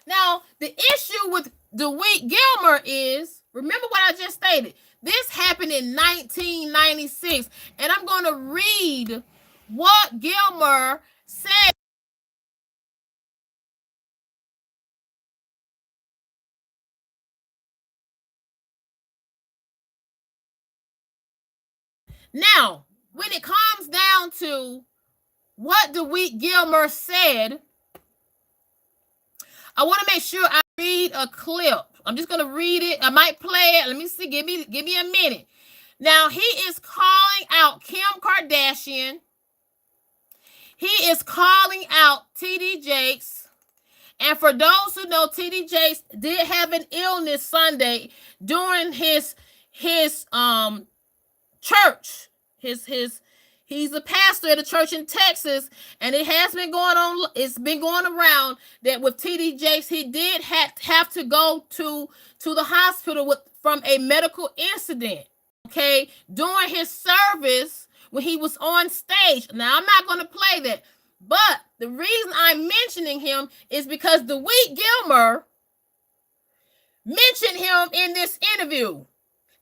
Now, the issue with DeWitt Gilmer is, remember what I just stated. This happened in 1996. And I'm going to read what Gilmer said. Now, when it comes down to what DeWitt Gilmer said, I want to make sure I read a clip. I'm just going to read it. I might play it. Let me see. Give me a minute. Now, he is calling out Kim Kardashian. He is calling out T.D. Jakes. And for those who know, T.D. Jakes did have an illness Sunday during his church. He's a pastor at a church in Texas, and it has been going on. It's been going around that with T.D. Jakes, he did have to go to the hospital from a medical incident. Okay, during his service when he was on stage. Now I'm not going to play that, but the reason I'm mentioning him is because DeWitt Gilmer mentioned him in this interview.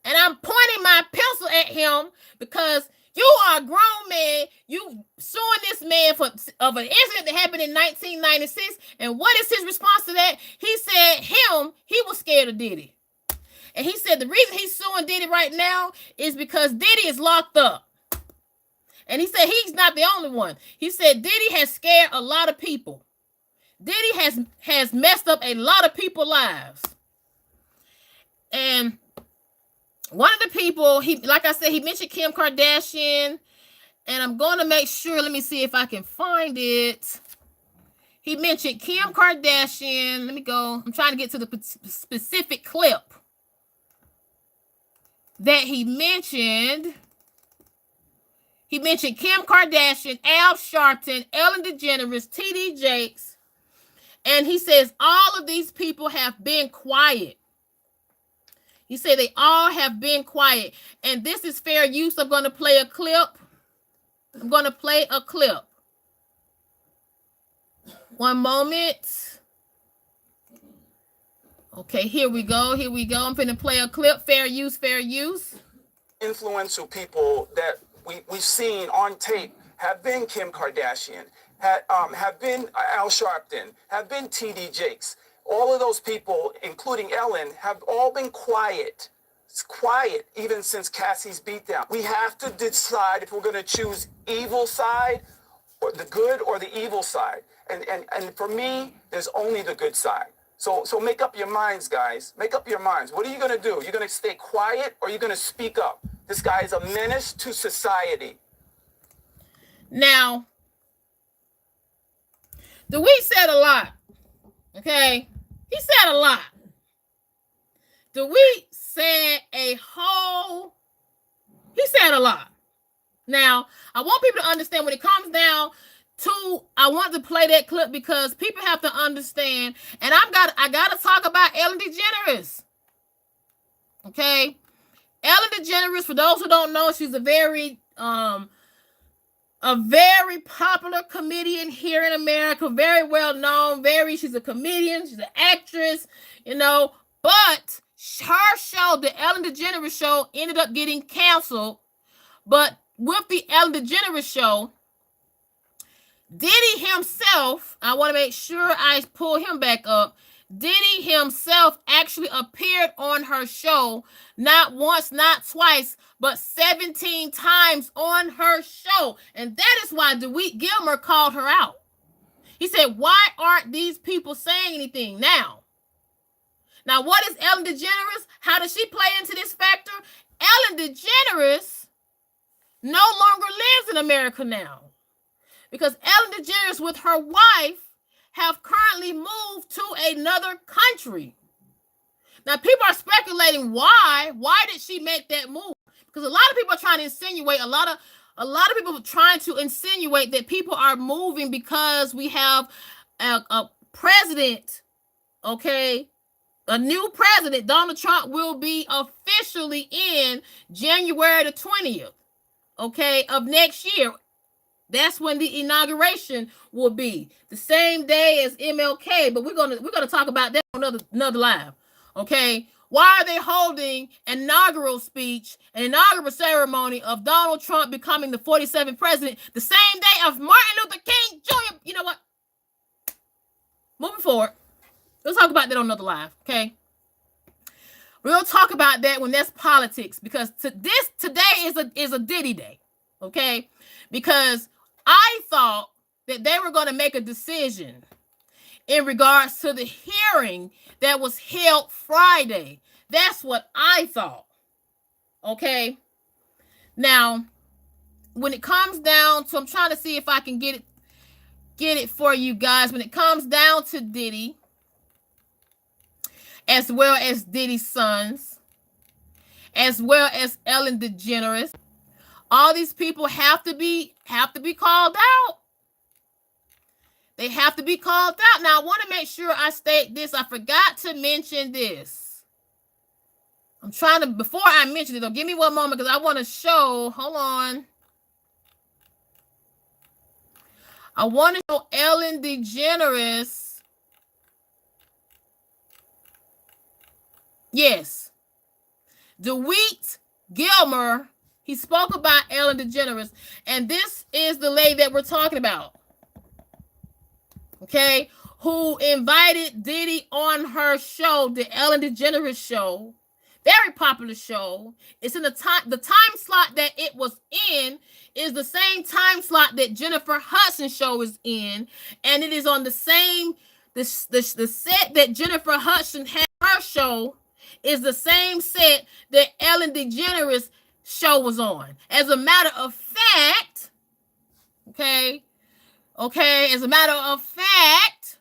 And I'm pointing my pencil at him because You are a grown man. You suing this man of an incident that happened in 1996. And what is his response to that? He said he was scared of Diddy. And he said the reason he's suing Diddy right now is because Diddy is locked up. And he said he's not the only one. He said Diddy has scared a lot of people. Diddy has messed up a lot of people's lives. And one of the people, like I said, he mentioned Kim Kardashian. And I'm going to make sure, let me see if I can find it. He mentioned Kim Kardashian. Let me go. I'm trying to get to the specific clip that he mentioned. He mentioned Kim Kardashian, Al Sharpton, Ellen DeGeneres, T.D. Jakes. And he says all of these people have been quiet. He said they all have been quiet. And this is fair use. I'm going to play a clip. One moment. Okay, here we go. I'm going to play a clip. Fair use. Influential people that we've seen on tape have been Kim Kardashian, have been Al Sharpton, have been T.D. Jakes. All of those people, including Ellen, have all been quiet. It's quiet even since Cassie's beatdown. We have to decide if we're going to choose evil side or the good or the evil side. And for me, there's only the good side. So make up your minds, guys. Make up your minds. What are you going to do? You're going to stay quiet or you're going to speak up? This guy is a menace to society. Now, the week said a lot. Okay? He said a lot. The week said he said a lot. Now, I want people to understand when it comes down to, I want to play that clip because people have to understand, and I gotta talk about Ellen DeGeneres. Okay? Ellen DeGeneres, for those who don't know, she's a very popular comedian here in America, very well known, she's a comedian, she's an actress, but her show, the Ellen DeGeneres show, ended up getting canceled. But with the Ellen DeGeneres show, Diddy himself, I want to make sure I pull him back up. Diddy himself actually appeared on her show, not once, not twice, but 17 times on her show. And that is why DeWitt Gilmer called her out. He said, why aren't these people saying anything now? Now, what is Ellen DeGeneres? How does she play into this factor? Ellen DeGeneres no longer lives in America now, because Ellen DeGeneres with her wife have currently moved to another country. Now, people are speculating why. Why did she make that move? Because a lot of people are trying to insinuate, a lot of people are trying to insinuate that people are moving because we have a president, okay? A new president, Donald Trump, will be officially in January the 20th, okay, of next year. That's when the inauguration will be, the same day as MLK. But we're gonna talk about that on another live, okay? Why are they holding an inaugural speech, an inaugural ceremony of Donald Trump becoming the 47th president, the same day of Martin Luther King Jr.? You know what? Moving forward. We'll talk about that on another live, okay? We'll talk about that when that's politics, because today is a Diddy day, okay? Because I thought that they were going to make a decision in regards to the hearing that was held Friday. That's what I thought, okay? Now, when it comes down to, I'm trying to see if I can get it for you guys. When it comes down to Diddy, as well as Diddy's sons, as well as Ellen DeGeneres, all these people have to be called out. They have to be called out. Now, I want to make sure I state this. I forgot to mention this. I'm trying to, before I mention it, though, give me one moment because I want to show, hold on. I want to show Ellen DeGeneres. Yes. DeWitt Gilmer He spoke about Ellen DeGeneres, and this is the lady that we're talking about, okay, who invited Diddy on her show, the Ellen DeGeneres show, very popular show. It's in the time slot that it was in is the same time slot that Jennifer Hudson's show is in, and it is on the same the set that Jennifer Hudson had her show is the same set that Ellen DeGeneres show was on. As a matter of fact, okay, as a matter of fact,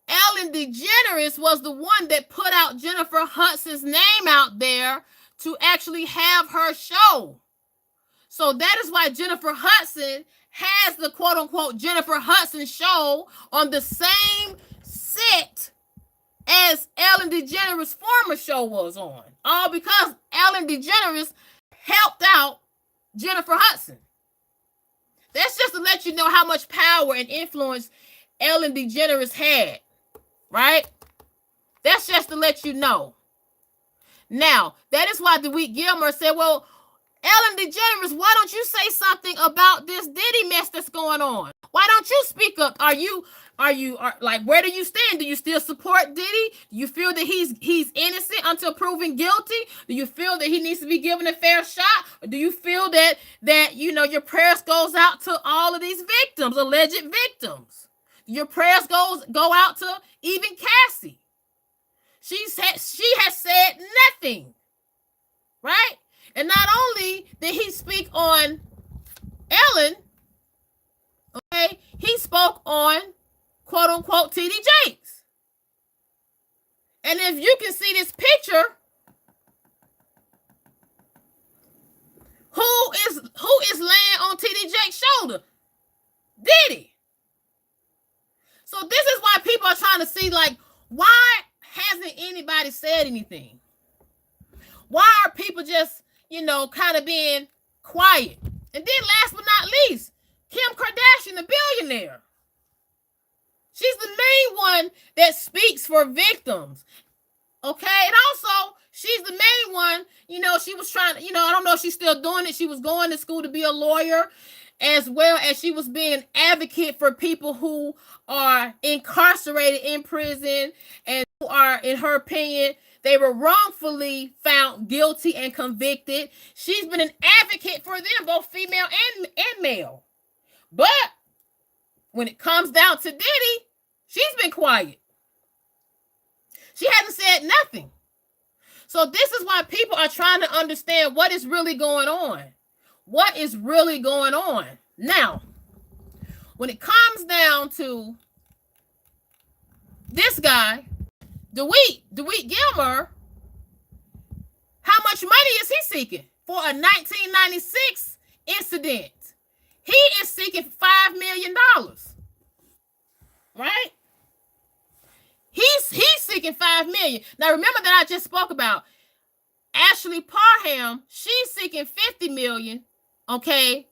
Ellen DeGeneres was the one that put out Jennifer Hudson's name out there to actually have her show. So that is why Jennifer Hudson has the quote-unquote Jennifer Hudson show on the same set as Ellen DeGeneres' former show was on. All because Ellen DeGeneres helped out Jennifer Hudson. That's just to let you know how much power and influence Ellen DeGeneres had, right? That's just to let you know. Now, that is why DeWitt Gilmer said, well, Ellen DeGeneres, why don't you say something about this Diddy mess that's going on? Why don't you speak up? Are like, where do you stand? Do you still support Diddy? Do you feel that he's innocent until proven guilty? Do you feel that he needs to be given a fair shot? Or do you feel that your prayers goes out to all of these victims, alleged victims? Your prayers go out to even Cassie. She has said nothing, right? And not only did he speak on Ellen, okay, he spoke on quote unquote TD Jakes. And if you can see this picture, who is laying on TD Jakes' shoulder? Diddy. So this is why people are trying to see, like, why hasn't anybody said anything? Why are people just, kind of being quiet? And then last but not least, Kim Kardashian, the billionaire. She's the main one that speaks for victims. Okay? And also, she's the main one, she was trying to, I don't know if she's still doing it. She was going to school to be a lawyer, as well as she was being an advocate for people who are incarcerated in prison and who are, in her opinion, they were wrongfully found guilty and convicted. She's been an advocate for them, both female and male. But when it comes down to Diddy, she's been quiet. She hasn't said nothing. So this is why people are trying to understand what is really going on. What is really going on? Now, when it comes down to this guy, DeWitt Gilmer, how much money is he seeking for a 1996 incident? He is seeking $5 million, right? He's seeking $5 million. Now remember that I just spoke about Ashley Parham. She's seeking $50 million, okay,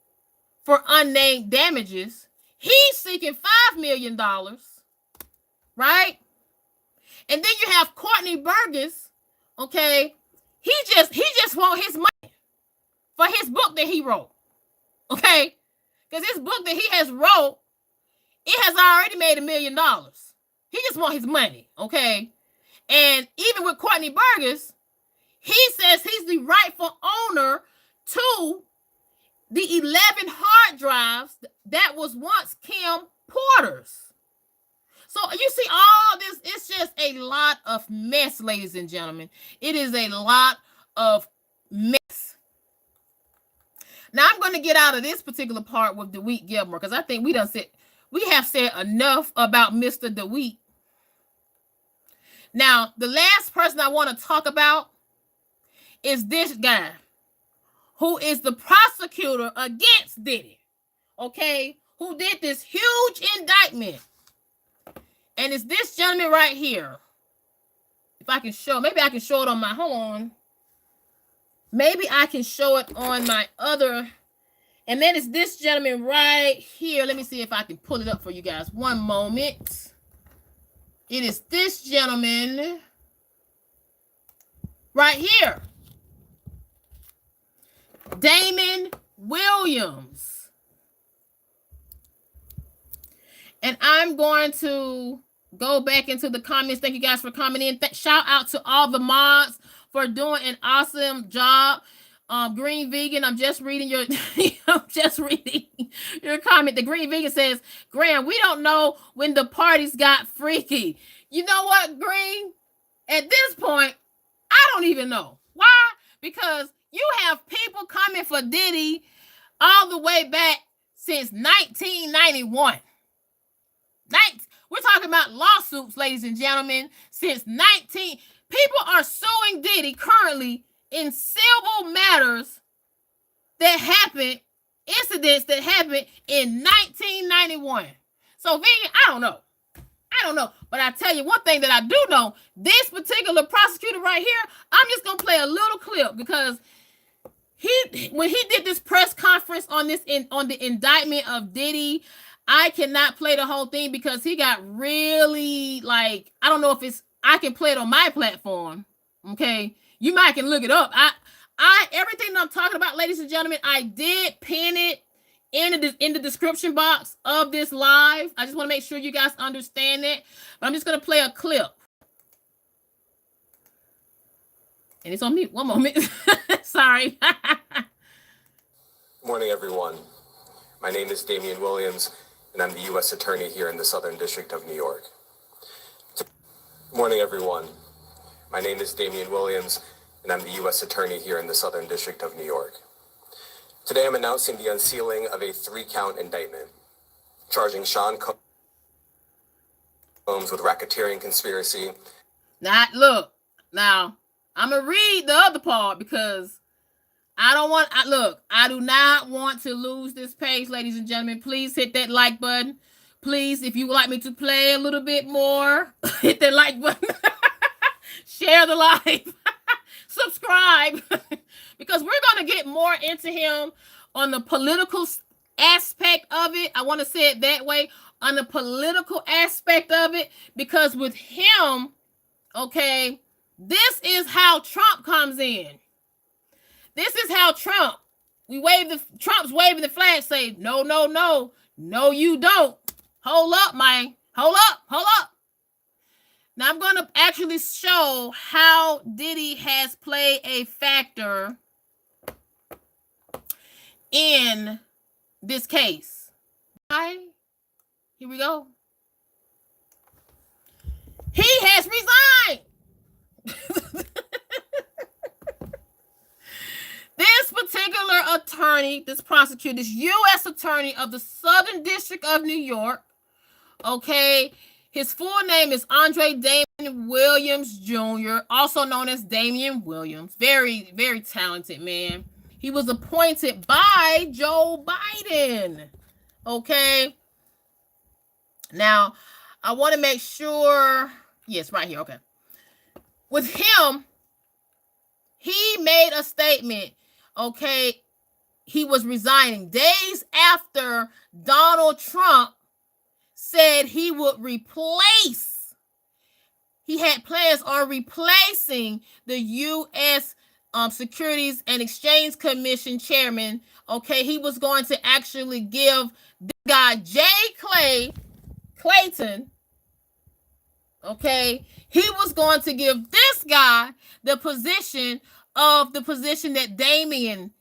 for unnamed damages. He's seeking $5 million, right? And then you have Courtney Burgess, okay? He just want his money for his book that he wrote, okay? Because his book that he has wrote, it has already made $1 million. He just want his money, okay? And even with Courtney Burgess, he says he's the rightful owner to the 11 hard drives that was once Kim Porter's. So you see all this, it's just a lot of mess, ladies and gentlemen. It is a lot of mess. Now I'm going to get out of this particular part with DeWitt Gilmer because I think we have said enough about Mr. DeWitt. Now, the last person I want to talk about is this guy who is the prosecutor against Diddy, okay, who did this huge indictment. And it's this gentleman right here. If I can show, maybe I can show it on my, hold on. Maybe I can show it on my other, and then it's this gentleman right here. Let me see if I can pull it up for you guys. One moment. It is this gentleman right here. Damien Williams. And I'm going to go back into the comments. Thank you guys for coming in. Shout out to all the mods for doing an awesome job. Green Vegan, I'm just reading your comment. The Green Vegan says, Graham, we don't know when the parties got freaky. You know what, Green? At this point, I don't even know. Why? Because you have people coming for Diddy all the way back since 1991. We're talking about lawsuits, ladies and gentlemen, since people are suing Diddy currently in civil matters that happened, incidents that happened in 1991. So, Vegan, I don't know. But I tell you one thing that I do know, this particular prosecutor right here, I'm just going to play a little clip because when he did this press conference on the indictment of Diddy, I cannot play the whole thing because he got really, like, I don't know if I can play it on my platform. Okay. You might can look it up. Everything that I'm talking about, ladies and gentlemen, I did pin it in the description box of this live. I just want to make sure you guys understand that. But I'm just going to play a clip. And it's on mute. One moment. Sorry. Morning, everyone. My name is Damien Williams, and I'm the U.S. Attorney here in the Southern District of New York. Morning, everyone. My name is Damien Williams, and I'm the U.S. Attorney here in the Southern District of New York. Today, I'm announcing the unsealing of a 3-count indictment, charging Sean Combs with racketeering conspiracy. Now, I'm going to read the other part because I do not want to lose this page, ladies and gentlemen. Please hit that like button. Please, if you would like me to play a little bit more, hit that like button. Share the live. Subscribe. Because we're going to get more into him on the political aspect of it. I want to say it that way. On the political aspect of it. Because with him, okay, this is how Trump comes in. This is how Trump's waving the flag, say, no, no, no. No, you don't. Hold up, man. Hold up. Now, I'm going to actually show how Diddy has played a factor in this case. All right, here we go. He has resigned. This particular attorney, this prosecutor, this U.S. attorney of the Southern District of New York, okay, his full name is Andre Damien Williams Jr., also known as Damien Williams. Very, very talented man. He was appointed by Joe Biden. Okay. Now, I want to make sure. Yes, right here. Okay. With him, he made a statement. Okay. He was resigning days after Donald Trump said he would replace. He had plans on replacing the U.S. Securities and Exchange Commission chairman. Okay, he was going to actually give the guy Clayton. Okay, he was going to give this guy the position that Damien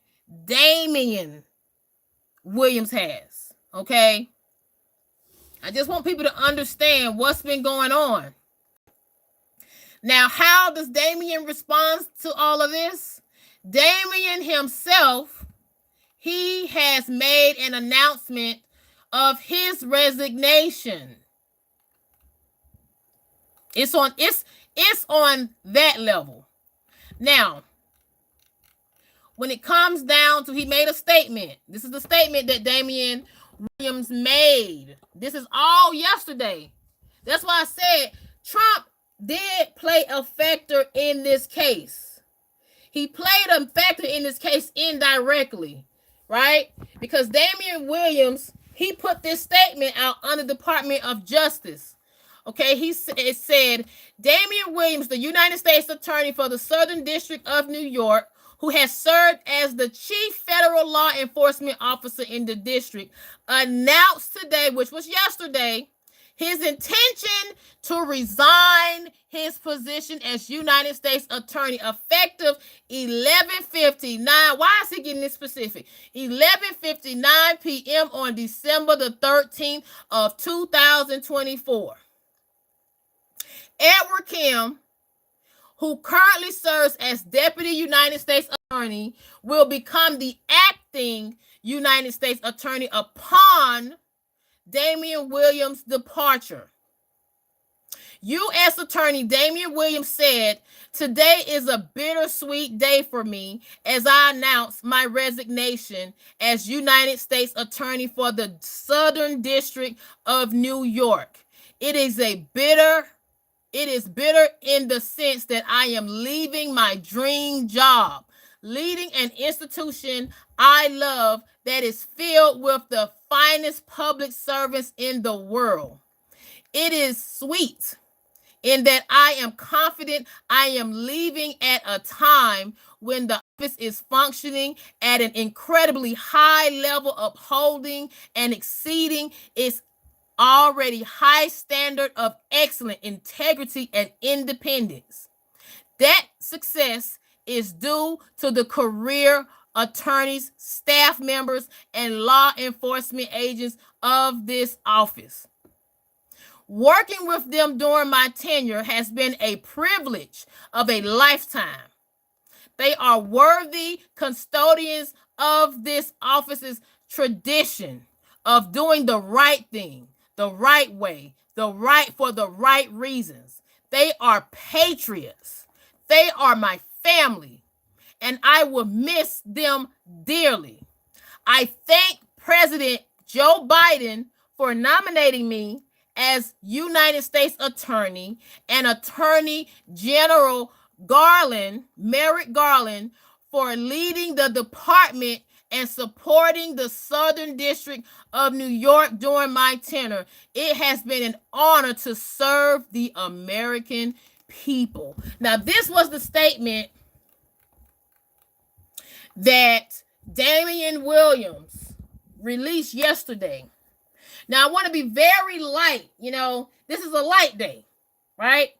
Williams has. Okay, I just want people to understand what's been going on. Now, how does Damien respond to all of this? Damien himself, he has made an announcement of his resignation. It's on that level. Now, when it comes down to, he made a statement. This is the statement that Damien Williams made. This is all yesterday. That's why I said Trump did play a factor in this case. He played a factor in this case indirectly, right? Because Damien Williams, he put this statement out under the Department of Justice. Okay, it said, Damien Williams, the United States Attorney for the Southern District of New York, who has served as the chief federal law enforcement officer in the district, announced today, which was yesterday, his intention to resign his position as United States Attorney effective 11:59. Why is he getting this specific? 11:59 p.m. on December the 13th of 2024. Edward Kim, who currently serves as Deputy United States Attorney, will become the acting United States Attorney upon Damien Williams' departure. U.S. Attorney Damien Williams said, "Today is a bittersweet day for me as I announce my resignation as United States Attorney for the Southern District of New York. It is bitter in the sense that I am leaving my dream job, leading an institution I love that is filled with the finest public servants in the world. It is sweet in that I am confident I am leaving at a time when the office is functioning at an incredibly high level, upholding and exceeding its already high standard of excellent integrity and independence. That success is due to the career attorneys, staff members, and law enforcement agents of this office. Working with them during my tenure has been a privilege of a lifetime. They are worthy custodians of this office's tradition of doing the right thing, the right way, for the right reasons. They are patriots. They are my family, and I will miss them dearly. I thank President Joe Biden for nominating me as United States Attorney and Attorney General Merrick Garland, for leading the department and supporting the Southern District of New York during my tenure. It has been an honor to serve the American people." Now, this was the statement that Damien Williams released yesterday. Now, I want to be very light. This is a light day, right?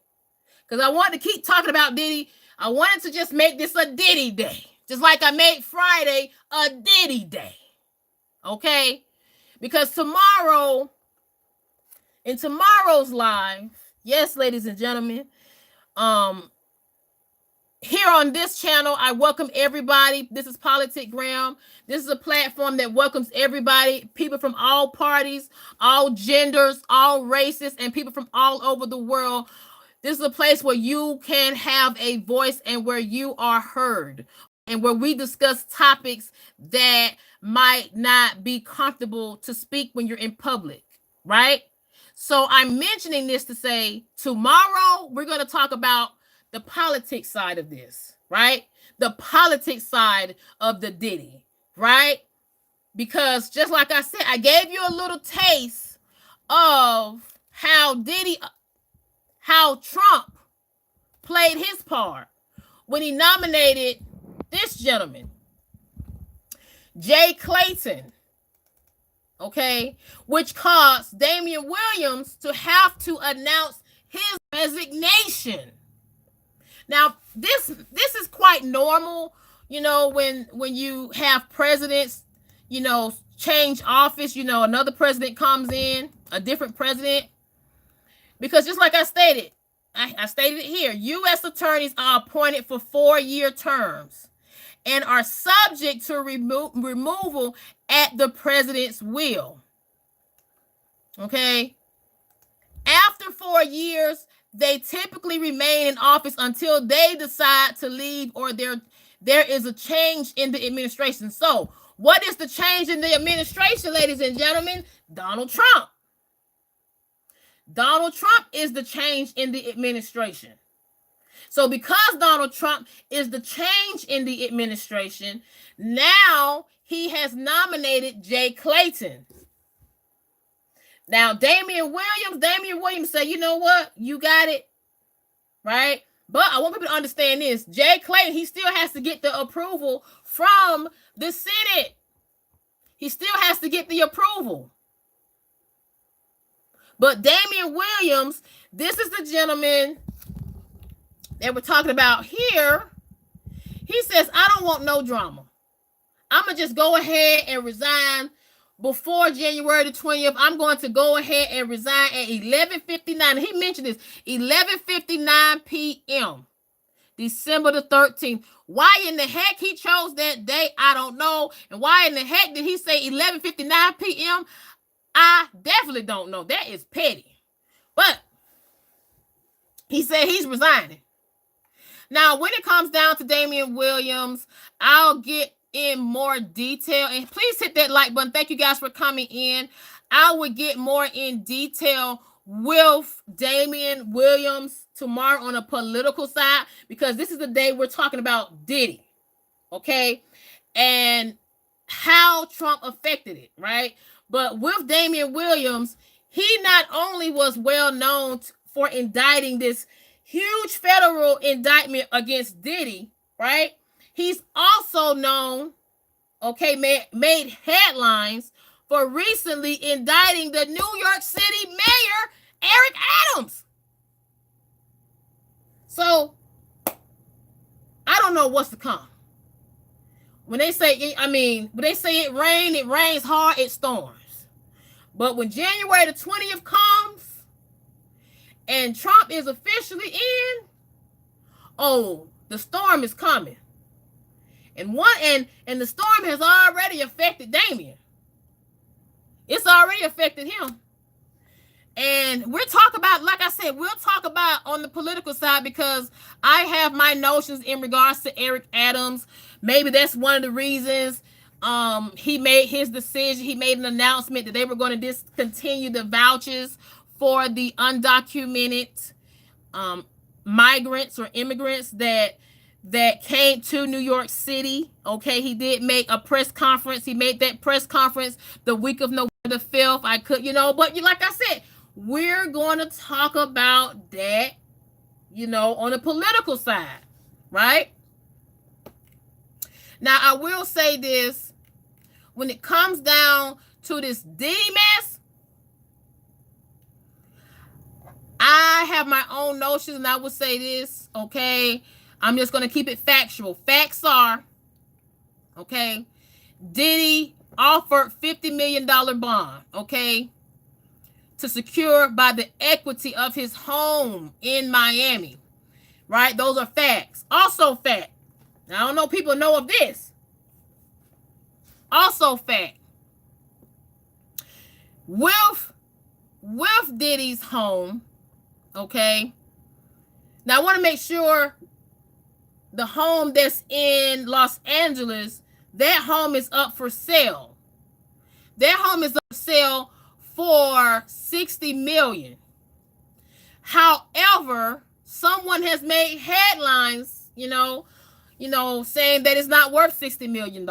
Because I wanted to keep talking about Diddy. I wanted to just make this a Diddy day, just like I made Friday a Diddy day, okay? Because tomorrow, in tomorrow's live, yes, ladies and gentlemen, here on this channel, I welcome everybody. This is Politigram. This is a platform that welcomes everybody, people from all parties, all genders, all races, and people from all over the world. This is a place where you can have a voice and where you are heard, and where we discuss topics that might not be comfortable to speak when you're in public, right? So I'm mentioning this to say tomorrow we're going to talk about the politics side of this, right? The politics side of the Diddy, right? Because just like I said, I gave you a little taste of how Trump played his part when he nominated this gentleman, Jay Clayton, okay, which caused Damien Williams to have to announce his resignation. Now, this is quite normal, when you have presidents, change office, another president comes in, a different president. Because just like I stated, I stated it here, U.S. attorneys are appointed for 4-year terms and are subject to removal at the president's will. Okay? After 4 years, they typically remain in office until they decide to leave or there is a change in the administration. So, what is the change in the administration, ladies and gentlemen? Donald Trump. Donald Trump is the change in the administration. So because Donald Trump is the change in the administration, now he has nominated Jay Clayton. Now, Damien Williams said, you know what? You got it, right? But I want people to understand this. Jay Clay, he still has to get the approval from the Senate. He still has to get the approval. But Damien Williams, this is the gentleman that we're talking about here. He says, I don't want no drama. I'm going to just go ahead and resign before January the 20th. I'm going to go ahead and resign at 11:59. He mentioned this, 11:59 p.m., December the 13th. Why in the heck he chose that day, I don't know. And why in the heck did he say 11:59 p.m.? I definitely don't know. That is petty. But he said he's resigning. Now, when it comes down to Damien Williams, I'll get in more detail. And please hit that like button. Thank you guys for coming in. I will get more in detail with Damien Williams tomorrow on a political side, because this is the day we're talking about Diddy, okay, and how Trump affected it, right? But with Damien Williams, he not only was well known for indicting this huge federal indictment against Diddy, right? He's also known, okay, made headlines for recently indicting the New York City mayor, Eric Adams. So, I don't know what's to come. When they say, when they say it rains hard, it storms. But when January the 20th comes and Trump is officially in, oh, the storm is coming. And the storm has already affected Damien. It's already affected him. And we'll talk about, like I said, we'll talk about on the political side, because I have my notions in regards to Eric Adams. Maybe that's one of the reasons he made his decision. He made an announcement that they were going to discontinue the vouchers for the undocumented migrants or immigrants that came to New York City. Okay, he did make a press conference. He made that press conference the week of November the 5th. I could, but like I said, we're going to talk about that, on the political side, right? Now, I will say this. When it comes down to this Diddy mess, I have my own notions, and I will say this, okay? I'm just going to keep it factual. Facts are, okay, Diddy offered $50 million bond, okay, to secure by the equity of his home in Miami, right? Those are facts. Also fact. Now, I don't know if people know of this. Also fact. With Diddy's home, okay, now I want to make sure the home that's in Los Angeles, that home is up for sale. That home is up for sale for $60 million. However, someone has made headlines, saying that it's not worth $60 million.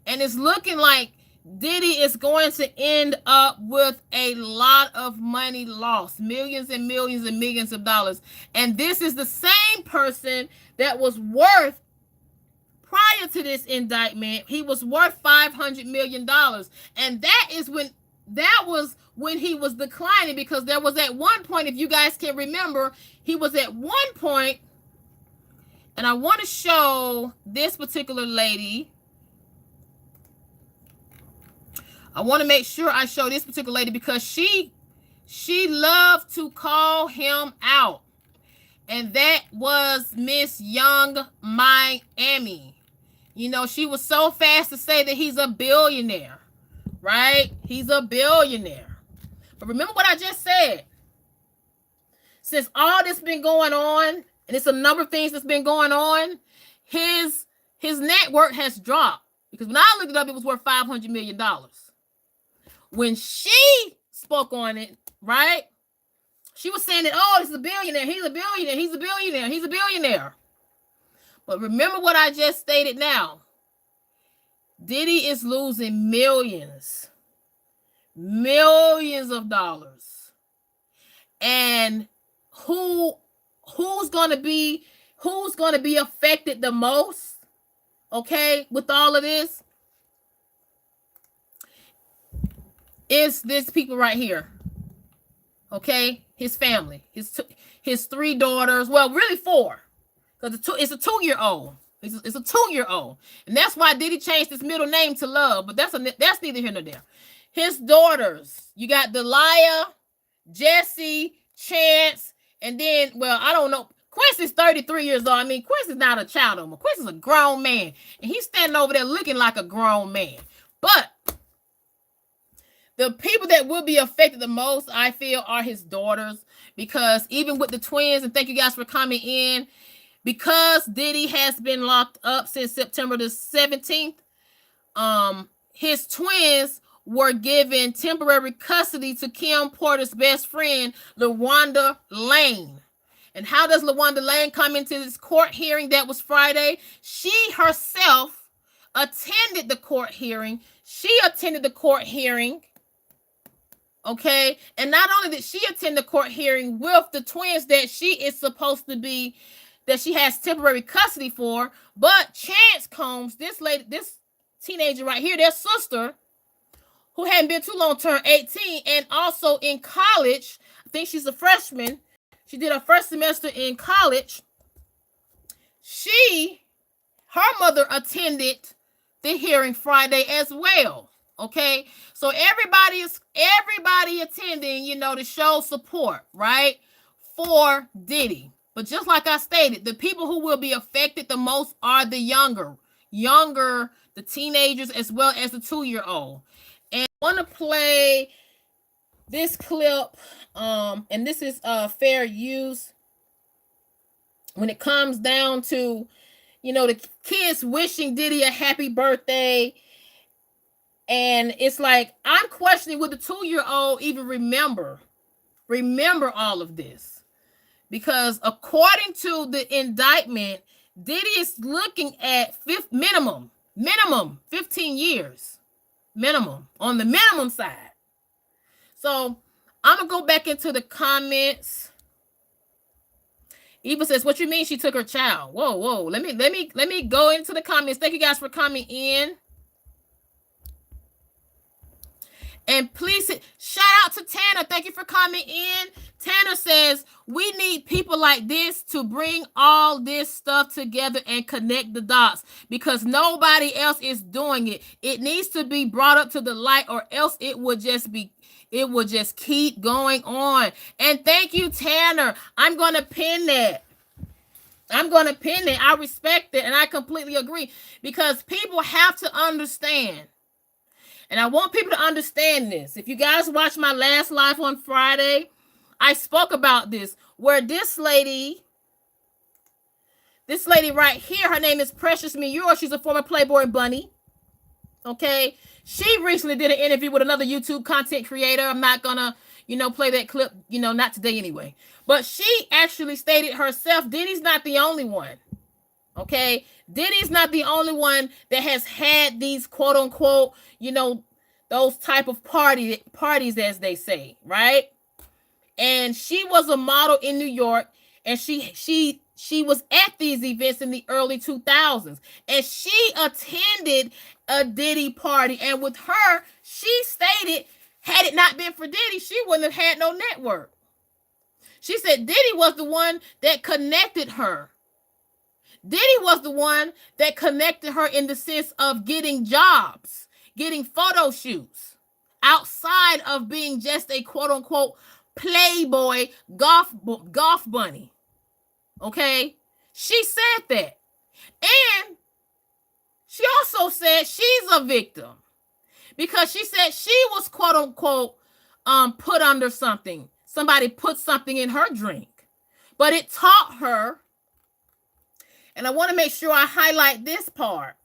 And it's looking like Diddy is going to end up with a lot of money lost, millions and millions and millions of dollars. And this is the same person that was worth, prior to this indictment, he was worth $500 million. And that was when he was declining, because there was at one point, if you guys can remember, he was at one point, and I want to show this particular lady. I want to make sure I show this particular lady, because she loved to call him out. And that was Miss Young Miami. She was so fast to say that he's a billionaire, right? He's a billionaire. But remember what I just said. Since all this been going on, and it's a number of things that's been going on, his net worth has dropped. Because when I looked it up, it was worth $500 million. When she spoke on it, right, she was saying that, oh, he's a billionaire, he's a billionaire, he's a billionaire, he's a billionaire. But remember what I just stated now. Diddy is losing millions of dollars. And who who's gonna be affected the most, okay, with all of this, is this people right here. Okay, his family, his 3 daughters, well, really 4, because it's a 2-year-old. It's a 2-year-old, and that's why Diddy changed his middle name to Love. But that's neither here nor there. His daughters, you got Delia, Jesse, Chance, and then, well, I don't know. Quincy's 33 years old. I mean, Quincy's not a child anymore. Quincy's a grown man, and he's standing over there looking like a grown man. But the people that will be affected the most, I feel, are his daughters, because even with the twins, and thank you guys for coming in, because Diddy has been locked up since September the 17th, his twins were given temporary custody to Kim Porter's best friend, LaWanda Lane. And how does LaWanda Lane come into this court hearing that was Friday? She herself attended the court hearing. Okay, and not only did she attend the court hearing with the twins that she is supposed to be, that she has temporary custody for, but Chance Combs, this teenager right here, their sister, who hadn't been too long, turned 18, and also in college. I think she's a freshman. She did her first semester in college. Her mother attended the hearing Friday as well. Okay, so everybody attending, to show support, right, for Diddy. But just like I stated, the people who will be affected the most are the younger, the teenagers, as well as the 2-year-old. And I want to play this clip, and this is fair use when it comes down to, the kids wishing Diddy a happy birthday. And it's like, I'm questioning, would the 2-year-old even remember all of this? Because according to the indictment, Diddy is looking at minimum 15 years, minimum, on the minimum side. So I'm gonna go back into the comments. Eva says, "What you mean she took her child?" Whoa. Let me go into the comments. Thank you guys for coming in. And please, shout out to Tanner. Thank you for coming in. Tanner says, we need people like this to bring all this stuff together and connect the dots, because nobody else is doing it. It needs to be brought up to the light, or else it would just keep going on. And thank you, Tanner. I'm going to pin that. I respect it, and I completely agree, because people have to understand. And I want people to understand this. If you guys watch my last live on Friday, I spoke about this, where this lady right here, her name is Precious Miura. She's a former Playboy bunny. Okay. She recently did an interview with another YouTube content creator. I'm not gonna, play that clip, not today anyway. But she actually stated herself, Diddy's not the only one. Okay. Diddy's not the only one that has had these quote unquote, those type of parties, as they say, right? And she was a model in New York, and she was at these events in the early 2000s, and she attended a Diddy party. And with her, she stated, had it not been for Diddy, she wouldn't have had no network. She said Diddy was the one that connected her. Diddy was the one that connected her in the sense of getting jobs, getting photo shoots, outside of being just a quote-unquote Playboy golf bunny. Okay? She said that. And she also said she's a victim, because she said she was quote-unquote put under something. Somebody put something in her drink. But it taught her, and I want to make sure I highlight this part,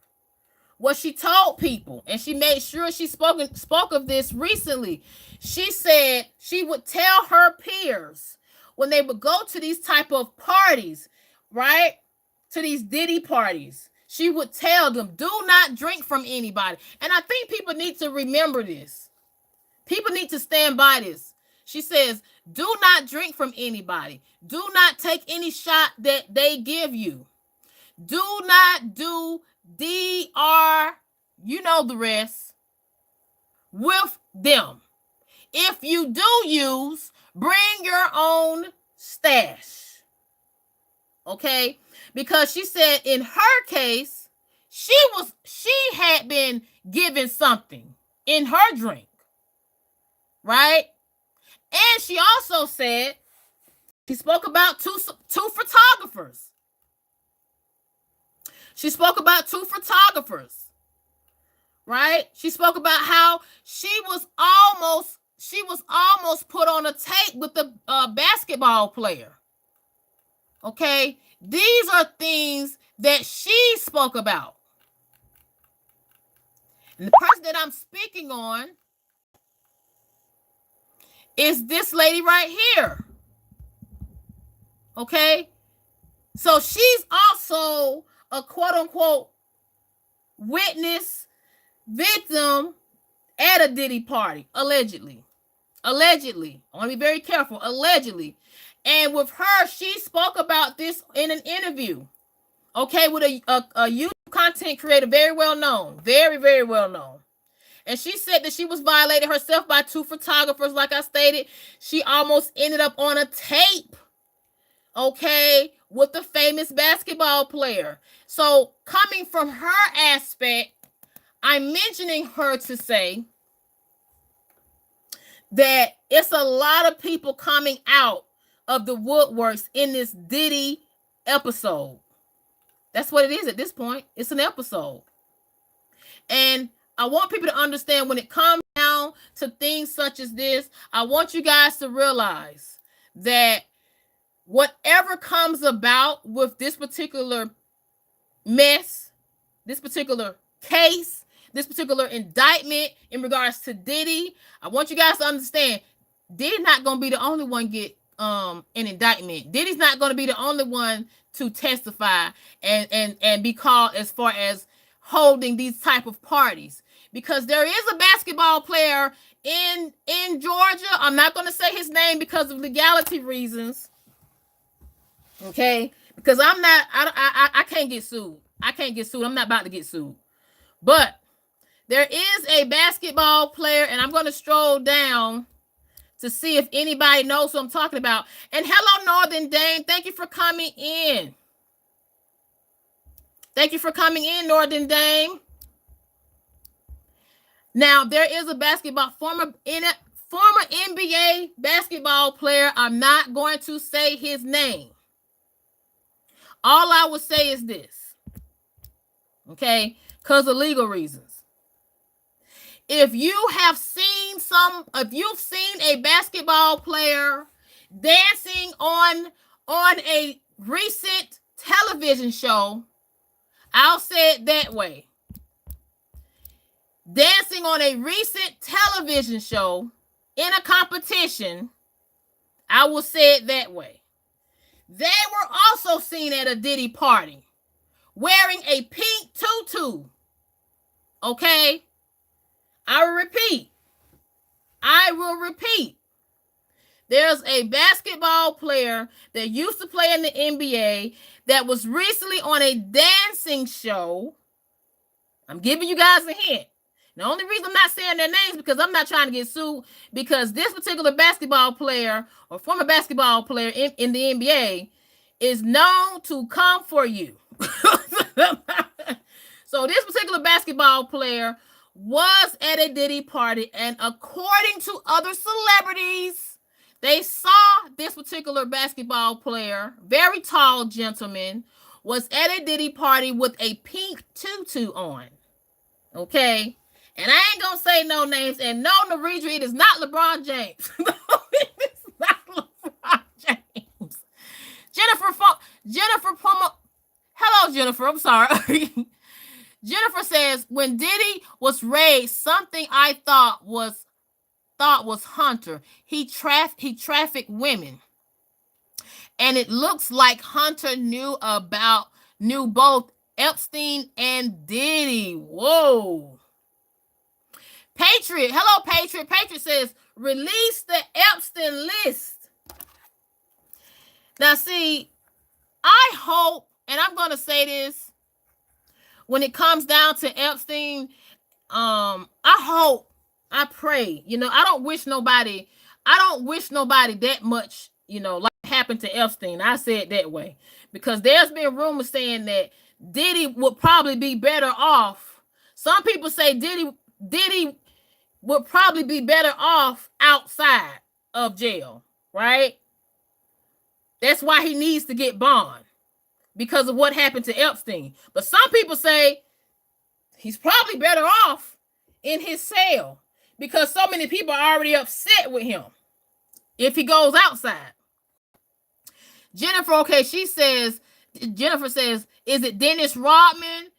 what she told people, and she made sure she spoke of this recently. She said she would tell her peers when they would go to these type of parties, right, to these Diddy parties, she would tell them, do not drink from anybody. And I think people need to remember this. People need to stand by this. She says, do not drink from anybody. Do not take any shot that they give you. Do not do DR, you know the rest, with them. If you do use, bring your own stash. Okay? Because she said in her case, she had been given something in her drink. Right? And she also said, she spoke about two photographers. She spoke about two photographers. Right? She spoke about how she was almost put on a tape with the basketball player. Okay? These are things that she spoke about. And the person that I'm speaking on is this lady right here. Okay? So she's also a quote-unquote witness victim at a Diddy party, allegedly. Allegedly. I want to be very careful. Allegedly. And with her, she spoke about this in an interview. Okay, with a YouTube content creator, very well known. Very, very well known. And she said that she was violated herself by two photographers. Like I stated, she almost ended up on a tape, okay, with the famous basketball player. So coming from her aspect, I'm mentioning her to say that it's a lot of people coming out of the woodworks in this Diddy episode. That's what it is at this point. It's an episode. And I want people to understand when it comes down to things such as this, I want you guys to realize that whatever comes about with this particular mess, this particular case, this particular indictment in regards to Diddy, I want you guys to understand Diddy's not going to be the only one get an indictment. Diddy's not going to be the only one to testify and be called as far as holding these type of parties, because there is a basketball player in Georgia. I'm not going to say his name because of legality reasons. Okay, because I can't get sued. I can't get sued. I'm not about to get sued. But there is a basketball player, and I'm going to stroll down to see if anybody knows who I'm talking about. And hello, Northern Dame. Thank you for coming in. Thank you for coming in, Northern Dame. Now, there is a former NBA basketball player. I'm not going to say his name. All I would say is this, okay, because of legal reasons. If you've seen a basketball player dancing on a recent television show, I'll say it that way. Dancing on a recent television show in a competition, I will say it that way. They were also seen at a Diddy party wearing a pink tutu. Okay? I will repeat. There's a basketball player that used to play in the NBA that was recently on a dancing show. I'm giving you guys a hint. The only reason I'm not saying their names because I'm not trying to get sued, because this particular basketball player or former basketball player in the NBA is known to come for you. So this particular basketball player was at a Diddy party, and according to other celebrities, they saw this particular basketball player, very tall gentleman, was at a Diddy party with a pink tutu on. Okay? And I ain't gonna say no names, and no, Naridra, it is not LeBron James. No, it's not LeBron James. Jennifer Pomo. Hello, Jennifer. I'm sorry. Jennifer says, when Diddy was raised, something I thought was Hunter. He trafficked women. And it looks like Hunter knew both Epstein and Diddy. Whoa. Patriot. Hello, Patriot. Patriot says, release the Epstein list. Now, see, I hope, and I'm going to say this, when it comes down to Epstein, I hope, I pray, I don't wish nobody that much, like happened to Epstein. I say it that way, because there's been rumors saying that Diddy would probably be better off. Some people say Diddy would probably be better off outside of jail, right? That's why he needs to get bond, because of what happened to Epstein. But some people say he's probably better off in his cell, because so many people are already upset with him if he goes outside. Jennifer says, is it Dennis Rodman?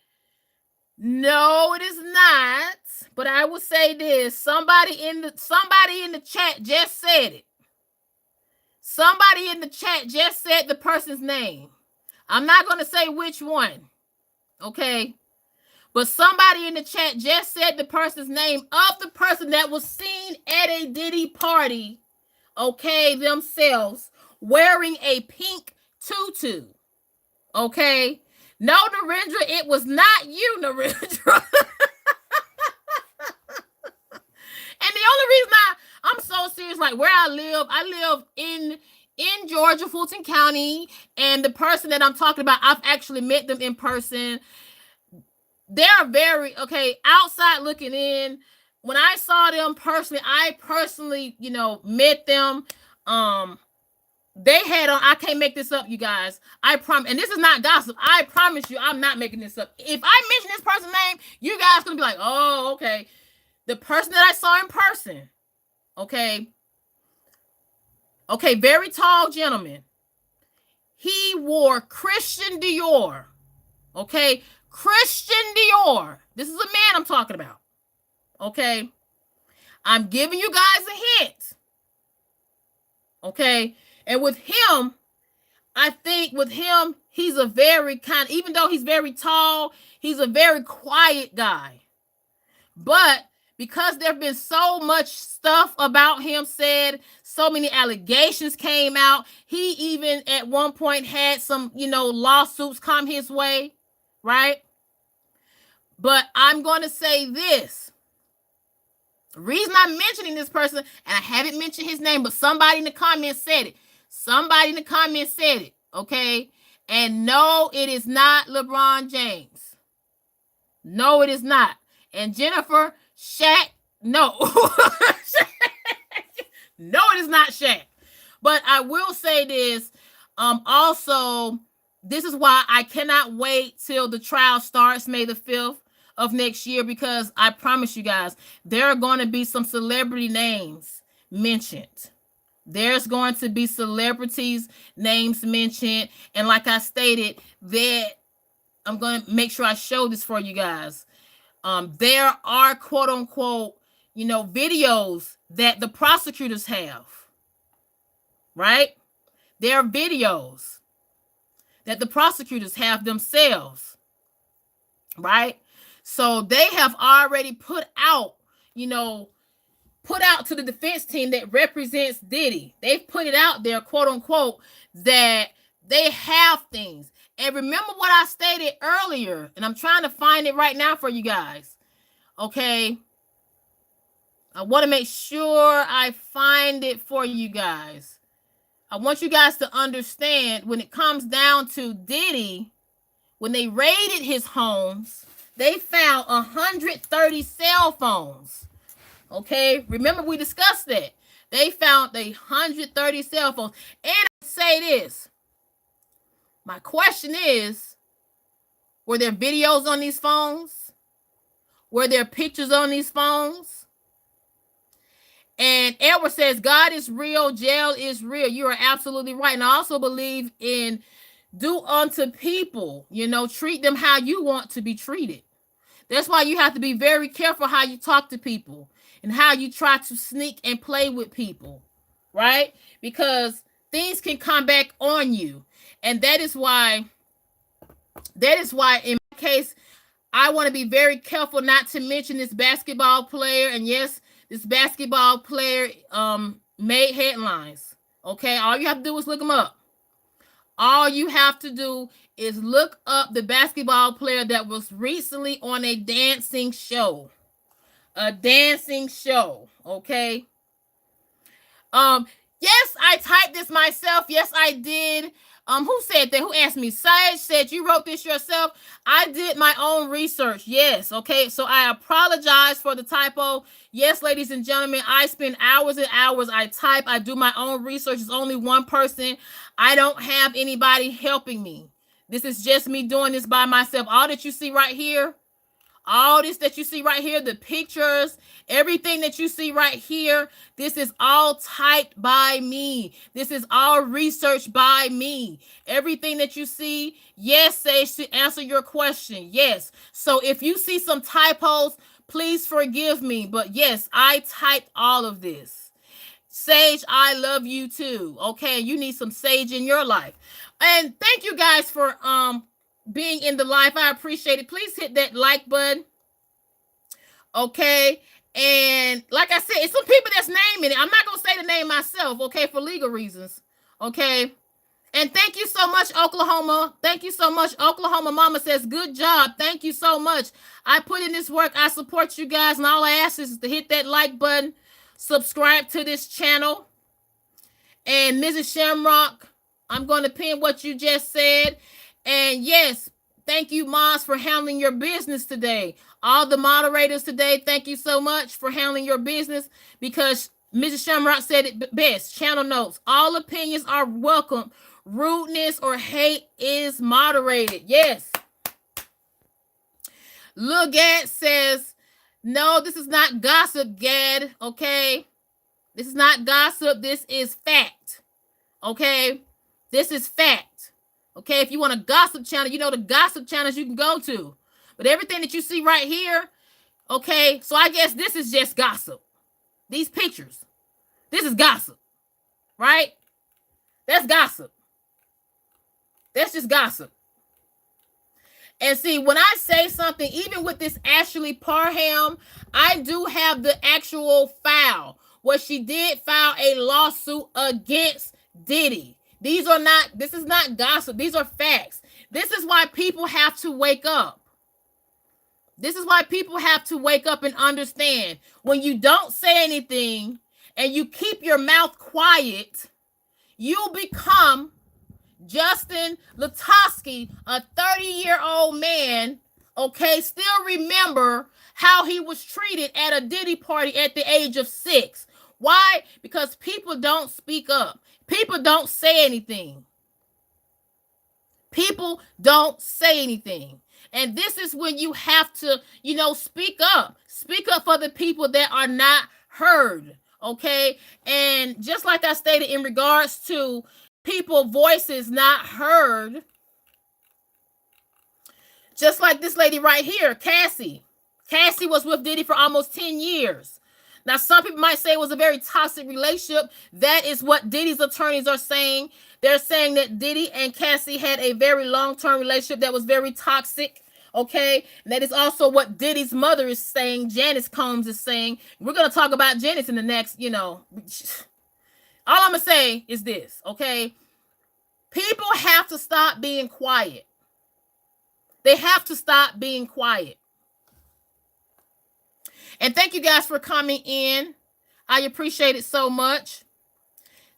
No, it is not. But I will say this: somebody in the chat just said it. Somebody in the chat just said the person's name. I'm not going to say which one, okay? But somebody in the chat just said the person's name of the person that was seen at a Diddy party, okay, themselves, wearing a pink tutu, okay? No, Narendra, it was not you, Narendra. And the only reason I'm so serious, like where I live in Georgia, Fulton County, and the person that I'm talking about, I've actually met them in person. They're very, outside looking in. When I saw them personally, met them. They had on, I can't make this up, you guys. I promise, and this is not gossip. I promise you, I'm not making this up. If I mention this person's name, you guys gonna be like, oh, okay. The person that I saw in person, okay, very tall gentleman. He wore Christian Dior, okay? Christian Dior. This is a man I'm talking about, okay? I'm giving you guys a hint, okay? And with him, I think he's a very even though he's very tall, he's a very quiet guy. But because there have been so much stuff about him said, so many allegations came out. He even at one point had some, lawsuits come his way, right? But I'm going to say this. The reason I'm mentioning this person, and I haven't mentioned his name, but somebody in the comments said it. Somebody in the comments said it, okay? And no, it is not LeBron James. No, it is not. And Jennifer, Shaq, no. No, it is not Shaq. But I will say this. Also, this is why I cannot wait till the trial starts May the 5th of next year, because I promise you guys, there are going to be some celebrity names mentioned. There's going to be celebrities' names mentioned. And like I stated, that I'm going to make sure I show this for you guys. There are quote unquote, videos that the prosecutors have, right? There are videos that the prosecutors have themselves, right? So they have already put out to the defense team that represents Diddy. They've put it out there, quote unquote, that they have things. And remember what I stated earlier, and I'm trying to find it right now for you guys. Okay. I want to make sure I find it for you guys. I want you guys to understand, when it comes down to Diddy, when they raided his homes, they found 130 cell phones. Okay. Remember we discussed that. They found 130 cell phones. And I say this. My question is, were there videos on these phones? Were there pictures on these phones? And Edward says, God is real, jail is real. You are absolutely right. And I also believe in do unto people, treat them how you want to be treated. That's why you have to be very careful how you talk to people and how you try to sneak and play with people, right? Because things can come back on you. And that is why in my case, I want to be very careful not to mention this basketball player. And yes, this basketball player made headlines. Okay, all you have to do is look him up. All you have to do is look up the basketball player that was recently on a dancing show. A dancing show, okay? Yes, I typed this myself. Yes, I did. Who said that? Who asked me? Sage said you wrote this yourself. I did my own research. Yes, okay. So I apologize for the typo. Yes, ladies and gentlemen, I spend hours and hours. I type. I do my own research. It's only one person. I don't have anybody helping me. This is just me doing this by myself. All that you see right here, all this that you see right here, the pictures, everything that you see right here, this is all typed by me. This is all researched by me. Everything that you see, yes, Sage, to answer your question, yes. So if you see some typos, please forgive me. But yes, I typed all of this. Sage, I love you too. Okay, you need some sage in your life. And thank you guys for being in the live. I appreciate it. Please hit that like button. Okay. And like I said, it's some people that's naming it. I'm not going to say the name myself, okay, for legal reasons. Okay. And thank you so much, Oklahoma. Thank you so much. Oklahoma Mama says, good job. Thank you so much. I put in this work. I support you guys. And all I ask is to hit that like button, subscribe to this channel. And Mrs. Shamrock, I'm going to pin what you just said. And yes, thank you, Moz, for handling your business today. All the moderators today, thank you so much for handling your business, because Mrs. Shamrock said it best. Channel notes. All opinions are welcome. Rudeness or hate is moderated. Yes. Lil Gad says, no, this is not gossip, Gad. Okay. This is not gossip. This is fact. Okay. This is fact. Okay, if you want a gossip channel, you know the gossip channels you can go to. But everything that you see right here, okay, so I guess this is just gossip. These pictures, this is gossip, right? That's gossip. That's just gossip. And see, when I say something, even with this Ashley Parham, I do have the actual file where she did file a lawsuit against Diddy. This is not gossip. These are facts. This is why people have to wake up. This is why people have to wake up and understand, when you don't say anything and you keep your mouth quiet, you become Justin Latosky, a 30-year-old man, okay, still remember how he was treated at a Diddy party at the age of 6. Why? Because people don't speak up. People don't say anything. People don't say anything. And this is when you have to, speak up. Speak up for the people that are not heard, okay? And just like I stated in regards to people voices not heard, just like this lady right here, Cassie. Cassie was with Diddy for almost 10 years. Now, some people might say it was a very toxic relationship. That is what Diddy's attorneys are saying. They're saying that Diddy and Cassie had a very long-term relationship that was very toxic, okay? And that is also what Diddy's mother is saying. Janice Combs is saying. We're going to talk about Janice in the next, All I'm going to say is this, okay? People have to stop being quiet. They have to stop being quiet. And thank you guys for coming in. I appreciate it so much.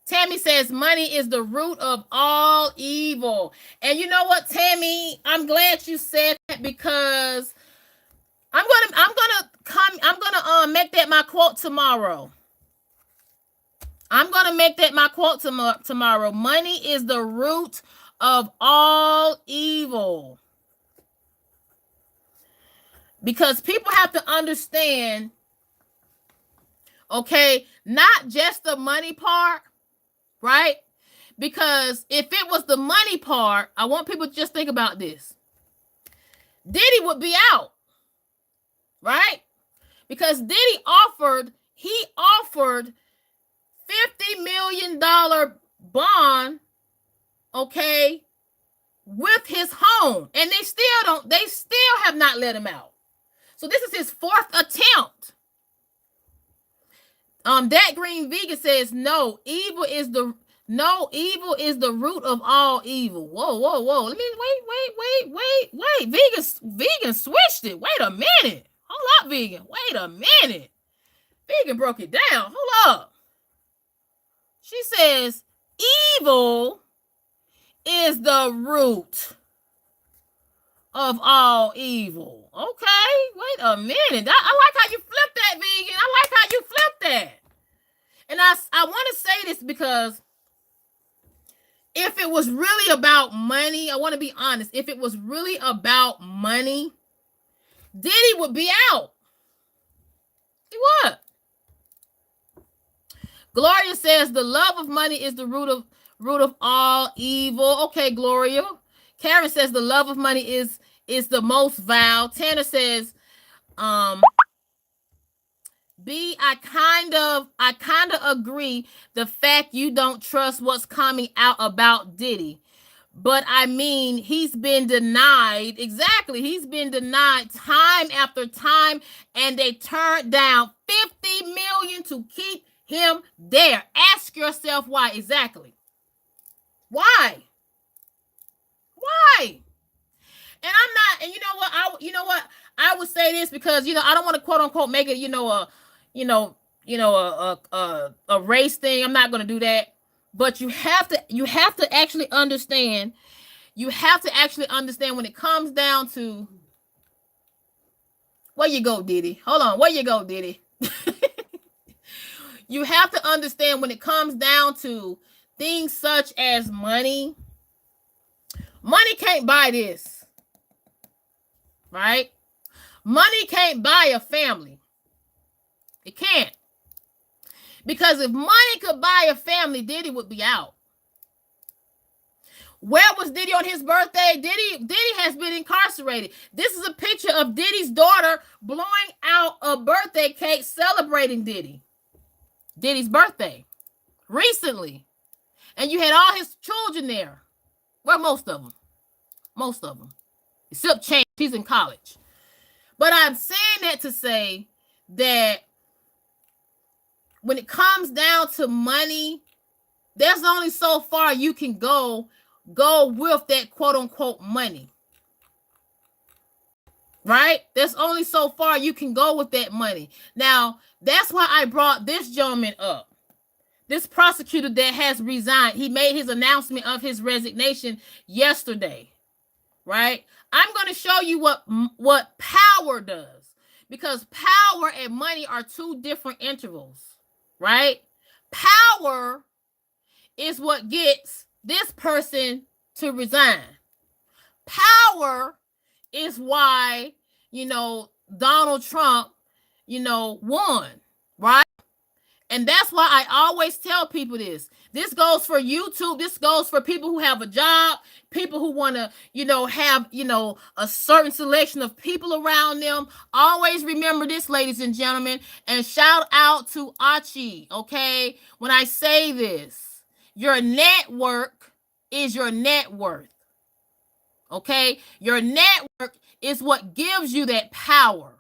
Tammy says money is the root of all evil. And you know what, Tammy? I'm glad you said that, because I'm gonna make that my quote tomorrow. I'm gonna make that my quote tomorrow. Money is the root of all evil. Because people have to understand, okay, not just the money part, right? Because if it was the money part, I want people to just think about this. Diddy would be out, right? Because Diddy offered $50 million bond, okay, with his home, and they still have not let him out. So this is his fourth attempt. That Green Vegan says no, evil is the root of all evil. Whoa. Let me wait. Vegan switched it. Wait a minute. Hold up, Vegan. Wait a minute. Vegan broke it down. Hold up. She says evil is the root of all evil. Okay, wait a minute. I like how you flipped that, Vegan. I like how you flipped that. And I want to say this because if it was really about money, I want to be honest. If it was really about money, Diddy would be out. He would. Gloria says the love of money is the root of all evil. Okay, Gloria. Karen says the love of money is the most vile. Tanner says, B, I kind of agree the fact you don't trust what's coming out about Diddy. But I mean, he's been denied. Exactly. He's been denied time after time, and they turned down $50 million to keep him there. Ask yourself why. Exactly. Why? And I'm not, and you know what? I would say this because, I don't want to quote unquote make it, a race thing. I'm not going to do that. But you have to actually understand. You have to actually understand when it comes down to where you go, Diddy. Hold on, where you go, Diddy? You have to understand when it comes down to things such as money. Money can't buy this, right? Money can't buy a family. It can't. Because if money could buy a family, Diddy would be out. Where was Diddy on his birthday? Diddy has been incarcerated. This is a picture of Diddy's daughter blowing out a birthday cake celebrating Diddy's birthday recently. And you had all his children there. Well, most of them. Except Chance, he's in college. But I'm saying that to say that when it comes down to money, there's only so far you can go with that quote unquote money. Right? There's only so far you can go with that money. Now, that's why I brought this gentleman up. This prosecutor that has resigned. He made his announcement of his resignation yesterday. Right? I'm going to show you what power does. Because power and money are two different intervals. Right? Power is what gets this person to resign. Power is why, Donald Trump, won, right? And that's why I always tell people this. This goes for YouTube. This goes for people who have a job, people who want to, have, a certain selection of people around them. Always remember this, ladies and gentlemen, and shout out to Achi, okay? When I say this, your network is your net worth, okay? Your network is what gives you that power,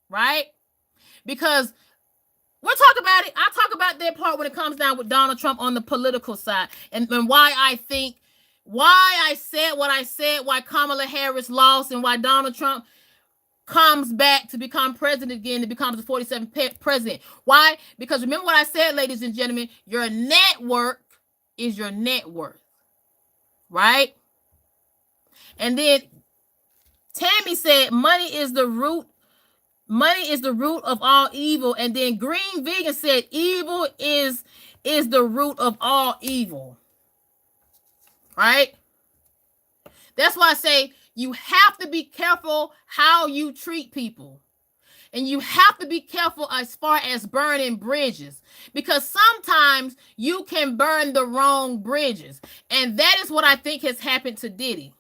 right? Because we'll talk about it. I'll talk about that part when it comes down with Donald Trump on the political side and why I said what I said, why Kamala Harris lost and why Donald Trump comes back to become president again and becomes the 47th president. Why? Because remember what I said, ladies and gentlemen, your network is your net worth, right? And then Tammy said money is the root of all evil. And then Green Vegan said evil is the root of all evil. Right? That's why I say you have to be careful how you treat people. And you have to be careful as far as burning bridges. Because sometimes you can burn the wrong bridges. And that is what I think has happened to Diddy.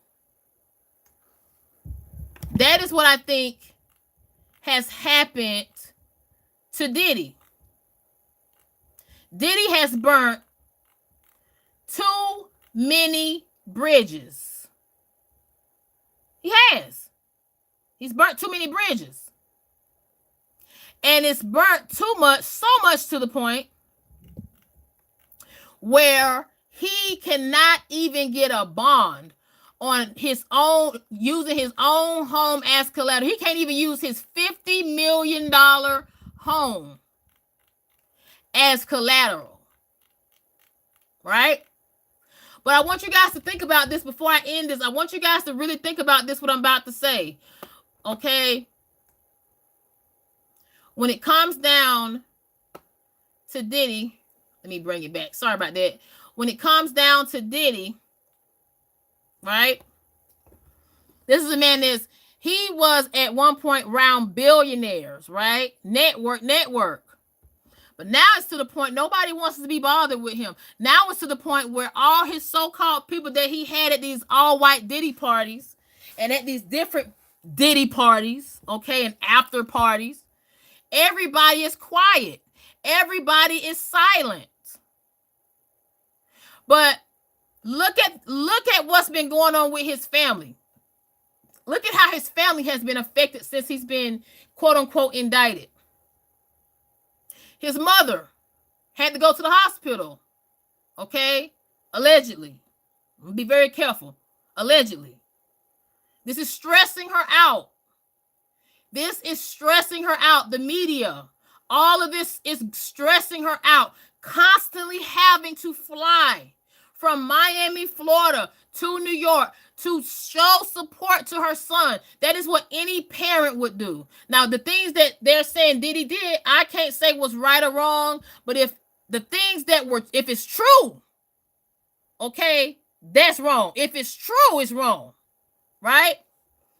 That is what I think has happened to Diddy. Diddy has burnt too many bridges. He has. He's burnt too many bridges. And it's burnt too much, so much to the point where he cannot even get a bond on his own, using his own home as collateral. He can't even use his $50 million home as collateral. Right? But I want you guys to think about this before I end this. I want you guys to really think about this, what I'm about to say. Okay? When it comes down to Diddy, let me bring it back. Sorry about that. When it comes down to Diddy, right? This is a man he was at one point around billionaires, right? Network. But now it's to the point nobody wants to be bothered with him. Now it's to the point where all his so-called people that he had at these all-white Diddy parties and at these different Diddy parties, okay, and after parties, everybody is quiet. Everybody is silent. But look at what's been going on with his family. Look at how his family has been affected since he's been, quote unquote, indicted. His mother had to go to the hospital. Okay? Allegedly. Be very careful. Allegedly. This is stressing her out. This is stressing her out. The media. All of this is stressing her out. Constantly having to fly from Miami, Florida to New York to show support to her son. That is what any parent would do. Now, the things that they're saying Diddy did, I can't say was right or wrong, but if the things that were, if it's true, okay, that's wrong. If it's true, it's wrong, right?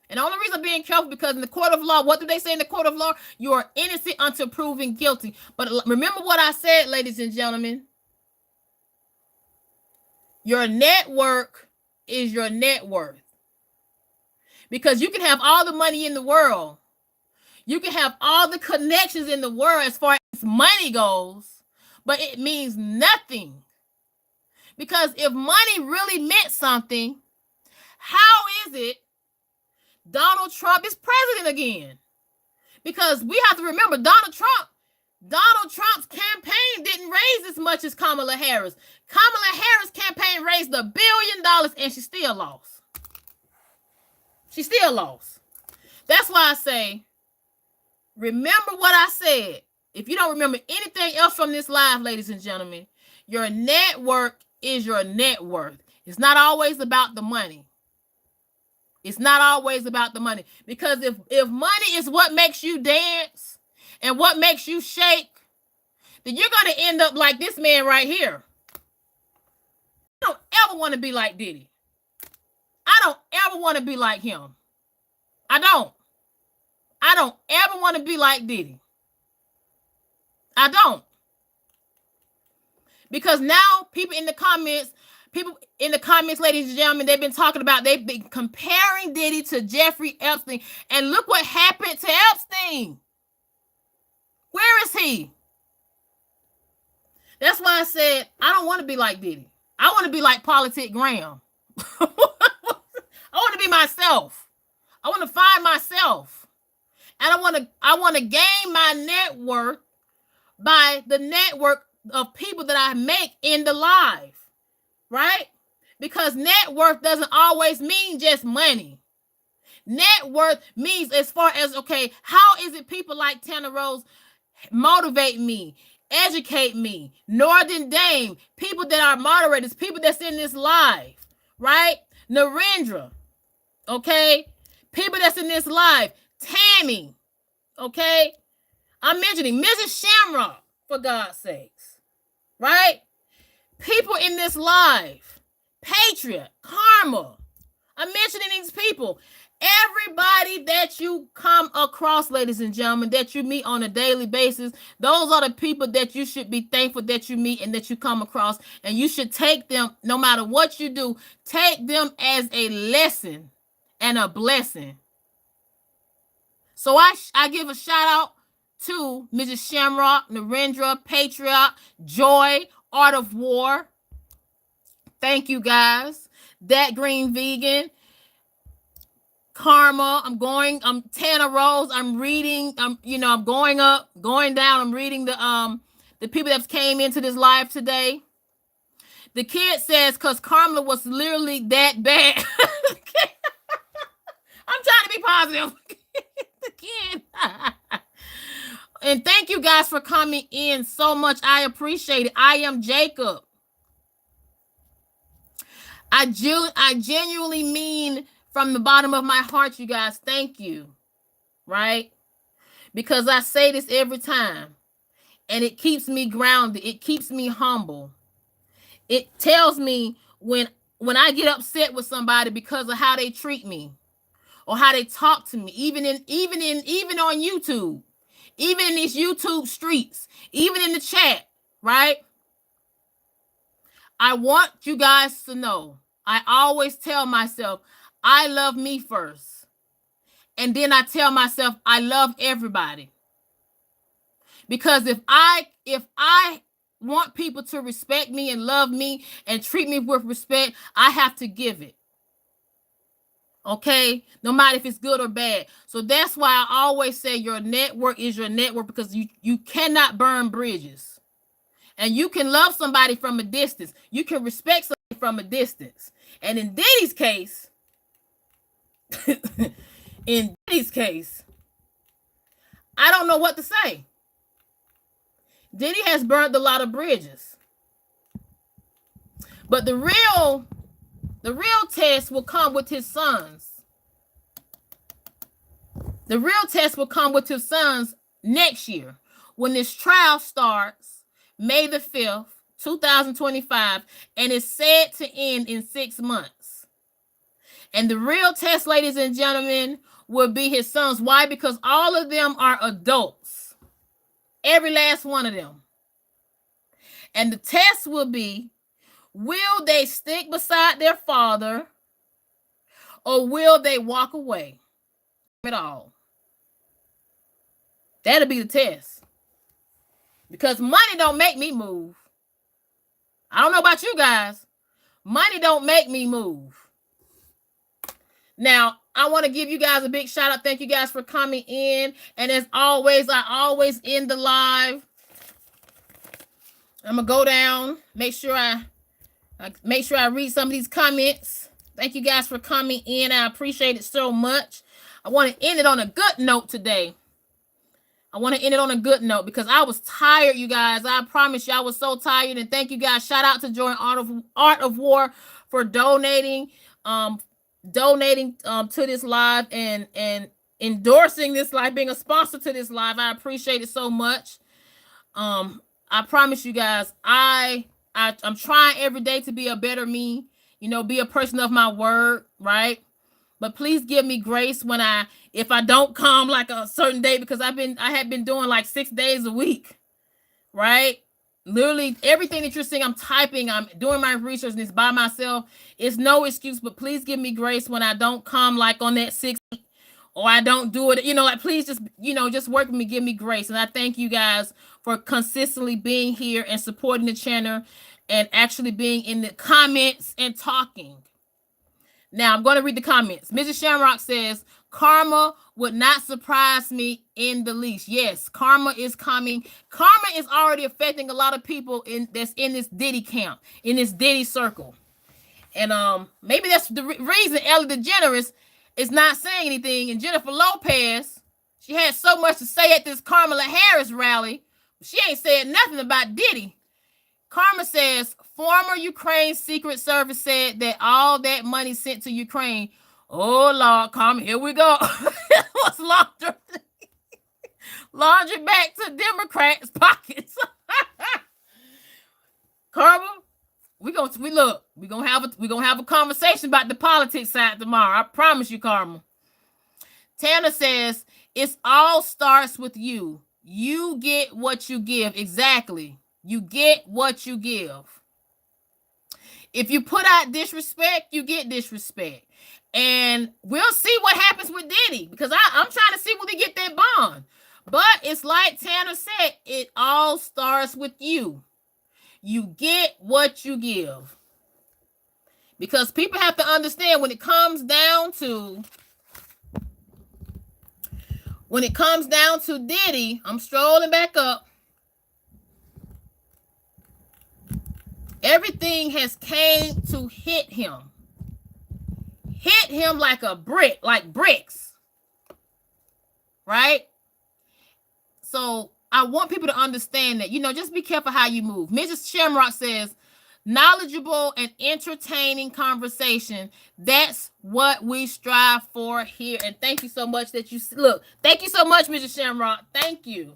And the only reason I'm being careful because in the court of law, what do they say in the court of law? You are innocent until proven guilty. But remember what I said, ladies and gentlemen. Your network is your net worth. Because you can have all the money in the world. You can have all the connections in the world as far as money goes, but it means nothing. Because if money really meant something, how is it Donald Trump is president again? Because we have to remember Donald Trump's campaign didn't raise as much as Kamala Harris. Kamala Harris' campaign raised $1 billion and she still lost. She still lost. That's why I say, remember what I said. If you don't remember anything else from this live, ladies and gentlemen, your network is your net worth. It's not always about the money. It's not always about the money. Because if money is what makes you dance and what makes you shake, then you're going to end up like this man right here. I don't ever want to be like Diddy. I don't ever want to be like him. I don't ever want to be like Diddy. I don't. Because now people in the comments, ladies and gentlemen, they've been talking about, they've been comparing Diddy to Jeffrey Epstein. And look what happened to Epstein. Where is he? That's why I said, I don't want to be like Diddy. I want to be like Politic Graham. I want to be myself. I want to find myself. And I want to gain my net worth by the network of people that I make in the live. Right? Because net worth doesn't always mean just money. Net worth means as far as, okay, how is it people like Tanner Rose motivate me, educate me, Northern Dame, people that are moderators, people that's in this live, right? Narendra, okay? People that's in this live, Tammy, okay? I'm mentioning Mrs. Shamrock, for God's sakes, right? People in this live, Patriot, Karma, I'm mentioning these people. Everybody that you come across, ladies and gentlemen, that you meet on a daily basis, those are the people that you should be thankful that you meet and that you come across. And you should take them, no matter what you do, take them as a lesson and a blessing. So I give a shout out to Mrs. Shamrock, Narendra, Patriot, Joy, Art of War. Thank you guys. That Green Vegan. Karma. I'm Tana Rose. I'm reading. I'm going up, going down. I'm reading the people that came into this live today. The kid says, because Karma was literally that bad. I'm trying to be positive. The kid. And thank you guys for coming in so much. I appreciate it. I am Jacob. I genuinely mean from the bottom of my heart, you guys, thank you. Right? Because I say this every time. And it keeps me grounded. It keeps me humble. It tells me when I get upset with somebody because of how they treat me or how they talk to me, even on YouTube, even in these YouTube streets, even in the chat, right? I want you guys to know, I always tell myself, I love me first. And then I tell myself, I love everybody. Because if I want people to respect me and love me and treat me with respect, I have to give it. Okay? No matter if it's good or bad. So that's why I always say your network is your network, because you cannot burn bridges. And you can love somebody from a distance. You can respect somebody from a distance. And in Diddy's case, I don't know what to say. Diddy has burned a lot of bridges. But the real test will come with his sons. The real test will come with his sons next year when this trial starts May the 5th, 2025, and is said to end in 6 months. And the real test, ladies and gentlemen, will be his sons. Why? Because all of them are adults. Every last one of them. And the test will be, will they stick beside their father or will they walk away? At all. That'll be the test. Because money don't make me move. I don't know about you guys. Money don't make me move. Now, I want to give you guys a big shout out. Thank you guys for coming in. And as always, I always end the live. I'm going to go down. Make sure I read some of these comments. Thank you guys for coming in. I appreciate it so much. I want to end it on a good note today. I want to end it on a good note because I was tired, you guys. I promise you I was so tired. And thank you guys. Shout out to Join Art of War for donating to this live and endorsing this live, being a sponsor to this live. I appreciate it so much. I promise you guys, I'm trying every day to be a better me, be a person of my word, right? But please give me grace if I don't come like a certain day, because I had been doing like 6 days a week, right? Literally everything that you're seeing, I'm typing, I'm doing my research, and it's by myself. It's no excuse, but please give me grace when I don't come like on that 6th or I don't do it. Please just work with me, give me grace. And I thank you guys for consistently being here and supporting the channel and actually being in the comments and talking. Now, I'm going to read the comments. Mrs. Shamrock says, karma would not surprise me in the least. Yes, karma is coming. Karma is already affecting a lot of people that's in this Diddy camp, in this Diddy circle. And maybe that's the reason Ellen DeGeneres is not saying anything. And Jennifer Lopez, she had so much to say at this Kamala Harris rally. She ain't said nothing about Diddy. Karma says, former Ukraine Secret Service said that all that money sent to Ukraine. Oh, Lord, Karma, here we go. It was laundered back to Democrats' pockets. Karma, we're gonna have a conversation about the politics side tomorrow. I promise you, Karma. Tanner says, it all starts with you. You get what you give. Exactly. You get what you give. If you put out disrespect, you get disrespect. And we'll see what happens with Diddy, because I'm trying to see when we get that bond. But it's like Tanner said, it all starts with you. You get what you give. Because people have to understand when it comes down to when it comes down to Diddy, I'm strolling back up. Everything has came to hit him. Hit him like a brick, like bricks. Right? So I want people to understand that, just be careful how you move. Mrs. Shamrock says, knowledgeable and entertaining conversation. That's what we strive for here. And thank you so much that you look. Thank you so much, Mrs. Shamrock. Thank you.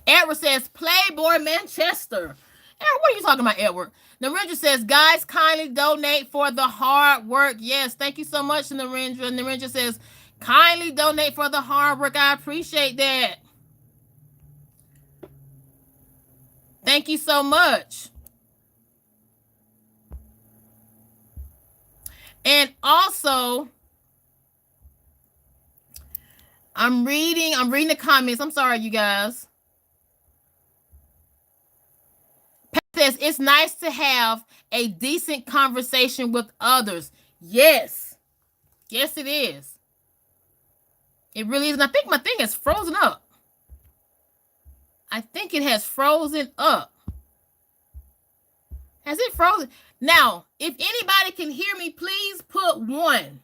Edward says, Playboy Manchester. Edward, what are you talking about, Edward? Narendra says, guys, kindly donate for the hard work. Yes, thank you so much, Narendra. Narendra says, kindly donate for the hard work. I appreciate that. Thank you so much. And also, I'm reading the comments. I'm sorry, you guys. Pat says, it's nice to have a decent conversation with others. Yes. Yes, it is. It really is. And I think my thing is frozen up. I think it has frozen up. Has it frozen? Now, if anybody can hear me, please put 1.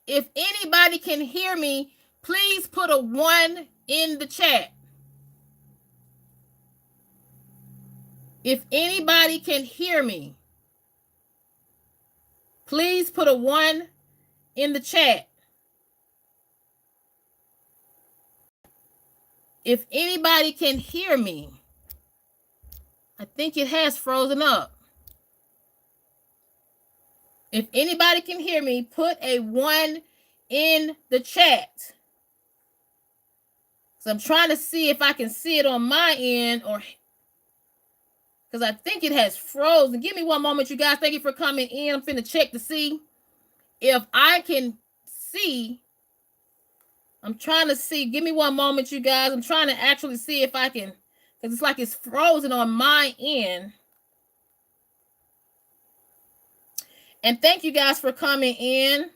If anybody can hear me, please put a 1 in the chat. If anybody can hear me, please put a 1 in the chat. If anybody can hear me, I think it has frozen up. If anybody can hear me, put a 1 in the chat. So I'm trying to see if I can see it on my end, or because I think it has frozen. Give me one moment, you guys. Thank you for coming in. I'm finna check to see if I can see. I'm trying to see. Give me one moment, you guys. I'm trying to actually see if I can, because it's like it's frozen on my end. And thank you guys for coming in.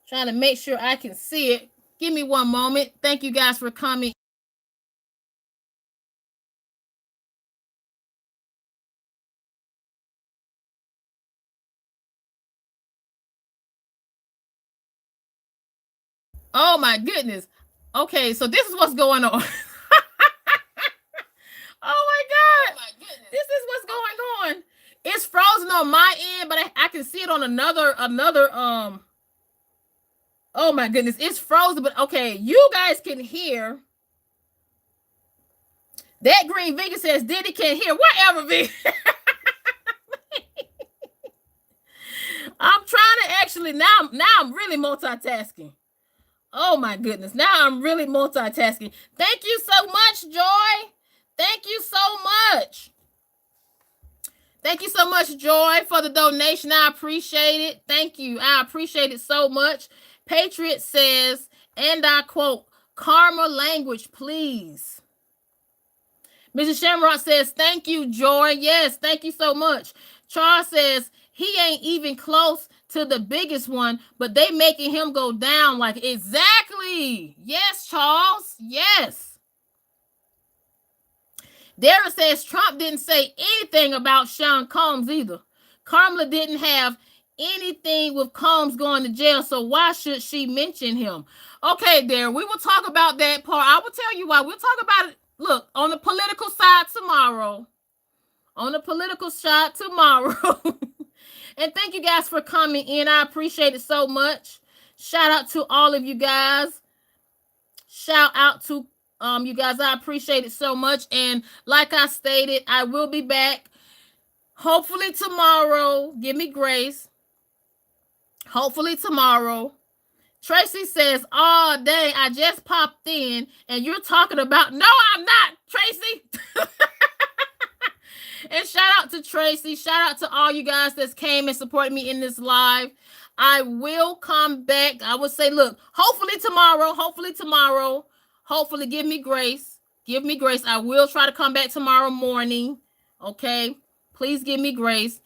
Trying to make sure I can see it. Give me one moment. Thank you guys for coming. Oh my goodness. Okay, so this is what's going on. Oh my God. This is what's going on. It's frozen on my end, but I can see it on another oh my goodness, it's frozen, but okay, you guys can hear. That green vegan says Diddy can't hear. Whatever, vegan. I'm trying to actually now I'm really multitasking. Oh my goodness. Now I'm really multitasking. Thank you so much, Joy. Thank you so much. Thank you so much, Joy, for the donation. I appreciate it. Thank you. I appreciate it so much. Patriot says, and I quote, karma language, please. Mrs. Shamrock says, thank you, Joy. Yes, thank you so much. Charles says, he ain't even close to the biggest one, but they making him go down like exactly. Yes, Charles. Yes. Darren says Trump didn't say anything about Sean Combs either. Kamala didn't have anything with Combs going to jail, so why should she mention him? Okay, Darren, we will talk about that part. I will tell you why. We'll talk about it. Look, on the political side tomorrow. On the political side tomorrow. And thank you guys for coming in. I appreciate it so much. Shout out to all of you guys. Shout out to you guys. I appreciate it so much. And like I stated, I will be back hopefully tomorrow. Give me grace. Hopefully tomorrow. Tracy says, oh, dang, I just popped in and you're talking about, no, I'm not, Tracy. And shout out to Tracy. Shout out to all you guys that came and supported me in this live. I will come back. I would say, look, hopefully tomorrow. Hopefully give me grace. Give me grace. I will try to come back tomorrow morning. Okay. Please give me grace.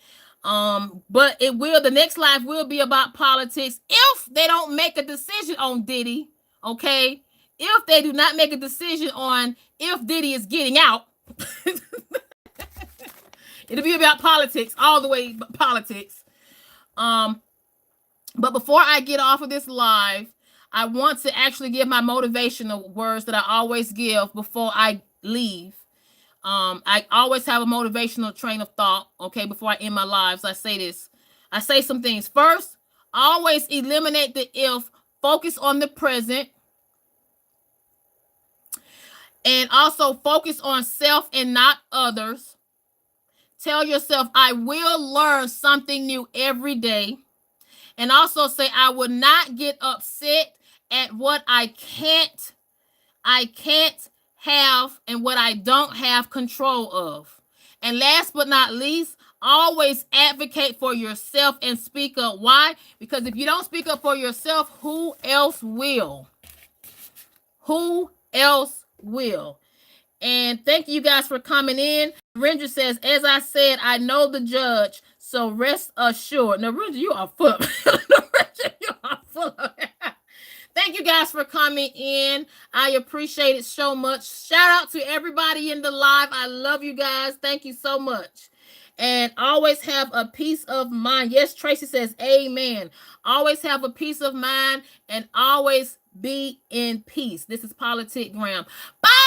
But the next live will be about politics if they don't make a decision on Diddy. Okay. If they do not make a decision on if Diddy is getting out, it'll be about politics, all the way politics. But before I get off of this live, I want to actually give my motivational words that I always give before I leave. I always have a motivational train of thought, okay, before I end my lives. I say this. I say some things. First, always eliminate the if, focus on the present. And also focus on self and not others. Tell yourself, I will learn something new every day. And also say, I will not get upset at what I can't have and what I don't have control of. And last but not least, always advocate for yourself and speak up. Why? Because if you don't speak up for yourself, who else will? Who else will? And thank you guys for coming in. Ranger says, as I said, I know the judge, so rest assured. Now, Ranger, you are full. Thank you guys for coming in. I appreciate it so much. Shout out to everybody in the live. I love you guys. Thank you so much. And always have a peace of mind. Yes, Tracy says, amen. Always have a peace of mind and always be in peace. This is Politic Graham. Bye.